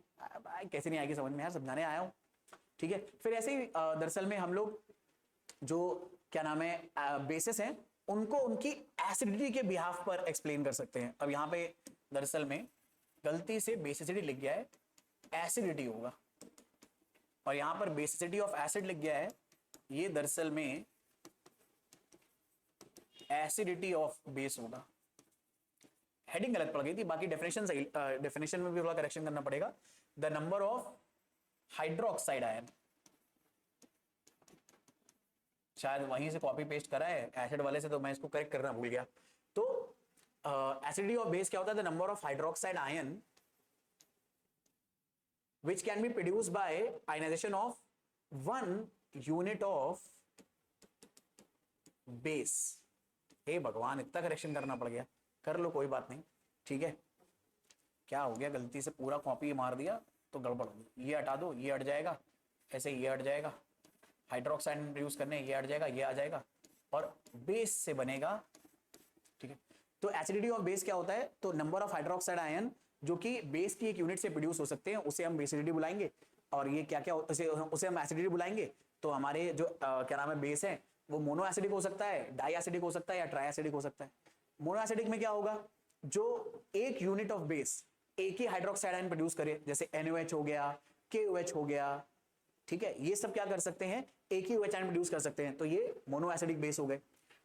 कैसे नहीं आएगी समझ में यार, समझाने आया हूं। ठीक है, फिर ऐसे ही दरअसल में हम लोग जो क्या नाम है बेसिस हैं उनको उनकी एसिडिटी के बिहाफ पर एक्सप्लेन कर सकते हैं। अब यहाँ पे दरअसल में गलती से बेसिसिटी लिख गया है, एसिडिटी होगा, और यहाँ पर बेसिसिटी ऑफ एसिड लिख गया है, ये दरअसल में एसिडिटी ऑफ बेस होगा। हेडिंग गलत पड़ गई थी, बाकी डेफिनेशन सही, डेफिनेशन में भी थोड़ा करेक्शन करना पड़ेगा। The number of hydroxide ion, शायद वहीं से कॉपी पेस्ट करा है एसिड वाले से, तो मैं इसको करेक्ट करना भूल गया। तो एसिडिटी ऑफ बेस क्या होता है? The number of hydroxide ion which can be produced by ionization of 1 unit of base। हे भगवान, इतना करेक्शन करना पड़ गया, कर लो कोई बात नहीं। ठीक है, क्या हो गया, गलती से पूरा कॉपी मार दिया तो गड़बड़ होगी। ये हटा दो, ये हट जाएगा, ऐसे ये हट जाएगा, हाइड्रोक्साइड यूज करने ये हट जाएगा, ये आ जाएगा, और बेस से बनेगा। ठीक है, तो एसिडिटी ऑफ बेस क्या होता है? तो नंबर ऑफ हाइड्रोक्साइड आयन जो कि बेस की एक यूनिट से प्रोड्यूस हो सकते हैं उसे हम बेसिडिटी बुलाएंगे, और ये क्या क्या उसे हम एसिडिटी बुलाएंगे। तो हमारे जो क्या नाम है बेस है वो मोनो एसिडिक हो सकता है, डाई एसिडिक हो सकता है, या ट्राई एसिडिक हो सकता है। मोनो एसिडिक में क्या होगा, जो एक यूनिट ऑफ बेस एक ही हाइड्रोक्साइड आयन प्रोड्यूस करे, जैसे NaOH हो गया, KOH हो गया, ठीक है, ये सब क्या कर सकते हैं, एक ही OH आयन प्रोड्यूस कर सकते हैं, तो ये मोनो एसिडिक बेस हो गए।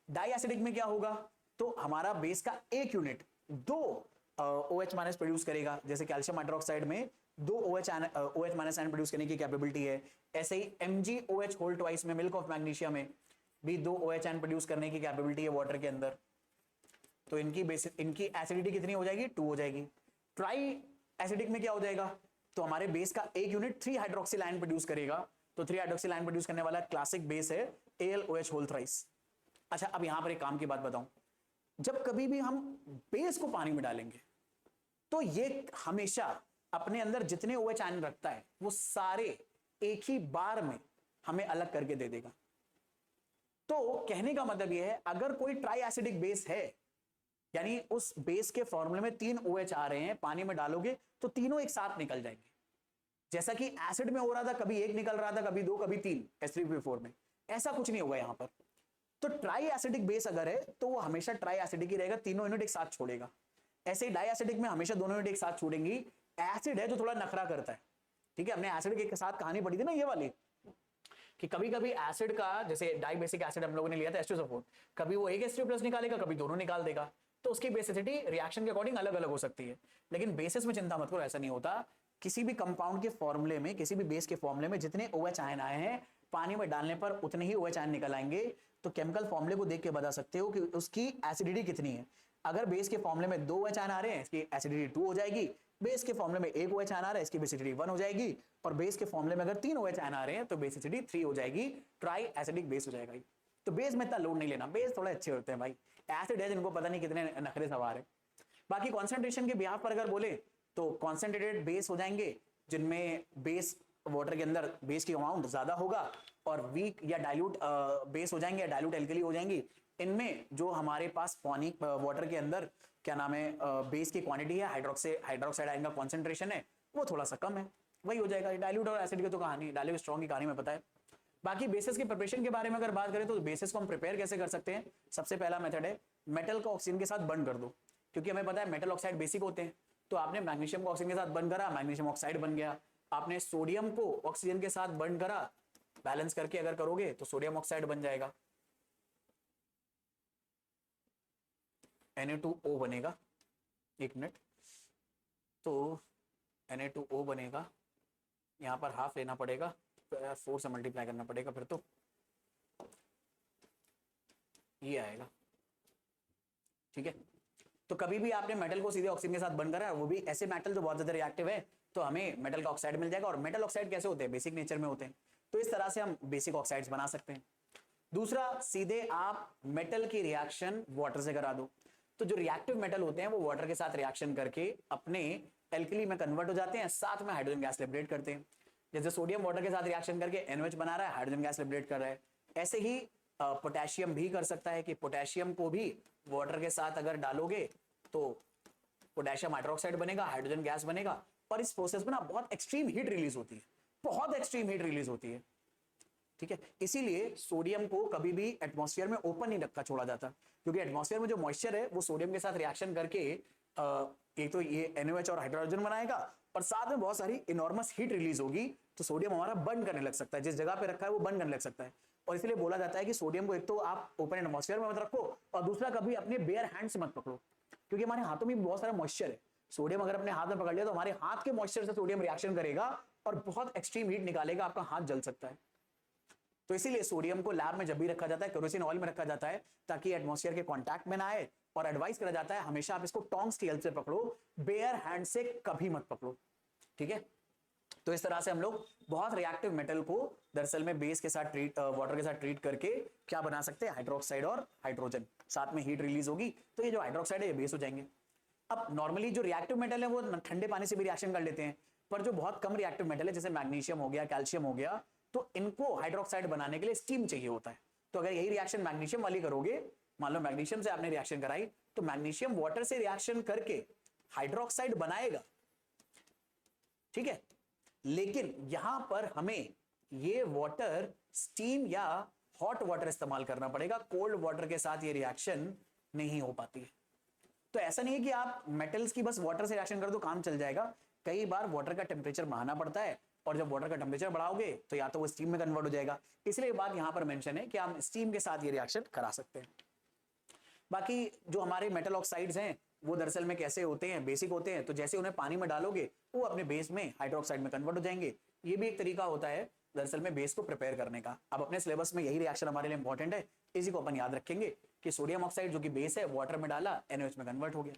डाई एसिडिक में क्या होगा, तो हमारा बेस का एक यूनिट दो OH माइनस प्रोड्यूस करेगा, जैसे कैल्शियम हाइड्रोक्साइड में दो OH माइनस आयन प्रोड्यूस करने की कैपेबिलिटी है। ऐसे ही MgOH होल ट्वाइस में, मिल्क ऑफ मैग्नीशियम में भी दो OH आयन प्रोड्यूस करने की कैपेबिलिटी है वाटर के अंदर। तो इनकी एसिडिटी कितनी हो जाएगी, 2 हो जाएगी। ट्राई एसिडिक में क्या हो जाएगा, तो हमारे बेस का एक यूनिट 3 हाइड्रोक्सिल आयन प्रोड्यूस करेगा, तो 3 हाइड्रोक्सिल आयन प्रोड्यूस करने वाला क्लासिक बेस है AlOH होल थ्राइस। अच्छा, अब यहां पर एक काम की बात बताऊं, जब कभी भी हम बेस को पानी में डालेंगे तो ये हमेशा अपने अंदर जितने OH आयन रखता है वो सारे एक ही बार में हमें अलग करके दे देगा। तो कहने का मतलब यह है, अगर कोई ट्राई एसिडिक बेस है, यानी उस बेस के फॉर्मूले में 3 OH आ रहे हैं, पानी में डालोगे तो तीनों एक साथ निकल जाएंगे। जैसा कि एसिड में हो रहा था, कभी एक निकल रहा था, कभी 2, कभी 3, H3PO4 में ऐसा कुछ नहीं होगा यहां पर। तो ट्राई एसिडिक बेस अगर है तो वो हमेशा ट्राई एसिडिक ही रहेगा, तीनों यूनिट एक साथ छोड़ेगा। ऐसे ही डाई एसिडिक में हमेशा दोनों यूनिट एक साथ छोड़ेंगी। एसिड है जो थोड़ा नखरा करता है, ठीक है, हमने एसिड के साथ कहानी पढ़ी थी ना ये वाली, कि कभी कभी एसिड का, जैसे डाइबेसिक एसिड हम लोगों ने लिया था H2SO4, कभी वो एक H3+ निकालेगा, कभी दोनों निकाल देगा, तो उसकी बेसिसिटी रिएक्शन के अकॉर्डिंग अलग अलग हो सकती है। लेकिन बेसिस में चिंता मत करो, ऐसा नहीं होता। किसी भी कंपाउंड के फॉर्मूले में, किसी भी बेस के फॉर्मूले में जितने OH आयन आए हैं, पानी में डालने पर उतने ही OH आयन निकल आएंगे। तो केमिकल फॉर्मूले को देख के बता सकते हो कि उसकी एसिडिटी कितनी है। अगर बेस के फॉर्मूले में 2 OH आयन आ रहे हैं, इसकी एसिडिटी 2 हो जाएगी। बेस के फॉर्मूले में 1 OH आयन आ रहा है, इसकी बेसिसिटी 1 हो जाएगी। और बेस के फॉर्मूले में अगर 3 OH आयन आ रहे हैं तो बेसिसिटी 3 हो जाएगी, ट्राई एसिडिक बेस हो जाएगा। तो बेस में इतना लोड नहीं लेना, बेस थोड़े अच्छे होते हैं भाई, एसिड है जिनको पता नहीं कितने नखरे सवार है। बाकी कॉन्सेंट्रेशन के बिहाफ पर अगर बोले तो कॉन्सेंट्रेटेड बेस हो जाएंगे जिनमें बेस वाटर के अंदर बेस की अमाउंट ज्यादा होगा, और वीक या डाइल्यूट बेस हो जाएंगे, या डाइल्यूट एल्कली हो जाएंगी। इनमें जो हमारे पास पानी वाटर के अंदर क्या नाम है बेस की क्वांटिटी है, हाइड्रोक्साइड आयन का कॉन्सेंट्रेशन है, वो थोड़ा सा कम है, वही हो जाएगा। डाइल्यूट और एसिड की तो कहानी, डाइल्यूट स्ट्रॉन्ग की कहानी में पता है। बाकी बेसिस के प्रिपरेशन के बारे में अगर बात करें तो बेसिस को हम प्रिपेयर कैसे कर सकते हैं, सबसे पहला मेथड है मेटल को ऑक्सीजन के साथ बर्न कर दो, क्योंकि हमें पता है मेटल ऑक्साइड बेसिक होते हैं। तो आपने मैग्नीशियम को ऑक्सीजन के साथ बर्न करा, मैग्नीशियम ऑक्साइड बन गया। आपने सोडियम को ऑक्सीजन के साथ बर्न करा, बैलेंस करके अगर करोगे तो सोडियम ऑक्साइड बन जाएगा, Na2O बनेगा। एक मिनट, तो Na2O बनेगा, यहां पर हाफ लेना पड़ेगा, 4 से मल्टीप्लाई करना पड़ेगा, फिर तो ये आएगा, ठीक है। तो कभी भी आपने मेटल को सीधे ऑक्सीजन के साथ बर्न करा, वो भी ऐसे मेटल जो बहुत ज्यादा रिएक्टिव है, तो हमें मेटल का ऑक्साइड मिल जाएगा। और मेटल ऑक्साइड कैसे होते हैं, बेसिक नेचर में होते हैं, तो इस तरह से हम बेसिक ऑक्साइड्स बना सकते हैं। दूसरा, सीधे आप मेटल की रिएक्शन वाटर से करा दो, तो जो रिएक्टिव मेटल होते हैं वो वाटर के साथ रिएक्शन करके अपने एल्कली में कन्वर्ट हो जाते हैं, साथ में हाइड्रोजन गैस लिबरेट करते हैं। जैसे सोडियम वाटर के साथ रिएक्शन करके NaOH बना रहा है, हाइड्रोजन गैस लिबरेट कर रहा है। ऐसे ही पोटेशियम भी कर सकता है कि पोटेशियम को भी वाटर के साथ अगर डालोगे तो पोटेशियम हाइड्रोक्साइड बनेगा, हाइड्रोजन गैस बनेगा। और इस प्रोसेस में ना बहुत एक्सट्रीम हीट रिलीज होती है, बहुत एक्सट्रीम हीट रिलीज होती है, ठीक है। इसीलिए सोडियम को कभी भी एटमॉस्फेयर में ओपन नहीं रखा छोड़ा जाता, क्योंकि एटमॉस्फेयर में जो मॉइस्चर है वो सोडियम के साथ रिएक्शन करके एक तो ये NaOH और हाइड्रोजन बनाएगा, और साथ में बहुत सारी इनॉर्मस हीट रिलीज होगी, तो सोडियम हमारा बर्न करने लग सकता है, जिस जगह पे रखा है वो बर्न करने लग सकता है। और इसलिए बोला जाता है कि सोडियम को एक तो आप ओपन एटमॉस्फेयर में मत रखो, और दूसरा कभी अपने बेयर हैंड से मत पकड़ो, क्योंकि हमारे हाथों में बहुत सारा मॉइस्चर है। सोडियम अगर अपने हाथ में पकड़ लिया तो हमारे हाथ के मॉइस्चर से सोडियम रिएक्शन करेगा और बहुत एक्सट्रीम हीट निकालेगा, आपका हाथ जल सकता है। तो इसीलिए सोडियम को लैब में जब भी रखा जाता है, केरोसिन ऑयल में रखा जाता है, ताकि एटमॉस्फेयर के कांटेक्ट में ना आए। और एडवाइस करा जाता है हमेशा आप इसको टोंग्स की हेल्प से पकड़ो, बेयर हैंड से कभी मत पकड़ो, ठीक है। तो इस तरह से हम लोग बहुत रिएक्टिव मेटल को दरअसल में बेस के साथ वाटर के साथ ट्रीट करके क्या बना सकते हैं, हाइड्रोक्साइड और हाइड्रोजन, साथ में हीट रिलीज होगी, तो ये जो हाइड्रोक्साइड है ये बेस हो जाएंगे। अब नॉर्मली जो रिएक्टिव मेटल है वो ठंडे पानी से भी रिएक्शन कर लेते हैं, पर जो बहुत कम रिएक्टिव मेटल है जैसे मैग्नीशियम हो गया, कैल्शियम हो गया, तो इनको हाइड्रोक्साइड बनाने के लिए स्टीम चाहिए होता है। तो अगर यही रिएक्शन मैग्नीशियम वाली करोगे, मान लो मैग्नीशियम से आपने रिएक्शन कराई, तो मैग्नीशियम वाटर से रिएक्शन करके हाइड्रोक्साइड बनाएगा, ठीक है। लेकिन यहां पर हमें ये वाटर स्टीम या हॉट वाटर इस्तेमाल करना पड़ेगा, कोल्ड वाटर के साथ ये रिएक्शन नहीं हो पाती है। तो ऐसा नहीं है कि आप मेटल्स की बस वाटर से रिएक्शन कर दो काम चल जाएगा, कई बार वाटर का टेम्परेचर बढ़ाना पड़ता है, और जब वाटर का टेम्परेचर बढ़ाओगे तो या तो वो स्टीम में कन्वर्ट हो जाएगा, इसलिए बात यहां पर मेंशन है कि हम स्टीम के साथ ये रिएक्शन करा सकते हैं। बाकी जो हमारे मेटल ऑक्साइड्स हैं वो दरअसल में कैसे होते हैं, बेसिक होते हैं, तो जैसे उन्हें पानी में डालोगे वो अपने बेस में हाइड्रोक्साइड में कन्वर्ट हो जाएंगे। ये भी एक तरीका होता है दरअसल में बेस को प्रिपेयर करने का। अब अपने सिलेबस में यही रिएक्शन हमारे लिए इंपॉर्टेंट है, इसी को अपन याद रखेंगे कि सोडियम ऑक्साइड जो कि बेस है वाटर में डाला NaOH में कन्वर्ट हो गया।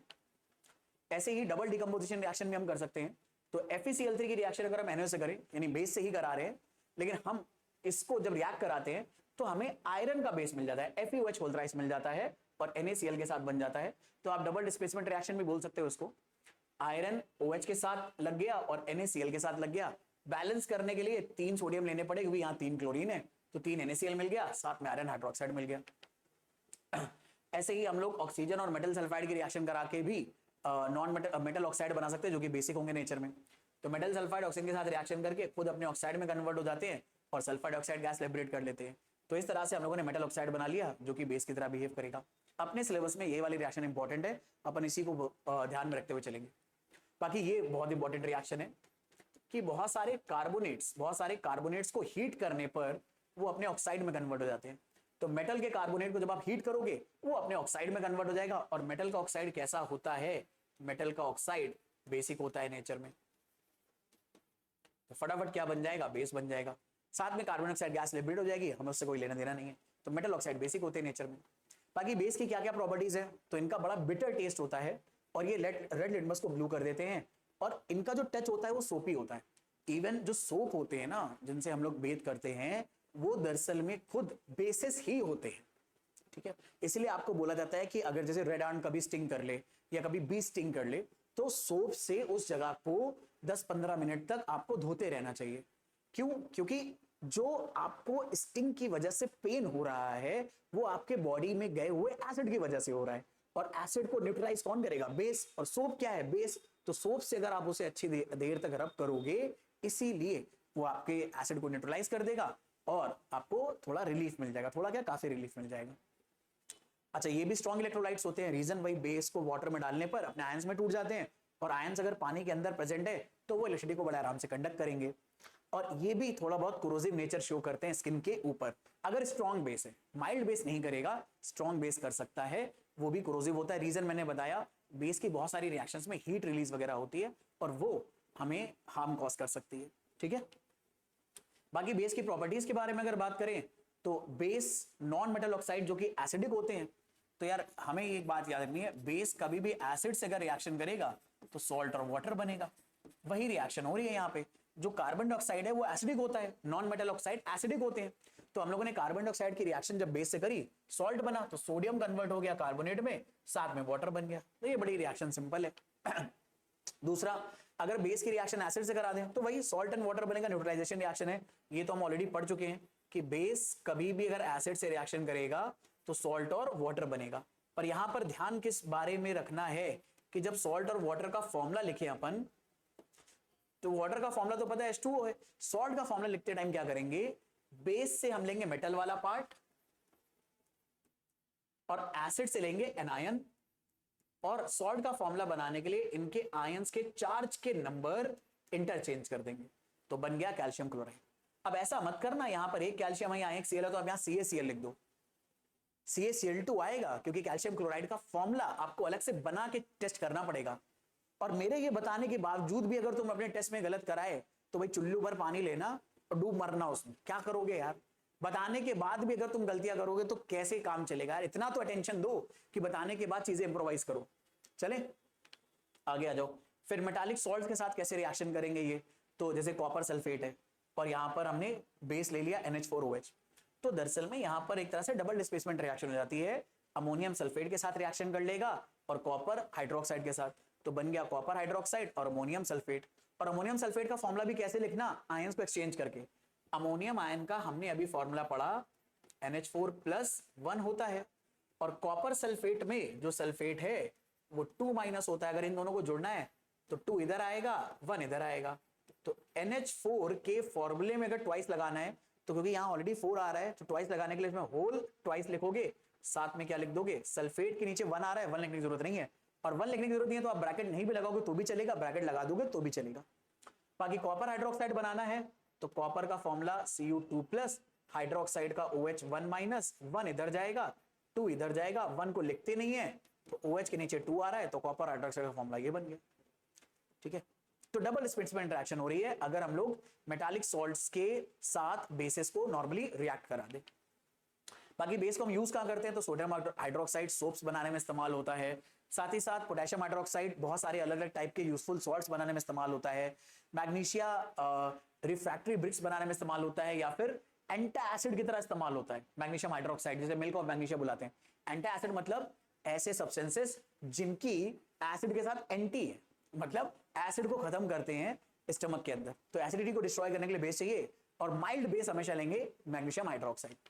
ऐसे ही डबल डिकम्पोजिशन रिएक्शन भी हम कर सकते हैं। तो FeCl3 की रिएक्शन अगर हम NaOH से करें, यानी बेस से ही करा रहे हैं, लेकिन हम इसको जब रिएक्ट कराते हैं तो हमें आयरन का बेस मिल जाता है, FeOH होल थ्राइस मिल जाता है और NaCl के साथ बन जाता है। तो आप डबल डिस्प्लेसमेंट रिएक्शन भी बोल सकते हो उसको। आयरन OH के साथ लग गया और NaCl के साथ लग गया। बैलेंस करने के लिए 3 सोडियम लेने पड़े क्योंकि यहाँ 3 क्लोरीन है, तो 3 NaCl मिल गया, साथ में आयरन हाइड्रोक्साइड मिल गया। ऐसे ही हम लोग ऑक्सीजन और मेटल सल्फाइड की रिएक्शन करा के भी नॉन मेटल ऑक्साइड बना सकते हैं जो कि बेसिक होंगे नेचर में। तो मेटल सल्फाइड ऑक्सीजन के साथ रिएक्शन करके खुद अपने ऑक्साइड में कन्वर्ट हो जाते हैं और सल्फाइड ऑक्साइड गैस लिबरेट कर लेते हैं। तो इस तरह से हम लोगों ने मेटल ऑक्साइड बना लिया जो कि बेस की तरह बिहेव करेगा। अपने सिलेबस में ये वाली रिएक्शन इंपॉर्टेंट है, अपन इसी को ध्यान में रखते हुए चलेंगे। बाकी ये बहुत इंपॉर्टेंट रिएक्शन है कि बहुत सारे कार्बोनेट्स को हीट करने पर वो अपने ऑक्साइड में कन्वर्ट हो जाते हैं। तो मेटल के कार्बोनेट को जब आप हीट करोगे वो अपने ऑक्साइड में कन्वर्ट हो जाएगा। और मेटल का ऑक्साइड कैसा होता है, मेटल का ऑक्साइड बेसिक होता है नेचर में, तो फटाफट क्या बन जाएगा, बेस बन जाएगा। साथ में कार्बन डाइऑक्साइड गैस लिबरेट हो जाएगी, हमें उससे कोई लेना देना नहीं है। तो मेटल ऑक्साइड बेसिक होते हैं नेचर में। बाकी बेस की क्या क्या प्रॉपर्टीज है, तो इनका बड़ा बिटर टेस्ट होता है और ये रेड लिटमस को ब्लू कर देते हैं, और इनका जो टच होता है वो सोपी होता है। इवन जो सोप होते हैं ना जिनसे हम लोग बेथ करते हैं वो दरअसल में खुद बेसिस ही होते हैं, ठीक है। इसलिए आपको बोला जाता है कि अगर जैसे रेड आर्ट कभी स्टिंग कर ले या कभी बी स्टिंग कर ले तो सोप से उस जगह को 10-15 मिनट तक आपको धोते रहना चाहिए। क्यों? क्योंकि जो आपको स्टिंग की वजह से पेन हो रहा है वो आपके बॉडी में गए हुए एसिड की वजह से हो रहा है, और एसिड को न्यूट्रलाइज कौन करेगा, बेस। और सोप क्या है, बेस। तो सोप से अगर आप उसे अच्छी देर तक रब करोगे इसीलिए वो आपके एसिड को न्यूट्रलाइज कर देगा और आपको थोड़ा रिलीफ मिल जाएगा, थोड़ा क्या काफी रिलीफ मिल जाएगा। अच्छा, ये भी स्ट्रॉन्ग इलेक्ट्रोलाइट्स होते हैं। रीजन वही, बेस को वाटर में डालने पर अपने आयंस में टूट जाते हैं, और आयंस अगर पानी के अंदर प्रेजेंट है तो वो इलेक्ट्रिसिटी को बड़े आराम से कंडक्ट करेंगे। और ये भी थोड़ा बहुत कोरोसिव नेचर शो करते हैं स्किन के ऊपर। अगर स्ट्रॉन्ग बेस है, माइल्ड बेस नहीं करेगा, स्ट्रॉन्ग बेस कर सकता है, वो भी कोरोसिव होता है। रीजन मैंने बताया, बेस की बहुत सारी रिएक्शंस में हीट रिलीज वगैरह होती है और वो हमें हार्म कॉज कर सकती है, ठीक है। बाकी बेस की प्रॉपर्टीज के बारे में अगर बात करें तो बेस नॉन मेटल ऑक्साइड जो कि एसिडिक होते हैं, तो यार हमें एक बात याद रखनी है, बेस कभी भी एसिड से अगर रिएक्शन करेगा तो सॉल्ट और वाटर बनेगा। वही रिएक्शन हो रही है यहाँ पे। जो कार्बन डाइऑक्साइड है वो एसिडिक होता है, नॉन मेटल ऑक्साइड एसिडिक होते हैं। तो हम लोगों ने कार्बन डाइऑक्साइड की रिएक्शन जब बेस से करी, सॉल्ट बना, तो सोडियम कन्वर्ट हो गया कार्बोनेट में, साथ में वाटर बन गया। तो ये बड़ी रिएक्शन सिंपल है। दूसरा, अगर बेस की रिएक्शन एसिड से करा दें तो वही सॉल्ट एंड वाटर बनेगा, न्यूट्रलाइजेशन रिएक्शन है। ये तो हम ऑलरेडी पढ़ चुके हैं कि बेस कभी भी अगर एसिड से रिएक्शन करेगा तो सॉल्ट और वाटर बनेगा। पर यहां पर ध्यान किस बारे में रखना है कि जब सॉल्ट और वाटर का फॉर्मूला लिखे अपन, तो वाटर का फॉर्मूला तो पता है H2O है। सॉल्ट का फॉर्मूला लिखते टाइम क्या करेंगे, बेस से हम लेंगे मेटल वाला पार्ट और एसिड से लेंगे एनायन, और सॉल्ट का फॉर्मूला बनाने के लिए इनके आयंस के चार्ज के नंबर इंटरचेंज कर देंगे, तो बन गया कैल्शियम क्लोराइड। अब ऐसा मत करना यहां पर एक कैल्शियम यहाँ एक Cl है तो आप यहां CaCl लिख दो, CaCl2 आएगा, क्योंकि कैल्शियम क्लोराइड का फॉर्मूला आपको अलग से बना के टेस्ट करना पड़ेगा। और मेरे ये बताने के बावजूद भी अगर तुम अपने टेस्ट में गलत कराए तो भाई चुल्लू भर पानी लेना और डूब मरना उसमें, क्या करोगे यार। बताने के बाद भी अगर तुम गलतियां करोगे तो कैसे काम चलेगा यार। इतना तो अटेंशन दो कि बताने के बाद चीजें इंप्रोवाइज करो। चले आगे आ जाओ। फिर मेटालिक सॉल्ट के साथ कैसे रिएक्शन करेंगे ये, तो जैसे कॉपर सल्फेट है और यहां पर हमने बेस ले लिया NH4OH, तो दरअसल में यहां पर एक तरह से डबल डिस्प्लेसमेंट रिएक्शन हो जाती है। अमोनियम सल्फेट के साथ रिएक्शन कर लेगा और कॉपर हाइड्रोक्साइड के साथ, तो बन गया कॉपर हाइड्रोक्साइड और अमोनियम सल्फेट। और अमोनियम सल्फेट का फॉर्मूला भी कैसे लिखना, आयंस को एक्सचेंज करके। अमोनियम आयन का हमने अभी फॉर्मूला पढ़ा, NH4+1 होता है, और कॉपर सल्फेट में जो सल्फेट है वो 2- होता है। अगर इन दोनों को जोड़ना है तो 2 इधर आएगा, 1 इधर आएगा। तो NH4 के फॉर्मूले में अगर ट्वाइस लगाना है तो क्योंकि यहाँ ऑलरेडी 4 आ रहा है तो ट्वाइस लगाने के लिए इसमें होल ट्वाइस लिखोगे, साथ में क्या लिख दोगे, सल्फेट के नीचे 1 आ रहा है, 1 लिखने की जरूरत नहीं है, और 1 लिखने की जरूरत नहीं है, तो आप ब्रैकेट नहीं भी लगाओगे तो भी चलेगा, ब्रैकेट लगा दोगे तो भी चलेगा। बाकी कॉपर हाइड्रोक्साइड बनाना है तो कॉपर का फॉर्मूला Cu2+, हाइड्रोक्साइड का OH1-, 1 इधर जाएगा 2 इधर जाएगा, 1 को लिखते नहीं है तो OH के नीचे 2 आ रहा है, तो कॉपर हाइड्रोक्साइड का फॉर्मूला ये बन गया। ठीक है, तो डबल स्पिरिट्स में इंटरेक्शन हो रही है अगर हम लोग मेटालिक सॉल्ट्स के साथ बेसिस को नॉर्मली रिएक्ट करा दे। बाकी बेस को हम यूज कहां करते हैं, तो सोडियम हाइड्रोक्साइड सोप्स बनाने में इस्तेमाल होता है, साथ ही साथ पोटेशियम हाइड्रोक्साइड बहुत सारे अलग अलग टाइप के यूजफुल सॉल्ट्स बनाने में इस्तेमाल होता है, मैग्नीशिया रिफ्रैक्टरी ब्रिक्स बनाने में इस्तेमाल होता है, या फिर एंटासिड की तरह इस्तेमाल होता है मैग्नीशियम हाइड्रोक्साइड, जिसे मिल्क ऑफ मैग्नीशिया बुलाते हैं। एंटासिड मतलब ऐसे सब्सटेंसेस जिनकी एसिड के साथ एंटी है, मतलब एसिड को खत्म करते हैं स्टमक के अंदर, तो एसिडिटी को डिस्ट्रॉय करने के लिए बेस चाहिए, और माइल्ड बेस हमेशा लेंगे मैग्नीशियम हाइड्रोक्साइड।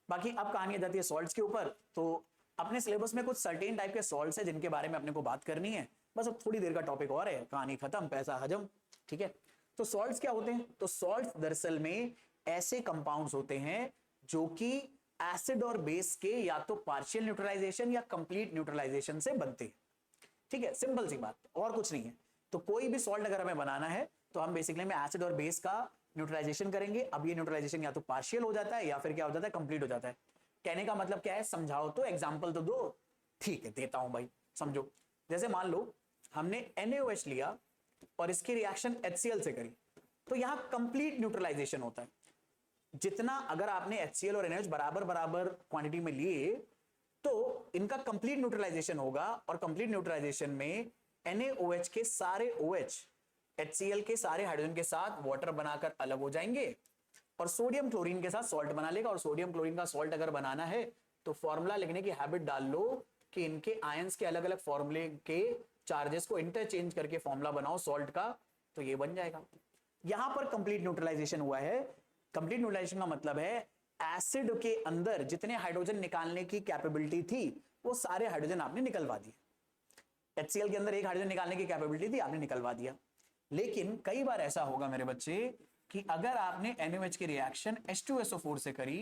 बाकी अब कहानी आ जाती है सॉल्ट्स के ऊपर, तो अपने सिलेबस में कुछ सर्टेन टाइप के सॉल्ट्स है जिनके बारे में अपने को बात करनी है, बस अब थोड़ी देर का टॉपिक और है, कहानी खत्म, पैसा हजम। ठीक है, तो सॉल्ट्स क्या होते हैं, तो सॉल्ट्स दरअसल में ऐसे कंपाउंड्स होते हैं जो कि एसिड और बेस के या तो पार्शियल न्यूट्रलाइजेशन या कंप्लीट न्यूट्रलाइजेशन से बनते हैं। ठीक है, सिंपल सी बात, और कुछ नहीं है। तो कोई भी सॉल्ट अगर हमें बनाना है तो हम बेसिकली में एसिड और बेस का न्यूट्रलाइजेशन करेंगे। अब ये न्यूट्रलाइजेशन या तो पार्शियल हो जाता है या फिर क्या हो जाता है, कंप्लीट हो जाता है। कहने का मतलब क्या है, समझाओ तो, एग्जांपल तो दो। ठीक है, देता हूं भाई, समझो। जैसे मान लो हमने NaOH लिया और इसकी रिएक्शन HCl से करी, तो यहां कंप्लीट न्यूट्रलाइजेशन होता है। जितना अगर आपने HCl और NaOH बराबर बराबर क्वांटिटी में लिए तो इनका कंप्लीट न्यूट्रलाइजेशन होगा, और कंप्लीट न्यूट्रलाइजेशन में NaOH के सारे OH HCl के सारे हाइड्रोजन के साथ वाटर बनाकर अलग हो जाएंगे, और सोडियम क्लोरीन के साथ सॉल्ट बना लेगा। और सोडियम क्लोरीन का सॉल्ट अगर बनाना है तो फॉर्मूला लिखने की हैबिट डाल लो कि इनके आयंस के अलग अलग फॉर्मूले के चार्जेस को इंटरचेंज करके फॉर्मूला बनाओ सॉल्ट का, तो ये बन जाएगा। यहां पर कंप्लीट न्यूट्रलाइजेशन हुआ है। कंप्लीट न्यूट्रलाइजेशन का मतलब है एसिड के अंदर जितने हाइड्रोजन निकालने की कैपेबिलिटी थी वो सारे हाइड्रोजन आपने निकलवा दिए। HCl के अंदर एक हाइड्रोजन निकालने की कैपेबिलिटी थी, आपने निकलवा दिया। लेकिन कई बार ऐसा होगा मेरे बच्चे कि अगर आपने NaOH की रिएक्शन H2SO4 से करी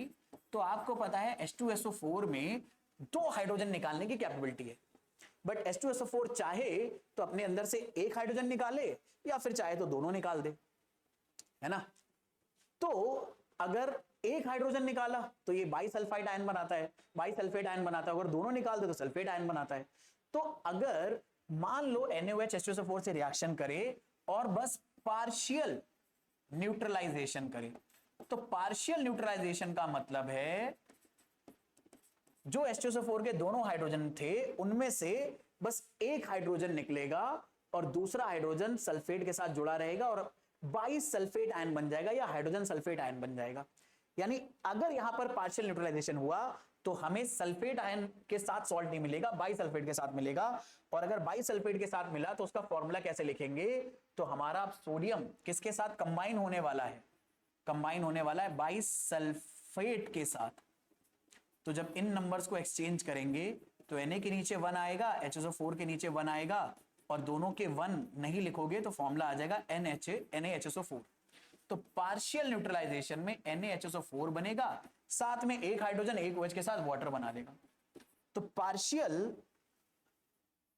तो आपको पता है H2SO4 में 2 हाइड्रोजन निकालने की कैपेबिलिटी है, बट H2SO4 चाहे तो अपने अंदर से एक हाइड्रोजन निकाले या फिर चाहे तो दोनों निकाल दे, है ना। तो अगर एक हाइड्रोजन निकाला तो ये बाइसल्फाइड आयन बनाता है, बाइसल्फेट आयन बनाता है, अगर दोनों निकाल दे तो सल्फेट आयन बनाता है। तो अगर मान लो NaOH H2SO4 से रिएक्शन करे और बस पार्शियल न्यूट्रलाइजेशन करे, तो पार्शियल न्यूट्रलाइजेशन का मतलब है जो H2SO4 के दोनों हाइड्रोजन थे उनमें से बस एक हाइड्रोजन निकलेगा और दूसरा हाइड्रोजन सल्फेट के साथ जुड़ा रहेगा और बाइसल्फेट आयन बन जाएगा या हाइड्रोजन सल्फेट आयन बन जाएगा। यानी अगर यहां पर पार्शियल न्यूट्रलाइजेशन हुआ तो हमें सल्फेट आयन के साथ सॉल्ट नहीं मिलेगा, बाइसल्फेट के साथ मिलेगा। और अगर बाइसल्फेट के साथ मिला तो उसका फॉर्मूला कैसे लिखेंगे, तो हमारा सोडियम किसके साथ कंबाइन होने वाला है, कंबाइन होने वाला है बाइसल्फेट के साथ। तो जब इन नंबर्स को एक्सचेंज करेंगे तो Na के नीचे 1 आएगा, HSO4 के नीचे 1 आएगा, और दोनों के 1 नहीं लिखोगे तो फॉर्मूला आ जाएगा NaHSO4। तो पार्शियल न्यूट्रलाइजेशन में NaHSO4 बनेगा, साथ में एक हाइड्रोजन एक OH के साथ वाटर बना देगा। तो पार्शियल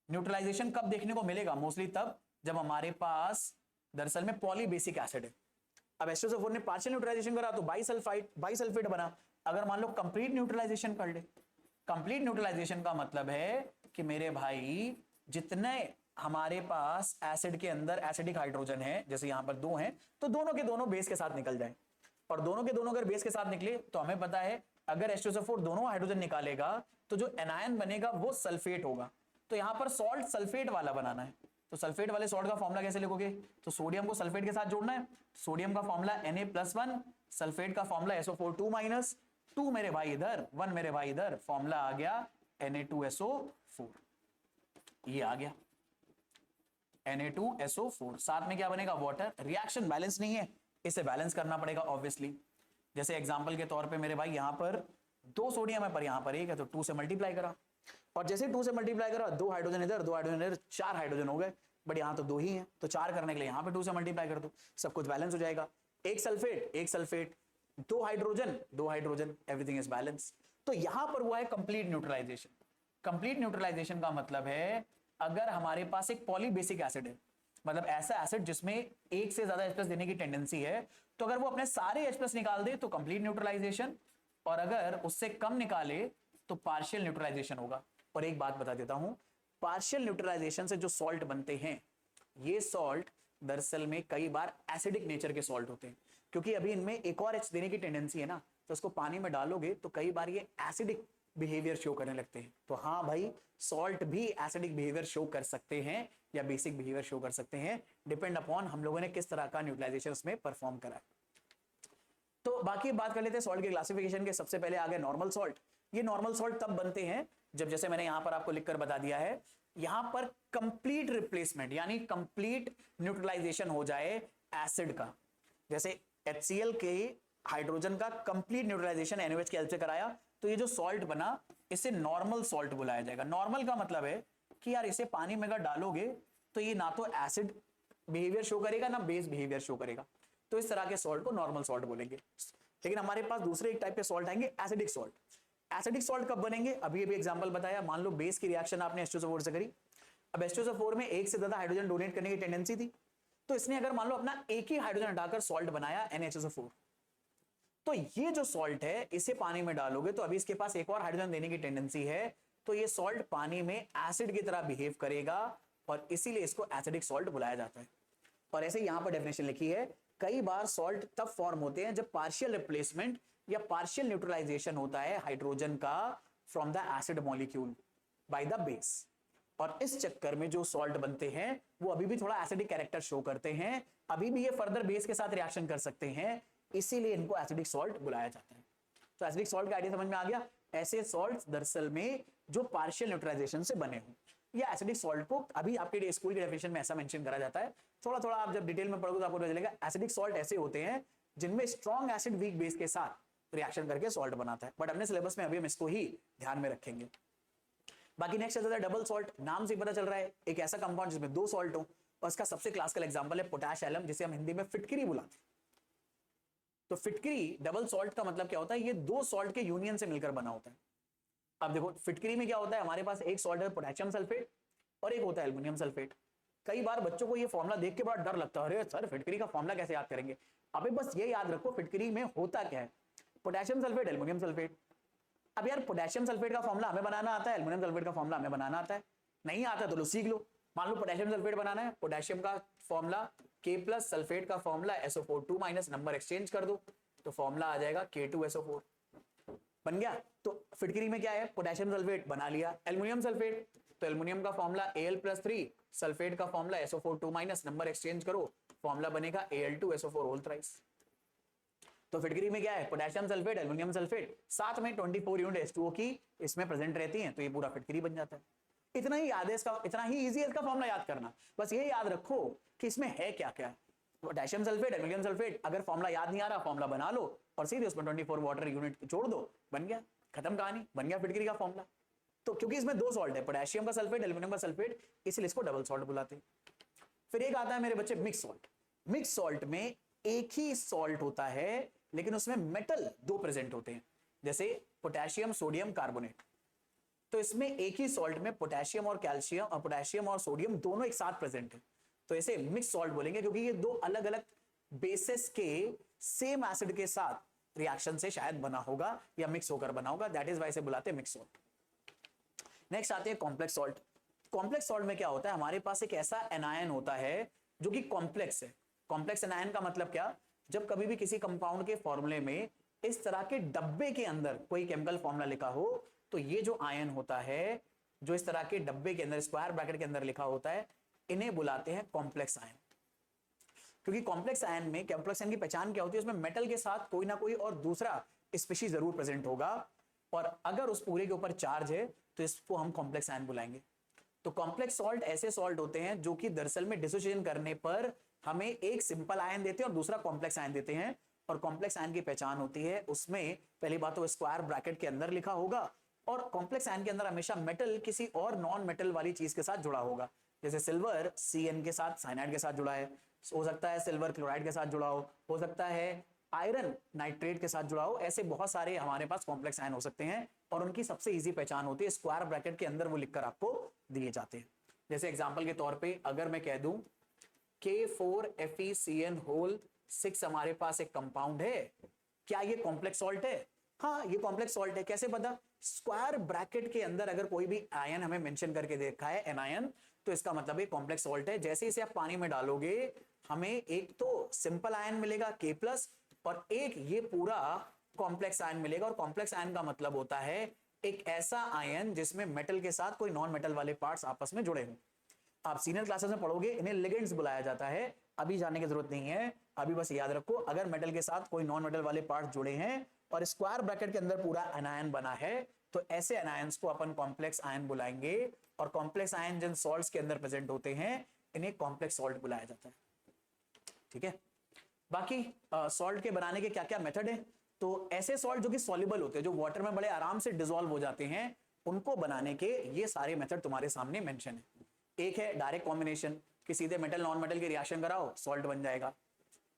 न्यूट्रलाइजेशन कब देखने को मिलेगा, मोस्टली तब जब हमारे पास दरअसल में पॉलीबेसिक एसिड है। अब H2SO4 ने पार्शियल न्यूट्रलाइजेशन करा तो बाइसल्फेट बना। अगर मान लो कंप्लीट न्यूट्रलाइजेशन कर ले, कंप्लीट न्यूट्रलाइजेशन का मतलब है कि मेरे भाई जितने हमारे पास एसिड के अंदर एसिडिक हाइड्रोजन है, जैसे यहां पर 2 हैं, तो दोनों के दोनों बेस के साथ निकल जाए। और दोनों के दोनों अगर बेस के साथ निकले तो हमें पता है अगर H2SO4 दोनों हाइड्रोजन निकालेगा तो जो एनायन बनेगा वो सल्फेट होगा। तो यहां पर सॉल्ट सल्फेट वाला बनाना है, तो सल्फेट वाले सॉल्ट का फॉर्मूला कैसे लिखोगे, तो सोडियम को सल्फेट के साथ जोड़ना है। सोडियम का फॉर्मूला Na+1, सल्फेट का फॉर्मूला SO4 2 मेरे भाई इधर, 1 मेरे भाई इधर, फॉर्मूला आ गया Na2SO4। ये आ गया Na2SO4। साथ में क्या बनेगा, वाटर। रिएक्शन बैलेंस नहीं है, इसे बैलेंस करना पड़ेगा ऑब्वियसली। जैसे एग्जांपल के तौर पे मेरे भाई यहां पर 2 सोडियम है पर यहां पर 1 है, तो 2 से मल्टीप्लाई करा, और जैसे 2 से मल्टीप्लाई करा 2 हाइड्रोजन इधर 2 हाइड्रोजन इधर, 4 हाइड्रोजन हो गए। बट यहां तो 2 ही हैं, तो 4 करने के लिए यहां पे 2 से मल्टीप्लाई कर दो, सब कुछ बैलेंस हो जाएगा। एक sulphate 2 hydrogen, everything is balance. तो यहां पर हुआ है कंप्लीट न्यूट्रलाइजेशन। कंप्लीट न्यूट्रलाइजेशन का मतलब है अगर हमारे पास एक पॉलीबेसिक एसिड है, मतलब ऐसा एसिड जिसमें एक से ज्यादा H+ देने की टेंडेंसी है, तो अगर वो अपने सारे H+ निकाल दे तो कंप्लीट न्यूट्रलाइजेशन, और अगर उससे कम निकाले तो पार्शियल न्यूट्रलाइजेशन होगा। और एक बात बता देता हूं, पार्शियल न्यूट्रलाइजेशन से जो सॉल्ट बनते हैं, ये सॉल्ट दरअसल में कई बार एसिडिक नेचर के सॉल्ट होते हैं, क्योंकि अभी इनमें एक और H देने की टेंडेंसी है ना, तो उसको पानी में डालोगे तो कई बार ये एसिडिक बिहेवियर शो करने लगते हैं। तो हाँ भाई, सॉल्ट भी एसिडिक बिहेवियर शो कर सकते हैं या बेसिक बिहेवियर शो कर सकते हैं, डिपेंड अपॉन हम लोगों ने किस तरह का न्यूट्रलाइजेशन उसमें परफॉर्म करा है। तो बाकी बात कर लेते हैं सॉल्ट के क्लासिफिकेशन के। सबसे पहले आ गया नॉर्मल सॉल्ट। ये नॉर्मल सॉल्ट तब बनते हैं जब, जैसे मैंने यहां पर आपको लिखकर बता दिया है, यहां पर कंप्लीट रिप्लेसमेंट यानी कंप्लीट न्यूट्रलाइजेशन हो जाए एसिड का। जैसे HCl के हाइड्रोजन का कंप्लीट न्यूट्रलाइजेशन NaOH के हेल्प से कराया, तो ये जो सॉल्ट बना इसे नॉर्मल सॉल्ट बुलाया जाएगा। नॉर्मल का मतलब है कि यार इसे पानी में अगर डालोगे तो ये ना तो एसिड बिहेवियर शो करेगा ना बेस बिहेवियर शो करेगा, तो इस तरह के सॉल्ट को नॉर्मल सॉल्ट बोलेंगे। लेकिन हमारे पास दूसरे एक टाइप के सॉल्ट आएंगे, एसिडिक सॉल्ट। एसिडिक सॉल्ट कब बनेंगे, अभी अभी एग्जांपल बताया, मान लो बेस की रिएक्शन आपने H2SO4 से करी, अब H2SO4 में एक से ज्यादा हाइड्रोजन डोनेट करने की टेंडेंसी थी, तो इसने अगर मान लो अपना एक ही हाइड्रोजन हटाकर सॉल्ट बनाया NaHSO4, तो ये जो सॉल्ट है इसे पानी में डालोगे तो अभी इसके पास एक और हाइड्रोजन देने की टेंडेंसी है, तो ये सॉल्ट पानी में एसिड की तरह बिहेव करेगा और इसीलिए इसको एसिडिक सॉल्ट बुलाया जाता है। और ऐसे यहां पर डेफिनेशन लिखी है, कई बार सॉल्ट तब फॉर्म होते हैं जब पार्शियल रिप्लेसमेंट या पार्शियल न्यूट्रलाइजेशन होता है हाइड्रोजन का from the acid molecule by the base. और इस चक्कर में जो सॉल्ट बनते हैं वो अभी भी थोड़ा एसिडिक कैरेक्टर शो करते हैं, अभी भी ये फर्दर बेस के साथ रिएक्शन कर सकते हैं, इसीलिए इनको एसिडिक सॉल्ट बुलाया जाता है। तो एसिडिक सॉल्ट का आइडिया समझ में आ गया। ऐसे सॉल्ट्स दरअसल में जो पार्शियल न्यूट्रलाइजेशन से बने हों, या एसिडिक सॉल्ट को अभी आपके स्कूल के डेफिनेशन में ऐसा मेंशन करा जाता है, थोड़ा थोड़ा आप जब डिटेल में पढ़ोगे तो आपको पता चलेगा। एसिडिक सॉल्ट ऐसे होते हैं जिनमें स्ट्रॉन्ग एसिड वीक बेस के साथ रिएक्शन करके सॉल्ट बनाता है, बट अपने सिलेबस में अभी हम इसको ही ध्यान में रखेंगे। बाकी नेक्स्ट चलता है डबल सॉल्ट। नाम से पता चल रहा है एक ऐसा कंपाउंड जिसमें दो सॉल्ट हो, और इसका सबसे क्लासिकल एग्जांपल है पोटैश एलम, जिसे हम हिंदी में फिटकरी बुलाते हैं। तो फिटकरी डबल सॉल्ट का मतलब क्या होता है, ये दो सॉल्ट के यूनियन से मिलकर बना होता है। अब देखो फिटकरी में क्या होता है, हमारे पास एक सॉल्ट है पोटेशियम सल्फेट और एक होता है एल्युमिनियम सल्फेट। कई बार बच्चों को ये फॉर्मूला देख के बड़ा डर लगता है, अरे सर फिटकरी का फॉर्मूला कैसे याद करेंगे। अबे बस ये याद रखो फिटकरी में होता क्या है, पोटेशियम सल्फेट एल्युमिनियम सल्फेट। अब यार पोटेशियम सल्फेट का फॉर्मूला हमें बनाना आता है, एल्युमिनियम सल्फेट का फॉर्मूला हमें बनाना आता है, नहीं आता तो लो सीख लो। मान लो पोटेशियम सल्फेट बनाना है, पोटेशियम का फॉर्मूला K+, सल्फेट का फॉर्मूला SO4 नंबर एक्सचेंज कर दो तो फॉर्मूला आ जाएगा K2SO4, बन गया। तो फिटकरी में क्या है, पोटेशियम सल्फेट बना लिया, एल्युमिनियम सल्फेट, तो एल्युमिनियम का फॉर्मूला Al+3, सल्फेट का फॉर्मूला SO4 नंबर एक्सचेंज करो, फॉर्मूला बनेगा Al2SO4 होल थ्राइस। तो फिटकरी में क्या है, पोटेशियम सल्फेट एल्युमिनियम सल्फेट, साथ में 24 यूनिट H2O की इसमें प्रेजेंट रहती हैं, तो ये पूरा फिटकरी बन जाता है। इतना ही याद है इसका, इतना ही इजी है इसका फॉर्मूला याद करना। बस ये याद रखो कि इसमें है क्या क्या, पोटेशियम सल्फेट एल्युमिनियम सल्फेट। अगर फॉर्मूला याद नहीं आ रहा, फॉर्मूला बना लो और सीधे उसमें 24 वाटर यूनिट जोड़ दो, बन गया, खत्म कहानी, बन गया फिटकरी का फॉर्मूला। तो क्योंकि इसमें दो सॉल्ट है, पोटेशियम का सल्फेट एल्युमिनियम का सल्फेट, इसलिए इसको डबल सॉल्ट बुलाते हैं। फिर एक आता है मेरे बच्चे मिक्स सॉल्ट। मिक्स सॉल्ट में एक ही सॉल्ट होता है लेकिन उसमें मेटल दो प्रेजेंट होते हैं, जैसे पोटेशियम सोडियम कार्बोनेट। तो इसमें एक ही सॉल्ट में पोटेशियम और कैल्शियम और पोटेशियम और सोडियम दोनों एक साथ प्रेजेंट है, तो इसे मिक्स सॉल्ट बोलेंगे, क्योंकि ये दो अलग अलग बेसिस के सेम एसिड के साथ रिएक्शन से शायद बना होगा या मिक्स होकर बना होगा, दैट इज वाई से बुलाते हैं मिक्स सॉल्ट। नेक्स्ट आते हैं कॉम्प्लेक्स सॉल्ट। कॉम्प्लेक्स सॉल्ट में क्या होता है, हमारे पास एक ऐसा एनायन होता है जो कि कॉम्प्लेक्स है। कॉम्प्लेक्स एनायन का मतलब क्या, जब कभी भी किसी कंपाउंड के फॉर्मूले में इस तरह के डब्बे के अंदर कोई केमिकल फॉर्मूला लिखा हो, तो ये जो आयन होता है जो इस तरह के डब्बे के अंदर स्क्वायर ब्रैकेट के अंदर लिखा होता है, इन्हें बुलाते हैं कॉम्प्लेक्स आयन। क्योंकि कॉम्प्लेक्स आयन में, कॉम्प्लेक्स आयन की पहचान क्या होती है, उसमें मेटल के साथ कोई ना कोई और दूसरा स्पीशीज जरूर प्रेजेंट होगा, और अगर उस पूरे के ऊपर चार्ज है तो इसको हम कॉम्प्लेक्स आयन बुलाएंगे। तो कॉम्प्लेक्स सॉल्ट ऐसे सॉल्ट होते हैं जो कि दरअसल में डिसोसिएशन करने पर हमें एक सिंपल आयन देते हैं और दूसरा कॉम्प्लेक्स आयन देते हैं। और कॉम्प्लेक्स आयन की पहचान होती है, उसमें पहली बात तो स्क्वायर ब्रैकेट के अंदर लिखा होगा, और कॉम्प्लेक्स आयन के अंदर हमेशा मेटल किसी और नॉन मेटल वाली चीज के साथ जुड़ा होगा। जैसे सिल्वर CN के साथ साइनाइड के साथ जुड़ा है, हो सकता है सिल्वर क्लोराइड के साथ जुड़ा हो सकता है आयरन नाइट्रेट के साथ जुड़ा हो। ऐसे बहुत सारे हमारे पास कॉम्प्लेक्स आयन हो सकते हैं, और उनकी सबसे इजी पहचान होती है स्क्वायर ब्रैकेट के अंदर वो लिखकर आपको दिए जाते हैं। जैसे एग्जांपल के तौर पे अगर मैं कह दूं K4FeCN होल 6 हमारे पास एक कंपाउंड है, क्या ये कॉम्प्लेक्स सॉल्ट है? हाँ, ये कॉम्प्लेक्स सॉल्ट है। कैसे पता? स्क्वायर ब्रैकेट के अंदर अगर कोई भी आयन हमें मेंशन करके देखा है एनायन, तो इसका मतलब ये कॉम्प्लेक्स सॉल्ट है। जैसे इसे आप पानी में डालोगे हमें एक तो सिंपल आयन मिलेगा K+ और एक ये पूरा कॉम्प्लेक्स आयन मिलेगा। और कॉम्प्लेक्स आयन का मतलब होता है एक ऐसा आयन जिसमें मेटल के साथ कोई नॉन मेटल वाले पार्ट्स आपस में जुड़े हों। आप सीनियर क्लासेस में पढ़ोगे, इन्हें लिगेंड्स बुलाया जाता है। अभी जाने की जरूरत नहीं है, अभी बस याद रखो अगर मेटल के साथ कोई नॉन मेटल वाले पार्ट्स जुड़े हैं और स्क्वायर ब्रैकेट के अंदर पूरा एनायन बना है, तो ऐसे एनायंस को अपन कॉम्प्लेक्स आयन बुलाएंगे। और कॉम्प्लेक्स आयन जिन सॉल्ट्स के अंदर प्रेजेंट होते हैं इन्हें कॉम्प्लेक्स सॉल्ट बुलाया जाता है। ठीक है, बाकी सॉल्ट के बनाने के क्या क्या मेथड है? तो ऐसे सॉल्ट जो कि सॉल्युबल होते हैं, जो वाटर में बड़े आराम से डिसॉल्व हो जाते हैं, उनको बनाने के ये सारे मेथड तुम्हारे सामने मेंशन है। एक है डायरेक्ट कॉम्बिनेशन, कि सीधे मेटल नॉन मेटल की रिएक्शन कराओ, सॉल्ट बन जाएगा।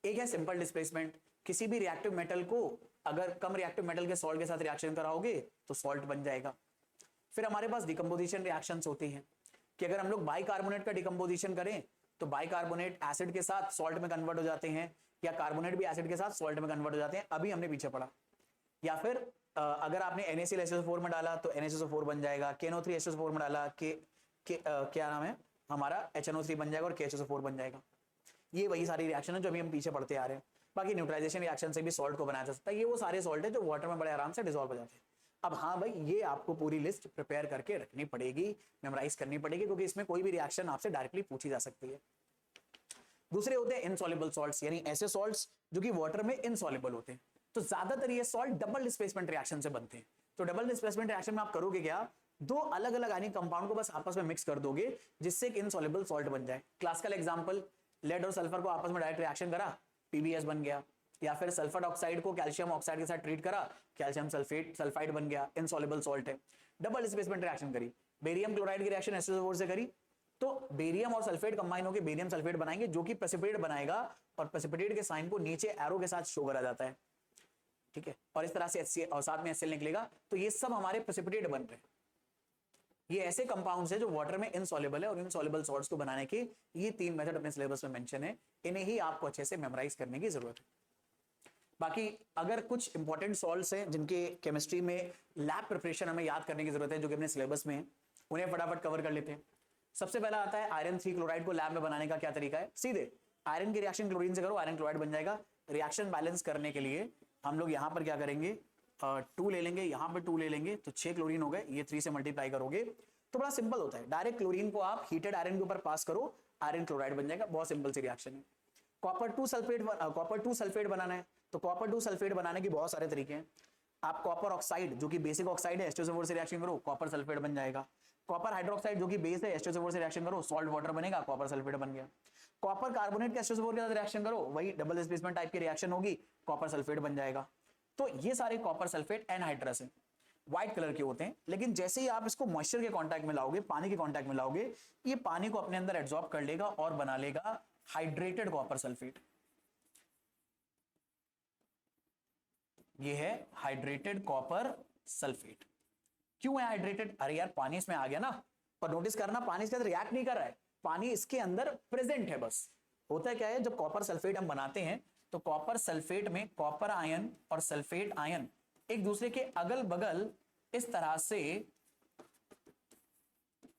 एक है सिंपल डिस्प्लेसमेंट, किसी भी रिएक्टिव मेटल को अगर कम रिएक्टिव मेटल के सॉल्ट के साथ रिएक्शन कराओगे तो सॉल्ट बन जाएगा। फिर हमारे पास डिकम्पोजिशन रिएक्शंस होती हैं कि अगर हम लोग बाइकार्बोनेट का डिकम्पोजिशन करें तो बाइकार्बोनेट एसिड के साथ सॉल्ट में कन्वर्ट हो जाते हैं, या कार्बोनेट भी एसिड के साथ सॉल्ट में कन्वर्ट हो जाते हैं, अभी हमने पीछे पढ़ा। या फिर अगर आपने NaClHO4 में डाला तो NaCO4 बन जाएगा, KNO3H2SO4 में डाला क्या नाम है हमारा HNO3 बन जाएगा और KHSO4 बन जाएगा। ये वही सारी रिएक्शन है जो अभी हम पीछे पढ़ते आ रहे हैं। बाकी न्यूट्रलाइजेशन रिएक्शन से भी सॉल्ट को बनाया जा सकता है। ये वो सारे सॉल्ट है जो वाटर में बड़े आराम से डिसॉल्व हो जाते हैं। अब हाँ भाई, ये आपको पूरी लिस्ट प्रिपेयर करके रखनी पड़ेगी, मेमोराइज करनी पड़ेगी, क्योंकि इसमें कोई भी रिएक्शन आपसे डायरेक्टली पूछी जा सकती है। दूसरे होते हैं इनसॉल्युबल सॉल्ट्स, यानी ऐसे सॉल्ट्स जो कि वाटर में इनसॉल्युबल होते हैं। तो ज्यादातर ये सॉल्ट डबल डिस्प्लेसमेंट रिएक्शन से बनते हैं। तो डबल डिस्प्लेसमेंट रिएक्शन में आप करोगे क्या? दो अलग अलग आयनिक कंपाउंड को बस आपस में मिक्स कर दोगे जिससे एक इनसॉल्युबल सॉल्ट बन जाए। क्लासिकल एग्जांपल, लेड और सल्फर को आपस में डायरेक्ट रिएक्शन करा, PbS बन गया। या फिर सल्फर ऑक्साइड को कैल्शियम ऑक्साइड के साथ ट्रीट करा, कैल्शियम सल्फाइड बन गया, इनसॉल्युबल सॉल्ट है। डबल डिस्प्लेसमेंट रिएक्शन करी, बेरियम क्लोराइड की रिएक्शन HCl से करी, तो बेरियम और सल्फेट कंबाइन होकर बेरियम सल्फेट बनाएंगे जो कि प्रेसिपिटेट बनाएगा, और प्रेसिपिटेट के साइन को नीचे एरो के साथ शो करा जाता है। ठीक है, और इस तरह से HCl और साथ में HCl निकलेगा। तो ये सब हमारे प्रेसिपिटेट बन रहे हैं। ये ऐसे कंपाउंड्स हैं जो वाटर में इनसॉल्युबल है, और इनसॉल्युबल सॉल्ट्स को बनाने के ये 3 मेथड अपने सिलेबस में मेंशन है। इन्हें ही आपको अच्छे से मेमोराइज करने की जरूरत है। बाकी अगर कुछ इंपॉर्टेंट सॉल्ट्स हैं जिनके केमिस्ट्री में लैब प्रिपरेशन हमें याद करने की जरूरत है, जो कि अपने सिलेबस में है, उन्हें फटाफट कवर कर लेते हैं। सबसे पहला आता है आयरन 3 क्लोराइड को लैब में बनाने का क्या तरीका है? सीधे आयरन की रिएक्शन क्लोरीन से करो, आयरन क्लोराइड बन जाएगा। रिएक्शन बैलेंस करने के लिए हम लोग यहाँ पर क्या करेंगे, 2 ले लेंगे, यहाँ पर 2 ले लेंगे, तो 6 क्लोरीन हो गए। ये 3 से मल्टीप्लाई करोगे तो बड़ा सिंपल होता है, डायरेक्ट क्लोरीन को आप हीटेड आयरन के ऊपर पास करो, आयरन क्लोराइड बन जाएगा। बहुत सिंपल सी रिएक्शन है। कॉपर 2 सल्फेट बनाना है, तो कॉपर 2 सल्फेट बनाने के बहुत सारे तरीके हैं। आप कॉपर ऑक्साइड जो कि बेसिक ऑक्साइड है, H2SO4 से रिएक्शन करो, कॉपर सल्फेट बन जाएगा। कॉपर हाइड्रोक्साइड जो कि बेस है, H2SO4 से रिएक्शन करो, सॉल्ट वाटर बनेगा, कॉपर सल्फेट बन गया। कॉपर कार्बोनेट के H2SO4 के साथ रिएक्शन करो, वही डबल डिस्प्लेसमेंट टाइप की रिएक्शन होगी, कॉपर सल्फेट बन जाएगा। तो ये सारे कॉपर सल्फेट एनहाइड्रस है, व्हाइट कलर के होते हैं। लेकिन जैसे ही आप इसको मॉइस्चर के कांटेक्ट में लाओगे, पानी के कांटेक्ट में लाओगे, ये पानी को अपने अंदर एब्जॉर्ब कर लेगा और बना लेगा हाइड्रेटेड कॉपर सल्फेट। ये है हाइड्रेटेड कॉपर सल्फेट। क्यों है हाइड्रेटेड? अरे यार पानी इसमें आ गया ना, और नोटिस करना पानी इसके अंदर रिएक्ट नहीं कर रहा है, पानी इसके अंदर प्रेजेंट है बस। होता क्या है, जब कॉपर सल्फेट हम बनाते हैं तो कॉपर सल्फेट में कॉपर आयन और सल्फेट आयन एक दूसरे के अगल बगल इस तरह से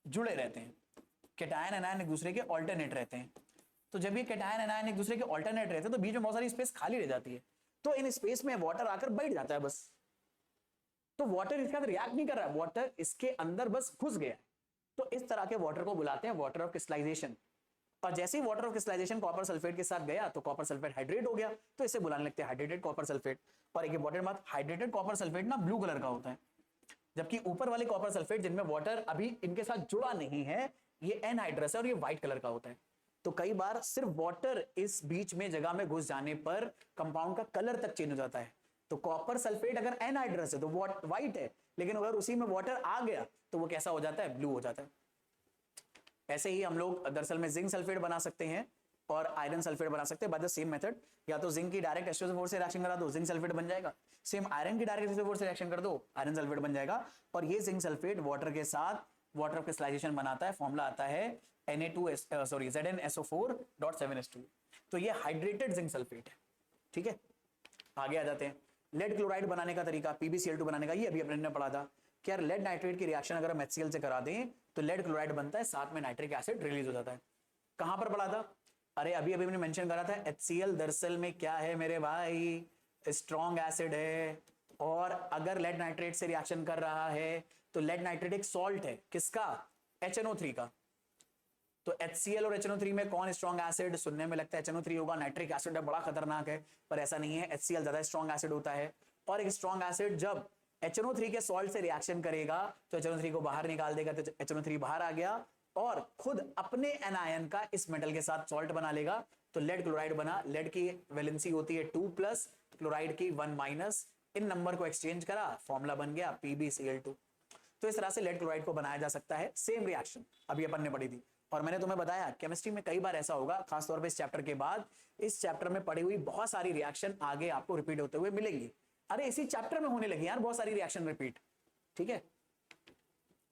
जुड़े रहते हैं। कैटायन एनायन एक दूसरे के ऑल्टरनेट रहते हैं। तो जब ये कैटायन एनायन एक दूसरे के ऑल्टरनेट रहते हैं तो बीच में बहुत सारी स्पेस खाली रह जाती है, तो इन स्पेस में वाटर आकर बैठ जाता है बस। तो वाटर इसके अंदर रिएक्ट नहीं कर रहा है, वाटर इसके अंदर बस घुस गया है। तो इस तरह के वाटर को बुलाते हैं वाटर ऑफ क्रिस्टलाइजेशन। और जैसे ही water of crystallisation copper sulphate के साथ गया तो कॉपर सल्फेट हाइड्रेट हो गया, तो इसे बुलाने लगते हैं हाइड्रेटेड कॉपर सल्फेट। और एक इंपॉर्टेंट बात, हाइड्रेटेड कॉपर सल्फेट ना ब्लू कलर का होता है, जबकि ऊपर वाले कॉपर सल्फेट जिनमें वाटर अभी इनके साथ जुड़ा नहीं है, ये एनहाइड्रस है और ये व्हाइट कलर का होता है। तो कई बार सिर्फ वाटर इस बीच में जगह में घुस जाने पर कंपाउंड का कलर तक चेंज हो जाता है। तो कॉपर सल्फेट अगर एनहाइड्रस है तो व्हाइट है, लेकिन अगर उसी में वाटर आ गया तो वो कैसा हो जाता है, ब्लू हो जाता है। ऐसे ही हम लोग दरअसल में जिंक सल्फेट बना सकते हैं और आयरन सल्फेट बना सकते हैं बाय द सेम मेथड। या तो जिंक की डायरेक्ट H2SO4 से रिएक्शन करा दो, जिंक सल्फेट बन जाएगा। सेम आयरन की डायरेक्ट H2SO4 से रिएक्शन कर दो, आयरन सल्फेट बन जाएगा। और ये जिंक सल्फेट वाटर के साथ वाटर क्रिस्टलाइजेशन बनाता है, फॉर्मूला आता है ZnSO4.7s2। तो ये हाइड्रेटेड जिंक सल्फेट है। ठीक है, आगे आ जाते हैं। लेड क्लोराइड बनाने का तरीका, PbCl2 बनाने का, ये अभी अपने ने पढ़ा था कि यार लेड नाइट्रेट की रिएक्शन अगर हम HCl से करा दें तो लेड क्लोराइड बनता है, साथ में नाइट्रिक एसिड रिलीज हो जाता है। कहां पर पढ़ा था? अरे अभी अभी मैंने मेंशन करा था, HCl दरअसल में क्या है मेरे भाई, स्ट्रॉन्ग एसिड है, और अगर लेड नाइट्रेट से रिएक्शन कर रहा है तो लेड नाइट्रेट एक सॉल्ट है, किसका? HNO3 का। तो HCl और HNO3 में कौन स्ट्रॉन्ग एसिड? सुनने में लगता है HNO3 होगा, नाइट्रिक एसिड है, बड़ा खतरनाक है, पर ऐसा नहीं है, HCl ज्यादा स्ट्रॉन्ग एसिड होता है। और एक स्ट्रॉन्ग एसिड जब HNO3 के सॉल्ट से रिएक्शन करेगा तो HNO3 को बाहर निकाल देगा, तो HNO3 बाहर आ गया और खुद अपने एनायन का इस मेटल के साथ सॉल्ट बना लेगा, तो लेड क्लोराइड बना। लेड की वैलेंसी होती है 2+, क्लोराइड की 1-। इन नंबर को एक्सचेंज करा, फॉर्मूला बन गया PbCl2। तो इस तरह से लेड क्लोराइड को बनाया जा सकता है। सेम रिएक्शन अभी अपन ने पढ़ी थी, और मैंने तुम्हें बताया केमिस्ट्री में कई बार ऐसा होगा, खासतौर पे इस चैप्टर के बाद, इस चैप्टर में पढ़ी हुई बहुत सारी रिएक्शन आगे आपको रिपीट होते हुए मिलेंगी। अरे इसी चैप्टर में होने लगी यार बहुत सारी रिएक्शन रिपीट। ठीक है,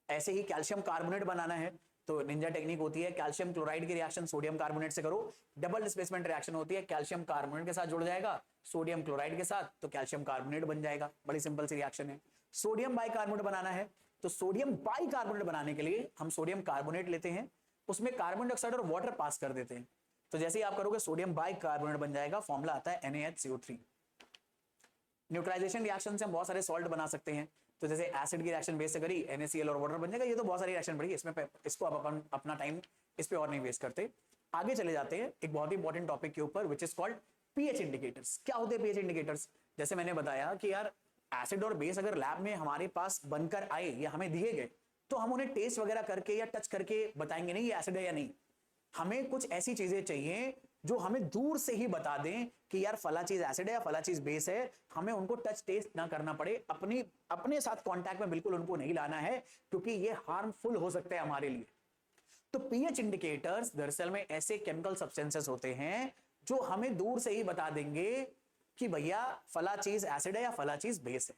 ऐसे ही कैल्शियम कार्बोनेट बनाना है तो निंजा टेक्निक होती है, कैल्शियम क्लोराइड की रिएक्शन सोडियम कार्बोनेट से करो, डबल डिस्प्लेसमेंट रिएक्शन होती है, कैल्शियम कार्बोनेट के साथ जुड़ जाएगा सोडियम क्लोराइड के साथ, तो कैल्शियम कार्बोनेट बन जाएगा। बड़ी सिंपल सी रिएक्शन है। सोडियम बाइकार्बोनेट बनाना है तो सोडियम बाइकार्बोनेट बनाने के लिए हम सोडियम कार्बोनेट लेते हैं, उसमें कार्बन डाइऑक्साइड और वाटर पास कर देते हैं, तो जैसे ही आप करोगे सोडियम बाइकार्बोनेट बन जाएगा, फॉर्मूला आता है NaHCO3। न्यूट्रलाइजेशन रिएक्शन से हम बहुत सारे सॉल्ट बना सकते हैं, तो जैसे एसिड की रिएक्शन बेस से करी NaCl और वाटर बन जाएगा। ये तो बहुत सारी रिएक्शन पड़ी, इसमें इसको अब अपन अपना टाइम इस पे और नहीं वेस्ट करते, आगे चले जाते हैं एक बहुत ही इंपॉर्टेंट टॉपिक के ऊपर, which is called pH indicators. क्या होते हैं पीएच इंडिकेटर्स? जैसे मैंने बताया कि यार एसिड और बेस अगर लैब में हमारे पास बनकर आए या हमें दिए गए तो हम उन्हें टेस्ट वगैरह करके या टच करके बताएंगे नहीं ये एसिड है या नहीं। हमें कुछ ऐसी चीजें चाहिए जो हमें दूर से ही बता दें कि यार फला चीज एसिड है या फला चीज बेस है, हमें उनको टच टेस्ट ना करना पड़े, अपने साथ कांटेक्ट में बिल्कुल उनको नहीं लाना है, क्योंकि ये हार्मफुल हो सकते हैं हमारे लिए। तो पीएच इंडिकेटर्स दरअसल में ऐसे केमिकल सब्सटेंसेस होते हैं जो हमें दूर से ही बता देंगे कि भैया फला चीज एसिड है या फला चीज बेस है।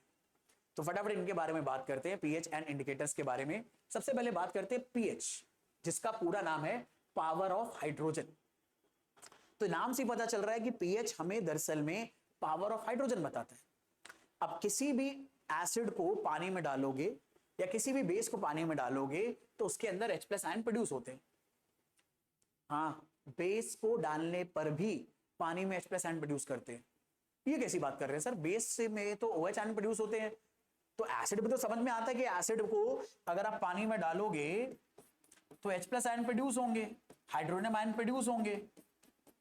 तो फटाफट इनके बारे में बात करते हैं, पीएच एंड इंडिकेटर्स के बारे में। सबसे पहले बात करते हैं पीएच, जिसका पूरा नाम है पावर ऑफ हाइड्रोजन। तो नाम से पता चल रहा है कि पीएच हमें दरअसल में पावर ऑफ हाइड्रोजन बताता है। अब किसी भी एसिड को पानी में डालोगे या किसी भी बेस को पानी में डालोगे तो उसके अंदर H+ आयन प्रोड्यूस होते हैं। हाँ, बेस को डालने पर भी पानी में H+ आयन प्रोड्यूस करते हैं। ये कैसी बात कर रहे हैं सर, बेस से में तो OH आयन प्रोड्यूस होते हैं, तो एसिड में तो समझ में आता है कि एसिड को अगर आप पानी में डालोगे तो H+ आयन प्रोड्यूस होंगे, हाइड्रोजन आयन प्रोड्यूस होंगे।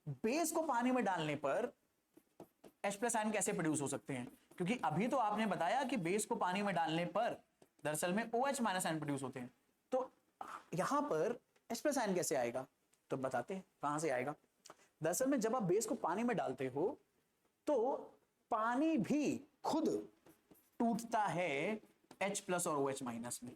बेस को पानी में डालने पर H+ आयन कैसे प्रोड्यूस हो सकते हैं? क्योंकि अभी तो आपने बताया कि बेस को पानी में डालने पर दरअसल में OH- आयन प्रोड्यूस होते हैं, तो यहां पर H+ आयन कैसे आएगा? तो बताते हैं कहां से आएगा। दरअसल में जब आप बेस को पानी में डालते हो तो पानी भी खुद टूटता है H+ और OH- में।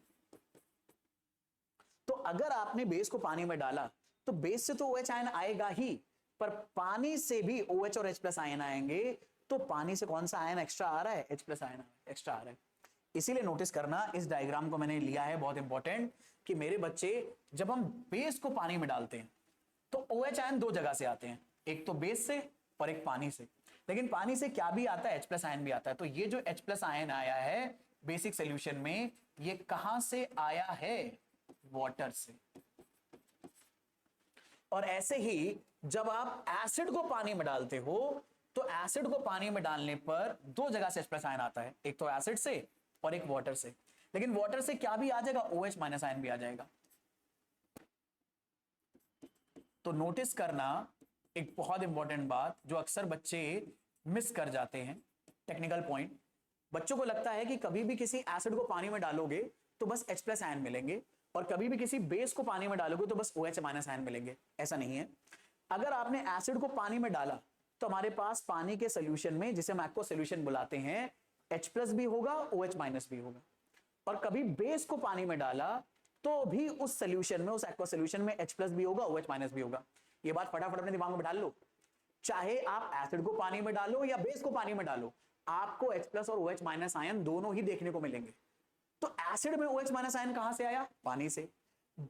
तो अगर आपने बेस को पानी में डाला तो बेस से तो OH आयन आएगा ही, पर पानी से भी OH और H+ आयन आएंगे, तो पानी से कौन सा आयन एक्स्ट्रा आ रहा है? H+ आयन एक्स्ट्रा आ रहा है। इसीलिए नोटिस करना, इस डायग्राम को मैंने लिया है बहुत इंपॉर्टेंट, कि मेरे बच्चे जब हम बेस को पानी में डालते हैं तो OH आयन दो जगह से आते हैं, एक तो बेस से और एक पानी से। लेकिन पानी से क्या भी आता है? H+ आयन भी आता है। तो ये जो H+ आयन आया है बेसिक सोल्यूशन में, ये कहां से आया है? वाटर से। और ऐसे ही जब आप एसिड को पानी में डालते हो तो एसिड को पानी में डालने पर दो जगह से H+ आयन आता है, एक तो एसिड से और एक वाटर से। लेकिन वाटर से क्या भी आ जाएगा? OH- आयन भी आ जाएगा। तो नोटिस करना एक बहुत इंपॉर्टेंट बात जो अक्सर बच्चे मिस कर जाते हैं, टेक्निकल पॉइंट। बच्चों को लगता है कि कभी भी किसी एसिड को पानी में डालोगे तो बस H+ आयन मिलेंगे, और कभी भी किसी बेस को पानी में डालोगे तो बस OH- आयन मिलेंगे। ऐसा नहीं है। अगर आपने एसिड को पानी में डाला तो हमारे पास पानी के सोल्यूशन में, जिसे हम एक्वा सोल्यूशन बुलाते हैं, H+ भी होगा, OH- भी होगा। और कभी बेस को पानी में डाला तो भी उस सोल्यूशन में, उस एक्वा सोल्यूशन में H+ भी होगा, OH- भी होगा। ये बात फटाफट अपने दिमाग में डाल लो। चाहे आप एसिड को पानी में डालो या बेस को पानी में डालो, आपको H+ और OH- आयन दोनों ही देखने को मिलेंगे। तो एसिड में OH माइनस आयन कहां से आया? पानी से।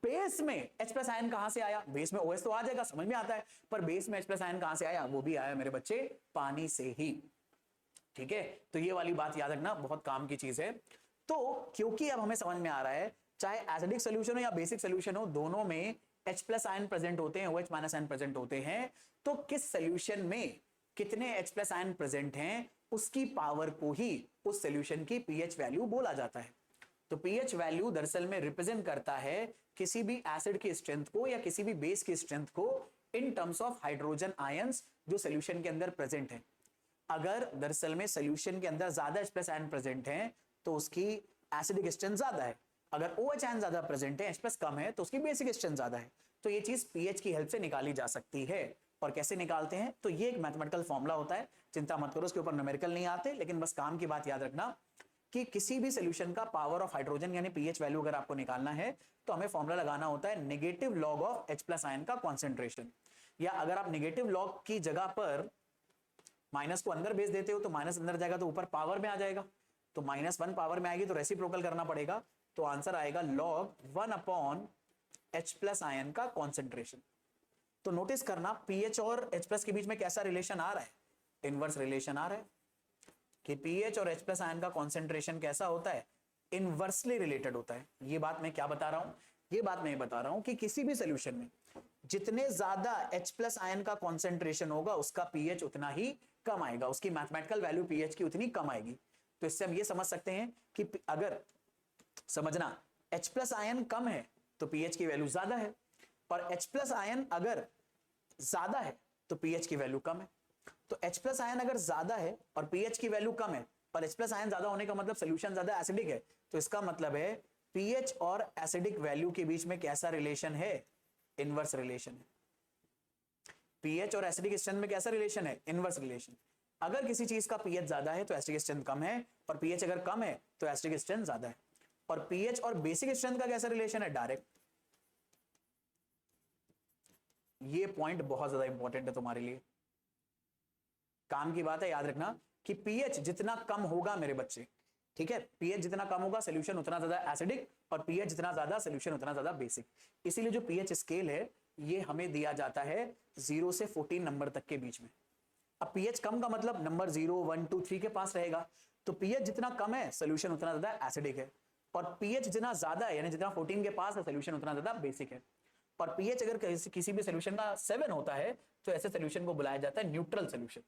बेस में H प्लस आयन कहां से आया? बेस में OH तो आ जाएगा, समझ में आता है, पर बेस में H प्लस आयन कहां से आया? वो भी आया मेरे बच्चे पानी से ही। ठीक है, तो ये वाली बात याद रखना, बहुत काम की चीज है। तो क्योंकि अब हमें समझ में आ रहा है चाहे एसिडिक सोल्यूशन हो या बेसिक सोल्यूशन हो, दोनों में H प्लस आयन प्रेजेंट होते हैं, OH माइनस आयन प्रेजेंट होते हैं, तो किस सोल्यूशन में कितने H प्लस आयन प्रेजेंट हैं उसकी पावर को ही उस सोल्यूशन की pH वैल्यू बोला जाता है। तो pH वैल्यू दरअसल में रिप्रेजेंट करता है किसी भी एसिड की स्ट्रेंथ को या किसी भी बेस की स्ट्रेंथ को in terms of hydrogen ions जो सोल्यूशन के अंदर प्रेजेंट है। अगर दरअसल में सोल्यूशन के अंदर ज्यादा H प्लस आयन प्रेजेंट है तो उसकी एसिडिक स्ट्रेंथ ज्यादा है, अगर OH आयन ज्यादा प्रेजेंट है, H प्लस कम है, तो उसकी बेसिक स्ट्रेंथ ज्यादा है। तो ये चीज pH की हेल्प से निकाली जा सकती है। और कैसे निकालते हैं? तो ये एक मैथमेटिकल फॉर्मूला होता है, चिंता मत करो, उसके ऊपर न्यूमेरिकल नहीं आते, लेकिन बस काम की बात याद रखना कि किसी भी सोल्यूशन का पावर ऑफ हाइड्रोजन यानी pH वैल्यू अगर आपको निकालना है तो हमें फॉर्मूला लगाना होता है negative log of H plus ion का कॉन्सेंट्रेशन। या अगर आप नेगेटिव लॉग की जगह पर माइनस को अंदर भेज देते हो तो माइनस अंदर जाएगा तो ऊपर पावर में आ जाएगा, तो -1 पावर में आएगी तो रेसिप्रोकल करना पड़ेगा, तो आंसर आएगा log 1 upon H plus ion का कॉन्सेंट्रेशन। तो नोटिस करना pH और H प्लस के बीच में कैसा रिलेशन आ रहा है? इनवर्स रिलेशन आ रहा है कि pH और H प्लस आयन का कॉन्सेंट्रेशन कैसा होता है? इनवर्सली रिलेटेड होता है। ये बात मैं क्या बता रहा हूं? ये बात मैं बता रहा हूं कि किसी भी सोल्यूशन में जितने ज्यादा H प्लस आयन का कॉन्सेंट्रेशन होगा उसका pH उतना ही कम आएगा, उसकी मैथमेटिकल वैल्यू pH की उतनी कम आएगी। तो इससे हम ये समझ सकते हैं कि अगर समझना H प्लस आयन कम है तो pH की वैल्यू ज्यादा है, और H प्लस आयन अगर ज्यादा है तो pH की वैल्यू कम है। तो H प्लस आयन अगर ज्यादा है और pH की वैल्यू कम है, और H प्लस आयन ज्यादा होने का मतलब सोल्यूशन ज्यादा एसिडिक है, तो इसका मतलब है pH और एसिडिक वैल्यू के बीच में कैसा रिलेशन है? इनवर्स रिलेशन है। pH और एसिडिक स्ट्रेंथ में कैसा रिलेशन है? Inverse relation. अगर किसी चीज का pH ज्यादा है तो एसिडिक स्ट्रेंथ कम है, और pH अगर कम है तो एसिडिक स्ट्रेंथ ज्यादा है। और pH और बेसिक स्ट्रेंथ का कैसा रिलेशन है? डायरेक्ट। ये पॉइंट बहुत ज्यादा इंपॉर्टेंट है तुम्हारे लिए, काम की बात है, याद रखना कि pH जितना कम होगा मेरे बच्चे, ठीक है, pH जितना कम होगा सोल्यूशन उतना ज्यादा एसिडिक, और pH जितना ज्यादा सोल्यूशन उतना ज्यादा बेसिक। इसीलिए जो pH स्केल है ये हमें दिया जाता है 0 से 14 नंबर तक के बीच में। अब pH कम का मतलब नंबर 0, 1, 2, 3 के पास रहेगा, तो pH जितना कम है सोल्यूशन उतना ज्यादा एसिडिक है, और pH जितना ज्यादा है यानी जितना 14 के पास है सोल्यूशन उतना ज्यादा बेसिक है। और pH अगर किसी भी सोल्यूशन का 7 होता है तो ऐसे सोल्यूशन को बुलाया जाता है न्यूट्रल सोल्यूशन।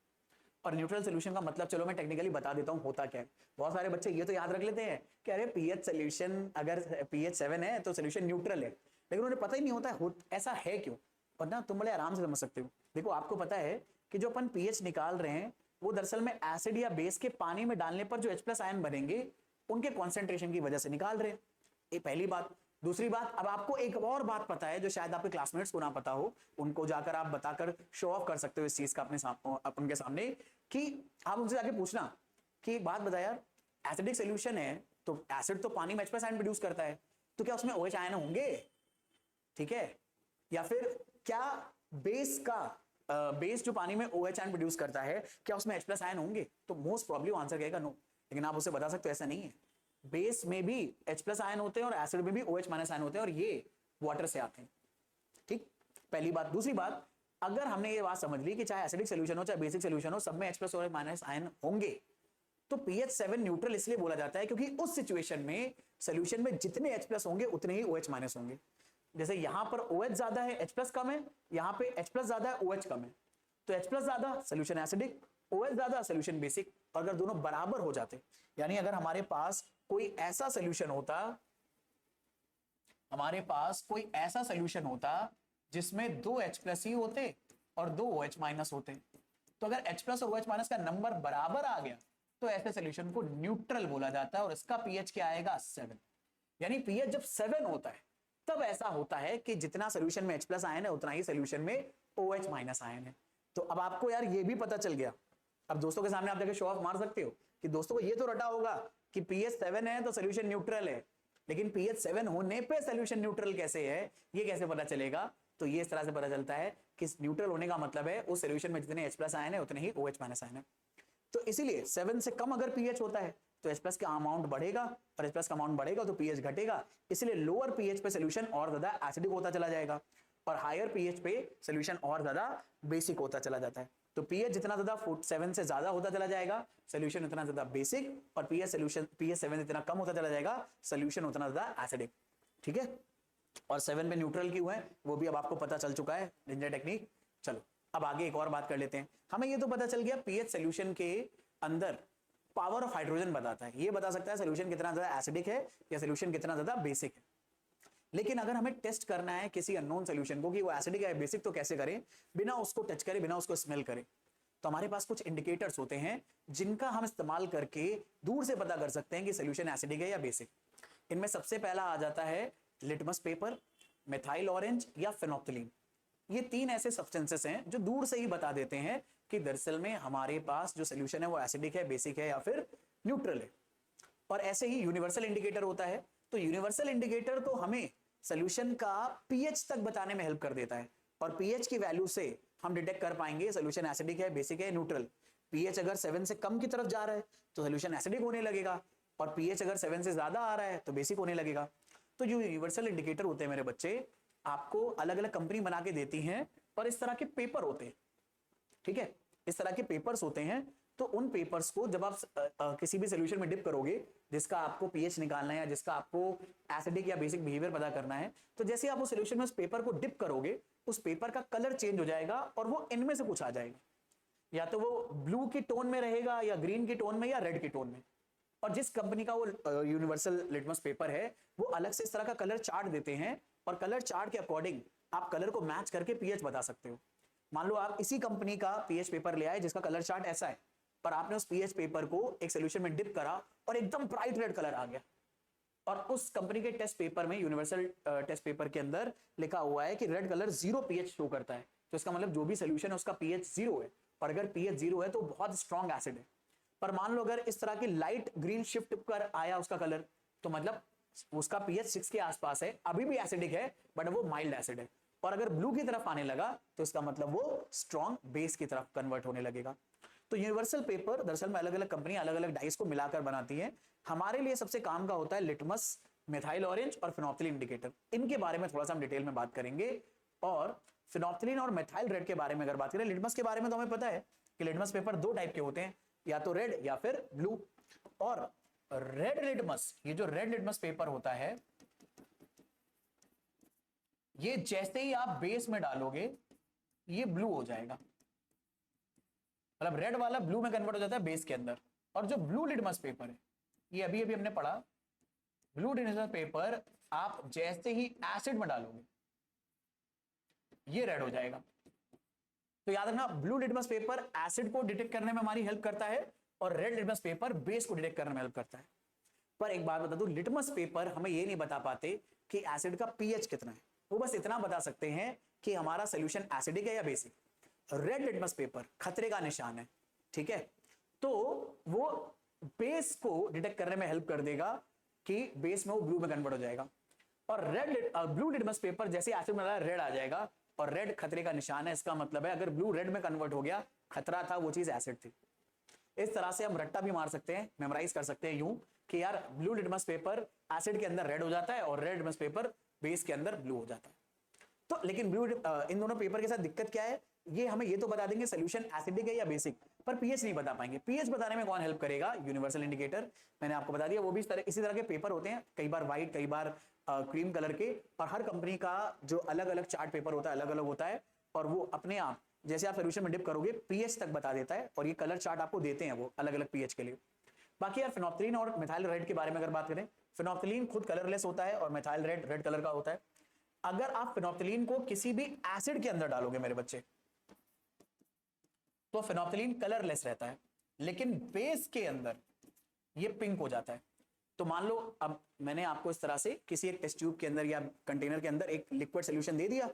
और न्यूट्रल सोल्यूशन का मतलब चलो मैं टेक्निकली बता देता हूं होता क्या है। बहुत सारे बच्चे ये तो याद रख लेते हैं कि अरे pH सोल्यूशन अगर pH 7 है तो सोल्यूशन न्यूट्रल है, लेकिन उन्हें पता ही नहीं होता है ऐसा है क्यों। और ना तुम बड़े आराम से समझ सकते हो। देखो आपको पता है कि जो अपन pH निकाल रहे हैं वो दरअसल में एसिड या बेस के पानी में डालने पर जो H प्लस आयन बनेंगे उनके कॉन्सेंट्रेशन की वजह से निकाल रहे हैं। ये पहली बात। दूसरी बात, अब आपको एक और बात पता है जो शायद आपके क्लासमेट्स को ना पता हो, उनको जाकर आप बताकर शो ऑफ कर सकते हो इस चीज का उनके सामने, कि आप उनसे जाके पूछना कि एक बात बता यार, एसिडिक सोल्यूशन है तो एसिड तो पानी में H प्लस आयन प्रोड्यूस करता है, तो क्या उसमें OH आयन होंगे? ठीक है, या फिर क्या बेस जो पानी में OH आयन प्रोड्यूस करता है क्या उसमें H प्लस आयन होंगे? तो मोस्ट प्रॉब्ली आंसर कहेगा नो, लेकिन आप उसे बता सकते हो ऐसा नहीं है। बेस में भी H प्लस आयन होते हैं और एसिड में भी OH माइनस आयन होते हैं, और ये वाटर से आते हैं। ठीक, पहली बात। दूसरी बात, अगर हमने ये बात समझ ली कि चाहे एसिडिक सोल्यूशन हो चाहे बेसिक सोल्यूशन हो, सब में H प्लस और माइनस आयन होंगे, तो pH 7 न्यूट्रल इसलिए बोला जाता है क्योंकि उस सिचुएशन में सोल्यूशन में जितने H प्लस होंगे उतने ही OH माइनस होंगे। जैसे यहां पर OH ज्यादा है H प्लस कम है, यहां पे H प्लस ज्यादा है OH कम है, तो H प्लस ज्यादा सोल्यूशन एसिडिक, OH ज्यादा सोल्यूशन बेसिक। और अगर दोनों बराबर हो जाते, यानी अगर हमारे पास कोई ऐसा सोल्यूशन होता जिसमें 2 H प्लस ही होते और 2 OH माइनस होते, तो अगर H प्लस और OH माइनस का नंबर बराबर आ गया तो ऐसे सोल्यूशन को न्यूट्रल बोला जाता है, और इसका pH क्या आएगा? 7। यानी pH जब 7 होता है तब ऐसा होता है कि जितना सोल्यूशन में H प्लस आयन है उतना ही सोल्यूशन में OH माइनस आयन है। तो अब आपको यार ये भी पता चल गया, अब दोस्तों के सामने आप जाके शो ऑफ मार सकते हो कि दोस्तों को ये तो रटा होगा कि pH 7 है तो सोल्यूशन न्यूट्रल है, लेकिन pH 7 होने पे सोल्यूशन न्यूट्रल कैसे है, ये कैसे पता चलेगा? तो ये इस तरह से पता चलता है कि न्यूट्रल होने का मतलब है उस सोल्यूशन में जितने H प्लस आयन है उतने ही OH माइनस आयन है। तो इसीलिए 7 से कम अगर pH होता है तो H+ का अमाउंट बढ़ेगा, और H+ का अमाउंट बढ़ेगा तो pH घटेगा, इसलिए लोअर pH पे सोल्यूशन और ज्यादा एसिडिक होता चला जाएगा, और हायर pH पे सोल्यूशन और ज्यादा बेसिक होता चला जाता है। तो pH जितना ज्यादा 7 से ज्यादा होता चला जाएगा, सोल्यूशन उतना ज्यादा बेसिक, और pH 7 जितना कम होता चला जाएगा, सोल्यूशन उतना ज्यादा एसिडिक। ठीक है, और 7 पे न्यूट्रल क्यों है वो भी अब आपको पता चल चुका है, लिंजर टेक्निक। चलो अब आगे एक और बात कर लेते हैं। हमें ये तो पता चल गया pH सोल्यूशन के अंदर पावर ऑफ हाइड्रोजन बताता है, ये बता सकता है सोल्यूशन कितना ज्यादा एसिडिक है या सोल्यूशन कितना ज्यादा बेसिक है। लेकिन अगर हमें टेस्ट करना है किसी अननोन सोल्यूशन को कि वो एसिडिक है बेसिक, तो कैसे करें? बिना उसको टच करे, बिना उसको स्मेल करे। तो हमारे पास कुछ इंडिकेटर्स होते हैं जिनका हम इस्तेमाल करके दूर से पता कर सकते हैं कि सोल्यूशन एसिडिक है या बेसिक। इनमें सबसे पहला आ जाता है लिटमस पेपर, मिथाइल ऑरेंज या फेनोप्थिलीन। ये 3 ऐसे सब्सटेंसेस हैं जो दूर से ही बता देते हैं कि दरअसल में हमारे पास जो सोल्यूशन है वो एसिडिक है, बेसिक है या फिर न्यूट्रल है। और ऐसे ही यूनिवर्सल इंडिकेटर होता है। तो यूनिवर्सल इंडिकेटर तो हमें सोल्यूशन का पीएच तक बताने में हेल्प कर देता है, और पीएच की वैल्यू से हम डिटेक्ट कर पाएंगे सोल्यूशन एसिडिक है, बेसिक है, न्यूट्रल। पीएच अगर 7 से कम की तरफ जा रहा है तो सोल्यूशन एसिडिक होने लगेगा, और पीएच अगर 7 से ज्यादा आ रहा है तो बेसिक होने लगेगा। तो जो यूनिवर्सल इंडिकेटर होते हैं मेरे बच्चे, आपको अलग अलग कंपनी बना के देती हैं, और इस तरह के पेपर होते हैं। ठीक है, इस तरह के पेपर्स होते हैं। तो उन पेपर्स को जब आप किसी भी सोल्यूशन में डिप करोगे जिसका आपको पीएच निकालना है या जिसका आपको एसिडिक या बेसिक बिहेवियर पता करना है, तो जैसे आप उस सोल्यूशन में उस पेपर को डिप करोगे, उस पेपर का कलर चेंज हो जाएगा और वो इनमें से कुछ आ जाएगा। या तो वो ब्लू की टोन में रहेगा, या ग्रीन की टोन में, या रेड की टोन में। और जिस कंपनी का वो यूनिवर्सल लिटमस पेपर है, वो अलग से इस तरह का कलर चार्ट देते हैं, और कलर चार्ट के अकॉर्डिंग आप कलर को मैच करके पीएच बता सकते हो। मान लो आप इसी कंपनी का पीएच पेपर ले आए जिसका कलर चार्ट ऐसा है, पर आपने उस पीएच पेपर को एक सोल्यूशन में डिप करा और एकदम ब्राइट रेड कलर आ गया, और उस कंपनी के टेस्ट पेपर में, यूनिवर्सल टेस्ट पेपर के अंदर लिखा हुआ है कि रेड कलर 0 पीएच शो करता है। तो इसका मतलब जो भी सोल्यूशन है उसका पीएच 0 है, और अगर पीएच 0 है तो बहुत स्ट्रॉन्ग एसिड है। पर मान लो अगर इस तरह की लाइट ग्रीन शिफ्ट कर आया उसका कलर, तो मतलब उसका पीएच 6 के आसपास है, अभी भी एसिडिक है बट वो माइल्ड एसिड है। और अगर ब्लू की तरफ आने लगा तो इसका मतलब वो स्ट्रॉन्ग बेस की तरफ कन्वर्ट होने लगेगा। तो यूनिवर्सल पेपर दरअसल में अलग अलग कंपनी अलग अलग डाइस को मिलाकर बनाती है। हमारे लिए सबसे काम का होता है लिटमस, मिथाइल ऑरेंज और फेनोप्थिलीन इंडिकेटर। इनके बारे में थोड़ा सा हम डिटेल में बात करेंगे। और फेनोप्थिलीन और मिथाइल रेड के बारे में अगर बात करें, लिटमस के बारे में तो हमें पता है कि लिटमस पेपर 2 टाइप के होते हैं, या तो रेड या फिर ब्लू। और रेड लिटमस, ये जो रेड लिटमस पेपर होता है, ये जैसे ही आप बेस में डालोगे ये ब्लू हो जाएगा, मतलब रेड वाला ब्लू में कन्वर्ट हो जाता है बेस के अंदर। और जो ब्लू लिटमस पेपर है, ये अभी अभी हमने पढ़ा, ब्लू लिटमस पेपर आप जैसे ही एसिड में डालोगे ये रेड हो जाएगा। तो याद रखना, ब्लू लिटमस पेपर एसिड को डिटेक्ट करने में हमारी हेल्प करता है, और रेड लिटमस पेपर बेस को डिटेक्ट करने में हेल्प करता है। पर एक बात बता दूं, लिटमस पेपर हमें ये नहीं बता पाते कि एसिड का पीएच कितना है, वो बस इतना बता सकते हैं कि हमारा सोल्यूशन एसिडिक है या बेसिक। रेड लिटमस पेपर खतरे का निशान है, ठीक है, तो वो बेस को डिटेक्ट करने में हेल्प कर देगा कि बेस में वो ब्लू में कन्वर्ट हो जाएगा। और ब्लू लिटमस पेपर जैसे एसिड में रेड आ जाएगा, और रेड खतरे का निशान है। इसका मतलब है अगर ब्लू रेड में कन्वर्ट हो गया, खतरा था, वो चीज एसिड थी। इस तरह से हम रट्टा भी मार सकते हैं, मेमोराइज कर सकते हैं यूं कि यार ब्लू लिटमस पेपर एसिड के अंदर रेड हो जाता है, और रेड लिटमस पेपर बेस के अंदर ब्लू हो जाता है। तो लेकिन ब्लू इन दोनों पेपर के साथ दिक्कत क्या है, ये हमें ये तो बता देंगे सोल्यूशन एसिडिक है या बेसिक, पर पीएच नहीं बता पाएंगे। पीएच बताने में कौन हेल्प करेगा? Universal indicator. मैंने आपको बता दिया, वो भी इसी तरह के पेपर होते हैं, कई बार व्हाइट, कई बार क्रीम कलर के, और हर कंपनी का जो अलग अलग चार्ट पेपर होता है अलग अलग होता है, और वो अपने आप जैसे आप सोल्यूशन में डिप करोगे पीएच तक बता देता है, और ये कलर चार्ट आपको देते हैं वो अलग अलग पीएच के लिए। बाकी यार फेनोप्थिलीन और मिथाइल रेड के बारे में अगर बात करें, फेनोप्थिलीन खुद कलरलेस होता है और मिथाइल रेड रेड कलर का होता है। अगर आप फेनोप्थिलीन को किसी भी एसिड के अंदर डालोगे मेरे बच्चे, तो फेनोप्थिलीन कलरलेस रहता है, लेकिन बेस के अंदर ये पिंक हो जाता है। तो मान लो अब मैंने आपको इस तरह से किसी एक टेस्ट ट्यूब के अंदर या कंटेनर के अंदर एक लिक्विड सोल्यूशन दे दिया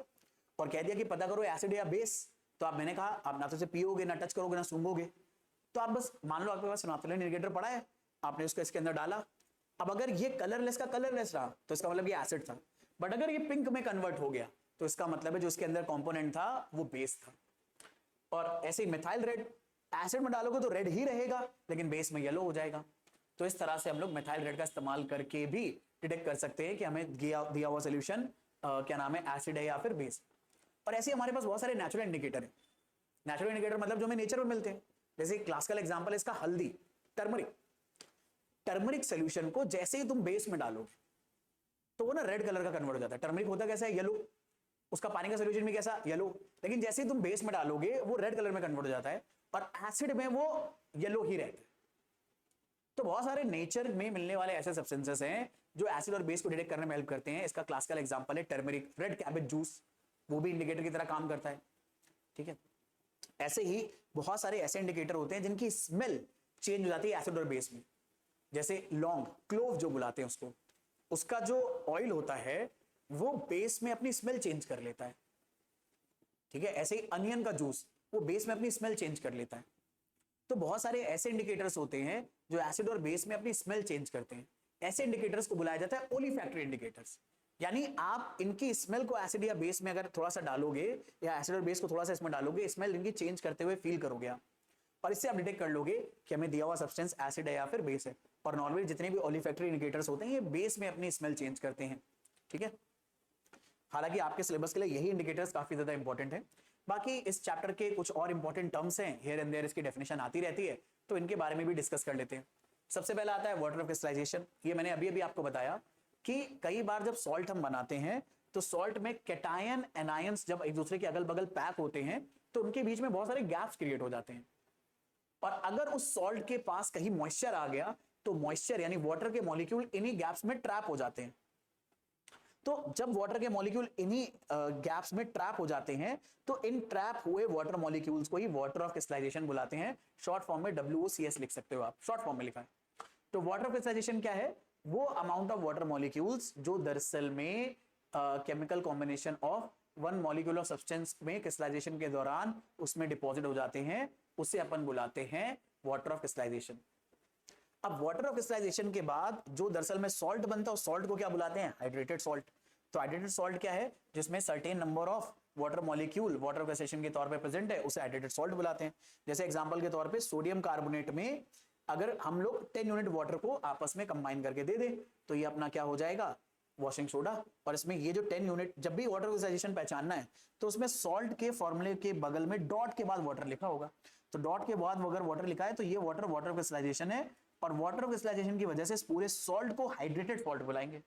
और कह दिया कि पता करो एसिड या बेस। तो आप, मैंने कहा आप ना तो उसे पियोगे, ना टच करोगे, ना सूंघोगे। तो आप बस मान लो आपके पास फेनोप्थिलीन इंडिकेटर पड़ा है, आपने उसको इसके अंदर डाला। अब अगर ये कलरलेस का कलरलेस रहा तो इसका मतलब ये एसिड था, बट अगर ये पिंक में कन्वर्ट हो गया तो इसका मतलब है जो इसके अंदर कंपोनेंट था वो बेस था। और ऐसे ही मिथाइल रेड, एसिड में डालोगे तो रेड ही रहेगा लेकिन बेस में येलो हो जाएगा। तो इस तरह से हम लोग मेथाइल रेड का इस्तेमाल करके भी डिटेक्ट कर सकते हैं कि हमें दिया हुआ सोल्यूशन क्या नाम है, एसिड है या फिर बेस। और ऐसे हमारे पास बहुत सारे नेचुरल इंडिकेटर है। नेचुरल इंडिकेटर मतलब जो हमें नेचर में मिलते हैं, जैसे क्लासिकल एग्जांपल है इसका हल्दी, टर्मरिक। टर्मरिक सोल्यूशन को जैसे ही तुम बेस में डालोगे तो वो ना रेड कलर का कन्वर्ट हो जाता है। टर्मरिक होता कैसा है, येलो, उसका पानी का सोल्यूशन भी कैसा, येलो, लेकिन जैसे ही तुम बेस में डालोगे वो रेड कलर में कन्वर्ट हो जाता है, और एसिड में वो येलो ही रहता है। तो बहुत सारे नेचर में मिलने वाले ऐसे सब्सटेंसेस हैं जो एसिड और बेस को डिटेक्ट करने में हेल्प करते हैं। इसका क्लासिकल एग्जांपल है टर्मरिक। रेड कैबेज जूस, वो भी इंडिकेटर की तरह काम करता है, ठीक है। ऐसे ही बहुत सारे ऐसे इंडिकेटर होते हैं जिनकी स्मेल चेंज हो जाती है एसिड और बेस में। जैसे लौंग, क्लोव जो बुलाते हैं उसको, उसका जो ऑयल होता है वो बेस में अपनी स्मेल चेंज कर लेता है, ठीक है। ऐसे ही अनियन का जूस, वो बेस में अपनी स्मेल चेंज कर लेता है। तो बहुत सारे ऐसे इंडिकेटर्स होते हैं जो एसिड और बेस में अपनी स्मेल चेंज करते हैं। ऐसे इंडिकेटर्स को बुलाया जाता है ओलिफैक्टरी इंडिकेटर्स। यानी आप इनकी स्मेल को एसिड या बेस में अगर थोड़ा सा डालोगे, या एसिड और बेस को थोड़ा सा इसमें डालोगे, स्मेल इनकी चेंज करते हुए फील करोगे आप, और इससे आप डिटेक्ट कर लोगे कि हमें दिया हुआ सब्सटेंस एसिड है या फिर बेस है। और नॉर्मली जितने भी ओलिफैक्टरी इंडिकेटर्स होते हैं ये बेस में अपनी स्मेल चेंज करते हैं, ठीक है। हालांकि आपके सिलेबस के लिए यही इंडिकेटर्स काफी ज्यादा इंपॉर्टेंट है। बाकी इस चैप्टर के कुछ और इंपॉर्टेंट टर्म्स हैं, हियर एंड देयर इसकी डेफिनेशन आती रहती है, तो इनके बारे में भी डिस्कस कर लेते हैं। सबसे पहला आता है वाटर ऑफ क्रिस्टलाइजेशन। ये मैंने अभी अभी आपको बताया कि कई बार जब सॉल्ट हम बनाते हैं तो सॉल्ट में कैटायन एनायंस जब एक दूसरे के अगल बगल पैक होते हैं तो उनके बीच में बहुत सारे गैप्स क्रिएट हो जाते हैं। और अगर उस सॉल्ट के पास कहीं मॉइस्चर आ गया तो मॉइस्चर यानी वाटर के मॉलिक्यूल इन्हीं गैप्स में ट्रैप हो जाते हैं। तो जब वाटर के मॉलिक्यूल इन्हीं गैप्स में ट्रैप हो जाते हैं तो इन ट्रैप हुए वाटर मॉलिक्यूल्स को ही वाटर ऑफ क्रिस्टलाइजेशन बुलाते हैं। शॉर्ट फॉर्म में WOCS लिख सकते हो आप, शॉर्ट फॉर्म में लिखा है। तो वाटर ऑफ क्रिस्टलाइजेशन क्या है, वो अमाउंट ऑफ वाटर मॉलिक्यूल्स जो दरअसल में chemical combination of one molecule of substance में क्रिस्टलाइजेशन के दौरान उसमें डिपॉजिट हो जाते हैं, उसे अपन बुलाते हैं वाटर ऑफ क्रिस्टलाइजेशन। अब वाटर ऑफ क्रिस्टलाइजेशन के बाद जो दरअसल में सॉल्ट बनता है उस सॉल्ट को क्या बुलाते हैं, हाइड्रेटेड सॉल्ट। तो हाइड्रेटेड सॉल्ट क्या है, जिसमें certain number of water molecule water of crystallization के तौर पे प्रेजेंट है, उसे हाइड्रेटेड सॉल्ट बुलाते हैं। जैसे एग्जांपल के तौर पे सोडियम कार्बोनेट में अगर हम लोग 10 यूनिट वाटर को आपस में कंबाइन करके दे दें तो ये अपना क्या हो जाएगा, वॉशिंग सोडा। और इसमें ये जो 10 यूनिट, जब भी वाटर क्रिस्टलाइजेशन पहचानना है तो उसमें सॉल्ट के फॉर्मूले के बगल में डॉट के बाद वाटर लिखा होगा। तो डॉट के बाद अगर वाटर लिखा है तो ये वाटर वाटर क्रिस्टलाइजेशन है, और वाटर क्रिस्टलाइजेशन की वजह से इस पूरे सॉल्ट को हाइड्रेटेड सॉल्ट बुलाएंगे।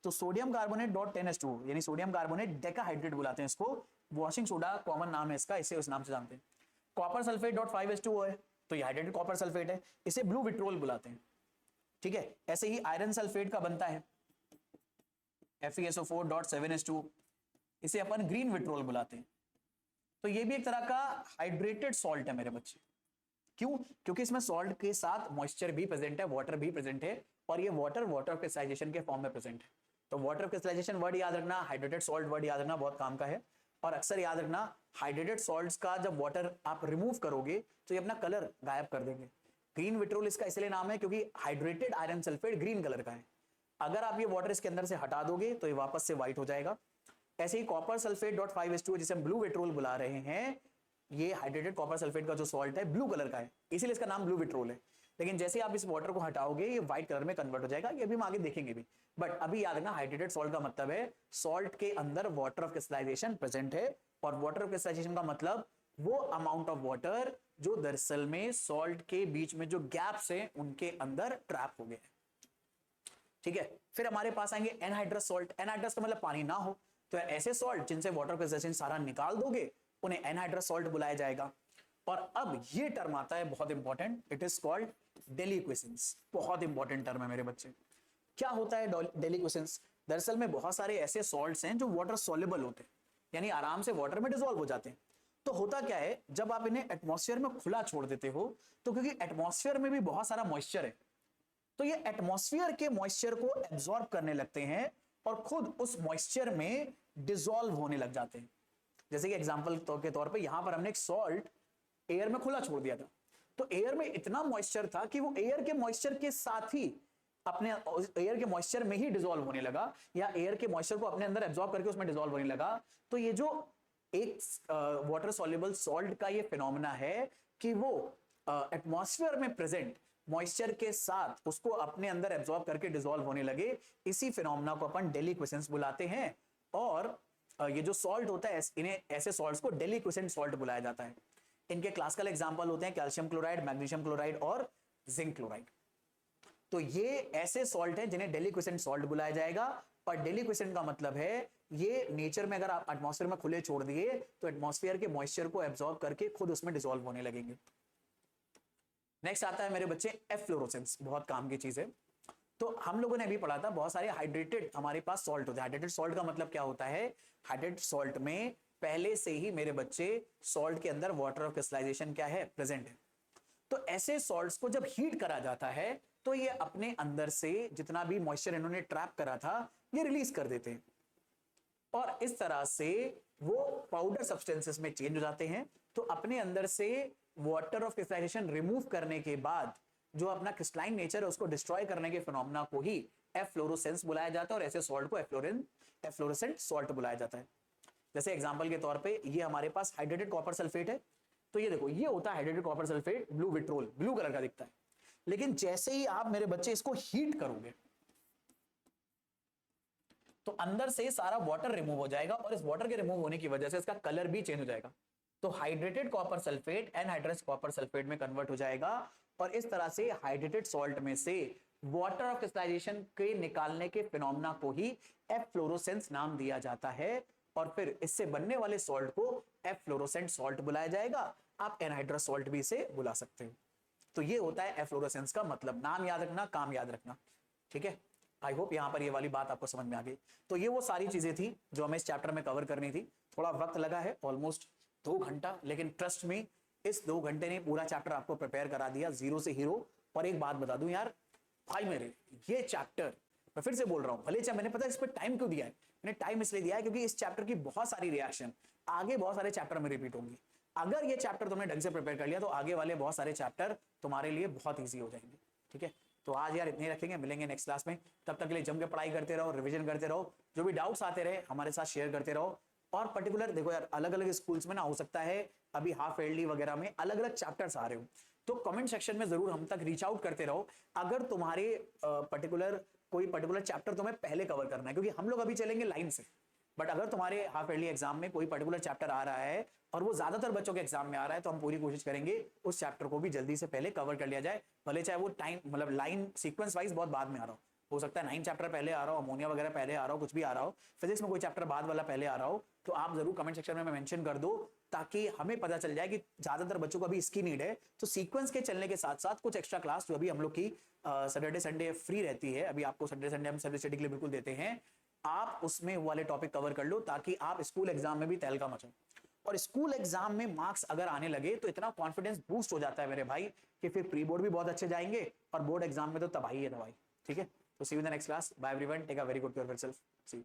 तो सोडियम कार्बोनेट .10H2 यानी सोडियम कार्बोनेट डेकाहाइड्रेट बुलाते हैं इसको। वॉशिंग सोडा कॉमन नाम है इसका, इसे उस नाम से जानते हैं। कॉपर सल्फेट .5H2O है, तो ये हाइड्रेटेड कॉपर सल्फेट है, इसे ब्लू विट्रोल बुलाते हैं, ठीक है। ऐसे ही आयरन सल्फेट का बनता है FeSO4.7H2, इसे अपन ग्रीन विट्रोल बुलाते हैं। तो ये भी एक तरह का हाइड्रेटेड सॉल्ट है मेरे बच्चे। क्यों? क्योंकि इसमें सॉल्ट के साथ मॉइस्चर भी प्रेजेंट है, वाटर भी प्रेजेंट है, और ये वाटर वाटर क्रिस्टलाइजेशन के फॉर्म में प्रेजेंट है। तो वाटर क्रिस्टलाइजेशन वर्ड याद रखना, हाइड्रेटेड सॉल्ट वर्ड याद रखना बहुत काम का है। और अक्सर याद रखना हाइड्रेटेड सॉल्ट्स का जब वाटर आप रिमूव करोगे तो ये अपना कलर गायब कर देंगे। ग्रीन विट्रोल इसका इसलिए नाम है क्योंकि hydrated iron sulphate green colour का है। अगर आप ये वाटर इसके अंदर से हटा दोगे तो ये वापस से व्हाइट हो जाएगा। ऐसे ही कॉपर सल्फेट .5H2 जिसे हम ब्लू विट्रोल बुला रहे हैं, ये हाइड्रेटेड कॉपर सल्फेट का जो सॉल्ट है ब्लू कलर का है, इसीलिए इसका नाम ब्लू विट्रोल है। लेकिन जैसे ही आप इस वाटर को हटाओगे ये व्हाइट कलर में कन्वर्ट हो जाएगा, ये भी हम आगे देखेंगे भी। बट अभी याद रखना हाइड्रेटेड सॉल्ट का मतलब है सॉल्ट के अंदर वाटर ऑफ क्रिस्टलाइजेशन प्रेजेंट है, और वाटर ऑफ क्रिस्टलाइजेशन का मतलब वो अमाउंट ऑफ वाटर जो दरअसल में सॉल्ट के बीच में जो गैप्स हैं उनके अंदर ट्रैप हो गए, ठीक है। फिर हमारे पास आएंगे एनहाइड्रस सॉल्ट। एनहाइड्रस का मतलब पानी ना हो, तो ऐसे सॉल्ट जिनसे वाटर क्रिस्टलाइजेशन सारा निकाल दोगे उन्हें एनहाइड्रस सॉल्ट बुलाया जाएगा। और अब ये टर्म आता है बहुत इंपॉर्टेंट, इट इज कॉल्ड डेलिक्वेसेंस। बहुत इंपॉर्टेंट टर्म है मेरे बच्चे। क्या होता है डेलिक्वेसेंस? दरअसल में बहुत सारे ऐसे सॉल्ट्स हैं जो वाटर सॉल्युबल होते हैं, यानी आराम से वाटर में डिसॉल्व हो जाते हैं। तो होता क्या है, जब आप इन्हें एटमॉस्फेयर में खुला छोड़ देते हो तो क्योंकि एटमॉस्फेयर में भी बहुत सारा मॉइस्चर है, तो ये एटमॉस्फेयर के मॉइस्चर को एब्जॉर्ब करने लगते हैं और खुद उस मॉइस्चर में डिसॉल्व होने लग जाते हैं। जैसे कि एग्जांपल के तौर पे यहां पर हमने एक सॉल्ट एयर में खुला छोड़ दिया था, तो एयर में इतना मॉइस्चर था कि वो एयर के मॉइस्चर के साथ ही अपने एयर के मॉइस्चर में ही डिसॉल्व होने लगा, या एयर के मॉइस्चर को अपने अंदर एब्जॉर्ब करके उसमें डिसॉल्व होने लगा। तो ये जो एक वाटर सॉल्युबल सॉल्ट का ये फिनोमेना है कि वो एटमॉस्फेयर में प्रेजेंट मॉइस्चर के साथ उसको अपने अंदर एब्जॉर्ब करके डिसॉल्व होने लगे, इसी फिनोमेना को अपन डेलिक्विसेंस बुलाते हैं। और ये जो सॉल्ट होता है, इन्हें ऐसे सॉल्ट्स को डेलिक्विसेंट सॉल्ट बुलाया जाता है। इनके क्लासिकल एग्जांपल होते हैं कैल्शियम क्लोराइड, मैग्नीशियम क्लोराइड और जिंक क्लोराइड। तो ये ऐसे सॉल्ट हैं जिन्हें डेलिक्विसेंट सॉल्ट बुलाया जाएगा। और डेलिक्विसेंट का मतलब है ये नेचर में अगर आप एटमॉस्फेयर में खुले छोड़ दिए तो एटमॉस्फेयर के मॉइस्चर को एब्जॉर्ब करके खुद उसमें डिसॉल्व होने लगेंगे। नेक्स्ट आता है मेरे बच्चे एफ्लोरोसेंस, बहुत काम की चीज है। तो हम लोगों ने अभी पढ़ा था बहुत सारे हाइड्रेटेड हमारे पास सॉल्ट होते हैं। हाइड्रेटेड सॉल्ट का मतलब क्या होता है? हाइड्रेटेड सॉल्ट में पहले से ही मेरे बच्चे सॉल्ट के अंदर वाटर ऑफ क्रिस्टलाइजेशन क्या है? प्रेजेंट है। तो ऐसे सॉल्ट्स को जब हीट करा जाता है तो ये अपने अंदर से जितना भी मॉइस्चर इन्होंने ट्रैप करा था ये रिलीज कर देते हैं, और इस तरह से वो पाउडर सब्सटेंसेस में चेंज हो जाते हैं। तो अपने अंदर से वाटर ऑफ क्रिस्टलाइजेशन रिमूव करने के बाद जो अपना क्रिस्टलाइन नेचर है उसको डिस्ट्रॉय करने के फिनोमेना को ही एफ्लोरोसेंस बुलाया जाता है, और ऐसे सॉल्ट को एफ्लोरेसेंट सॉल्ट बुलाया जाता है। जैसे एग्जांपल के तौर पे ये हमारे पास हाइड्रेटेड कॉपर सल्फेट है। तो ये देखो, ये होता है hydrated copper sulphate, blue vitriol, blue colour का दिखता है। लेकिन जैसे ही आप मेरे बच्चे इसको हीट करोगे तो अंदर से सारा वाटर रिमूव हो जाएगा, और इस वाटर के रिमूव होने की वजह से इसका कलर भी चेंज हो जाएगा। तो hydrated copper sulphate anhydrous copper sulphate में कन्वर्ट हो जाएगा, और इस तरह से हाइड्रेटेड सॉल्ट में से वाटर ऑफ क्रिस्टलाइजेशन के निकालने के फिनोमेना को ही एफ्लोरोसेंस नाम दिया जाता है। और फिर इससे बनने वाले सॉल्ट को एफ्लोरोसेंट सॉल्ट बुलाया जाएगा। आप एनहाइड्रस सॉल्ट भी इसे बुला सकते हो। तो ये होता है एफ्लोरोसेंस का मतलब। नाम याद रखना, काम याद रखना, ठीक है। आई होप यहां पर ये वाली बात आपको समझ में आ गई। तो ये वो सारी चीजें थी जो हमें इस चैप्टर में कवर करनी थी। थोड़ा वक्त लगा है, ऑलमोस्ट 2 घंटा, लेकिन ट्रस्ट में इस 2 घंटे ने पूरा चैप्टर आपको प्रिपेयर करा दिया जीरो से हीरो। और एक बात बता दूं यार भाई मेरे, ये चैप्टर मैं फिर से बोल रहा हूं, भले चाहे मैंने पता है इस पर टाइम क्यों दिया है, मैंने टाइम इसलिए दिया है क्योंकि इस चैप्टर की बहुत सारी रिएक्शन आगे बहुत सारे चैप्टर में रिपीट होंगी। अगर ये चैप्टर तुमने ढंग से प्रिपेयर कर लिया तो आगे वाले बहुत सारे चैप्टर तुम्हारे लिए बहुत ईजी हो जाएंगे, ठीक है। तो आज यार इतने रखेंगे, मिलेंगे नेक्स्ट क्लास में। तब तक के लिए जम के पढ़ाई करते रहो, रिवीजन करते रहो, जो भी डाउट्स आते रहे हमारे साथ शेयर करते रहो। और पर्टिकुलर देखो यार, अलग अलग स्कूल्स में ना हो सकता है अभी हाफ ईयरली वगैरह में अलग अलग चैप्टर्स आ रहे हो, तो कमेंट सेक्शन में जरूर हम तक रीच आउट करते रहो अगर तुम्हारे कोई पर्टिकुलर चैप्टर तुम्हें पहले कवर करना है, क्योंकि हम लोग अभी चलेंगे लाइन से। बट अगर तुम्हारे हाफ ईयरली एग्जाम में कोई पर्टिकुलर चैप्टर आ रहा है और वो ज्यादातर बच्चों के एग्जाम में आ रहा है, तो हम पूरी कोशिश करेंगे उस चैप्टर को भी जल्दी से पहले कवर कर लिया जाए, भले चाहे वो टाइम मतलब लाइन सीक्वेंस वाइज बहुत बाद में आ रहा हो सकता है 9 चैप्टर पहले आ रहा हो, अमोनिया वगैरह पहले आ रहा हो, कुछ भी आ रहा हो, फिजिक्स में कोई चैप्टर बाद वाला पहले आ रहा हो, तो आप जरूर कमेंट सेक्शन में मेंशन कर दो ताकि हमें पता चल जाए कि ज्यादातर बच्चों को अभी इसकी नीड है। तो सीक्वेंस के चलने के साथ साथ कुछ एक्स्ट्रा क्लास जो अभी हम लोग की सैटरडे संडे फ्री रहती है, अभी आपको सैटरडे संडे हम सर्विस स्टडी के लिए बिल्कुल देते हैं, आप उसमें वाले टॉपिक कवर कर लो ताकि आप स्कूल एग्जाम में भी तहलका मचाओ। और स्कूल एग्जाम में मार्क्स अगर आने लगे तो इतना कॉन्फिडेंस बूस्ट हो जाता है मेरे भाई कि फिर प्री बोर्ड भी बहुत अच्छे जाएंगे और बोर्ड एग्जाम में तो तबाही है दवाई, ठीक है। तो see you in the next class, bye everyone, take a very good care of yourself, see you.